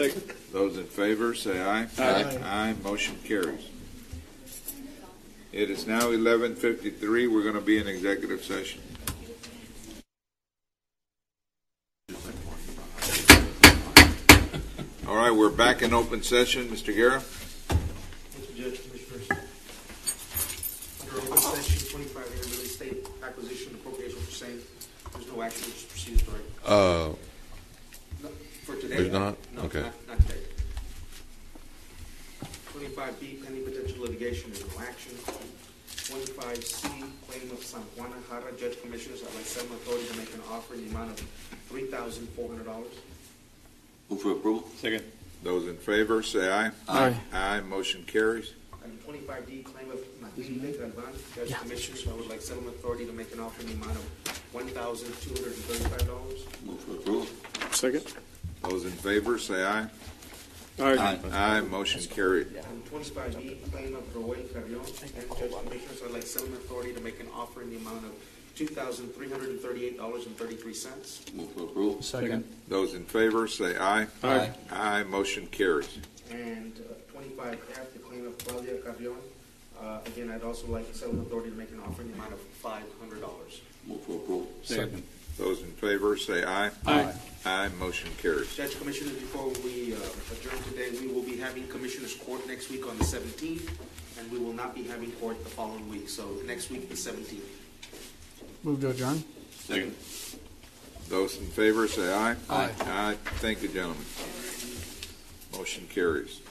Those in favor, say aye. Aye. Aye. Motion carries. It is now 11:53. We're going to be in executive session. All right, we're back in open session. Mr. Guerra? Thank you, Judge Commissioners. Under open session 25 here, real estate acquisition appropriation for same. There's no action, we'll just proceed as directed. No, for today? There's not? No, Okay. not today. 25B, pending potential litigation, there's no action. 25C, claim of San Juan Jara, Judge Commissioners, I'd like settlement authority to make an offer in the amount of $3,400. Move for approval. Second. Those in favor, say aye. Aye. Aye. Motion carries. And 25D, claim of Matilde Galvan, Judge Commissioners, I would like settlement authority to make an offer in the amount of $1,235. Move for approval. Second. Those in favor, say aye. Aye. Aye. Motion carried. And 25B, claim of Roel Carrion, and Judge Commissioners, I'd like settlement authority to make an offer in the amount of $2,338.33. Move for approval. Second. Those in favor, say aye. Aye. Aye. Motion carries. And 25F, the claim of Claudia Carrion. Again, I'd also like settlement authority to make an offer in the amount of $500. Move for approval. Second. Those in favor, say aye. Aye. Aye. Motion carries. Judge Commissioners, before we adjourn today, we will be having Commissioners Court next week on the 17th, and we will not be having court the following week. So next week, the 17th. Move to adjourn. Second. Those in favor, say aye. Aye. Aye. Thank you, gentlemen. Motion carries.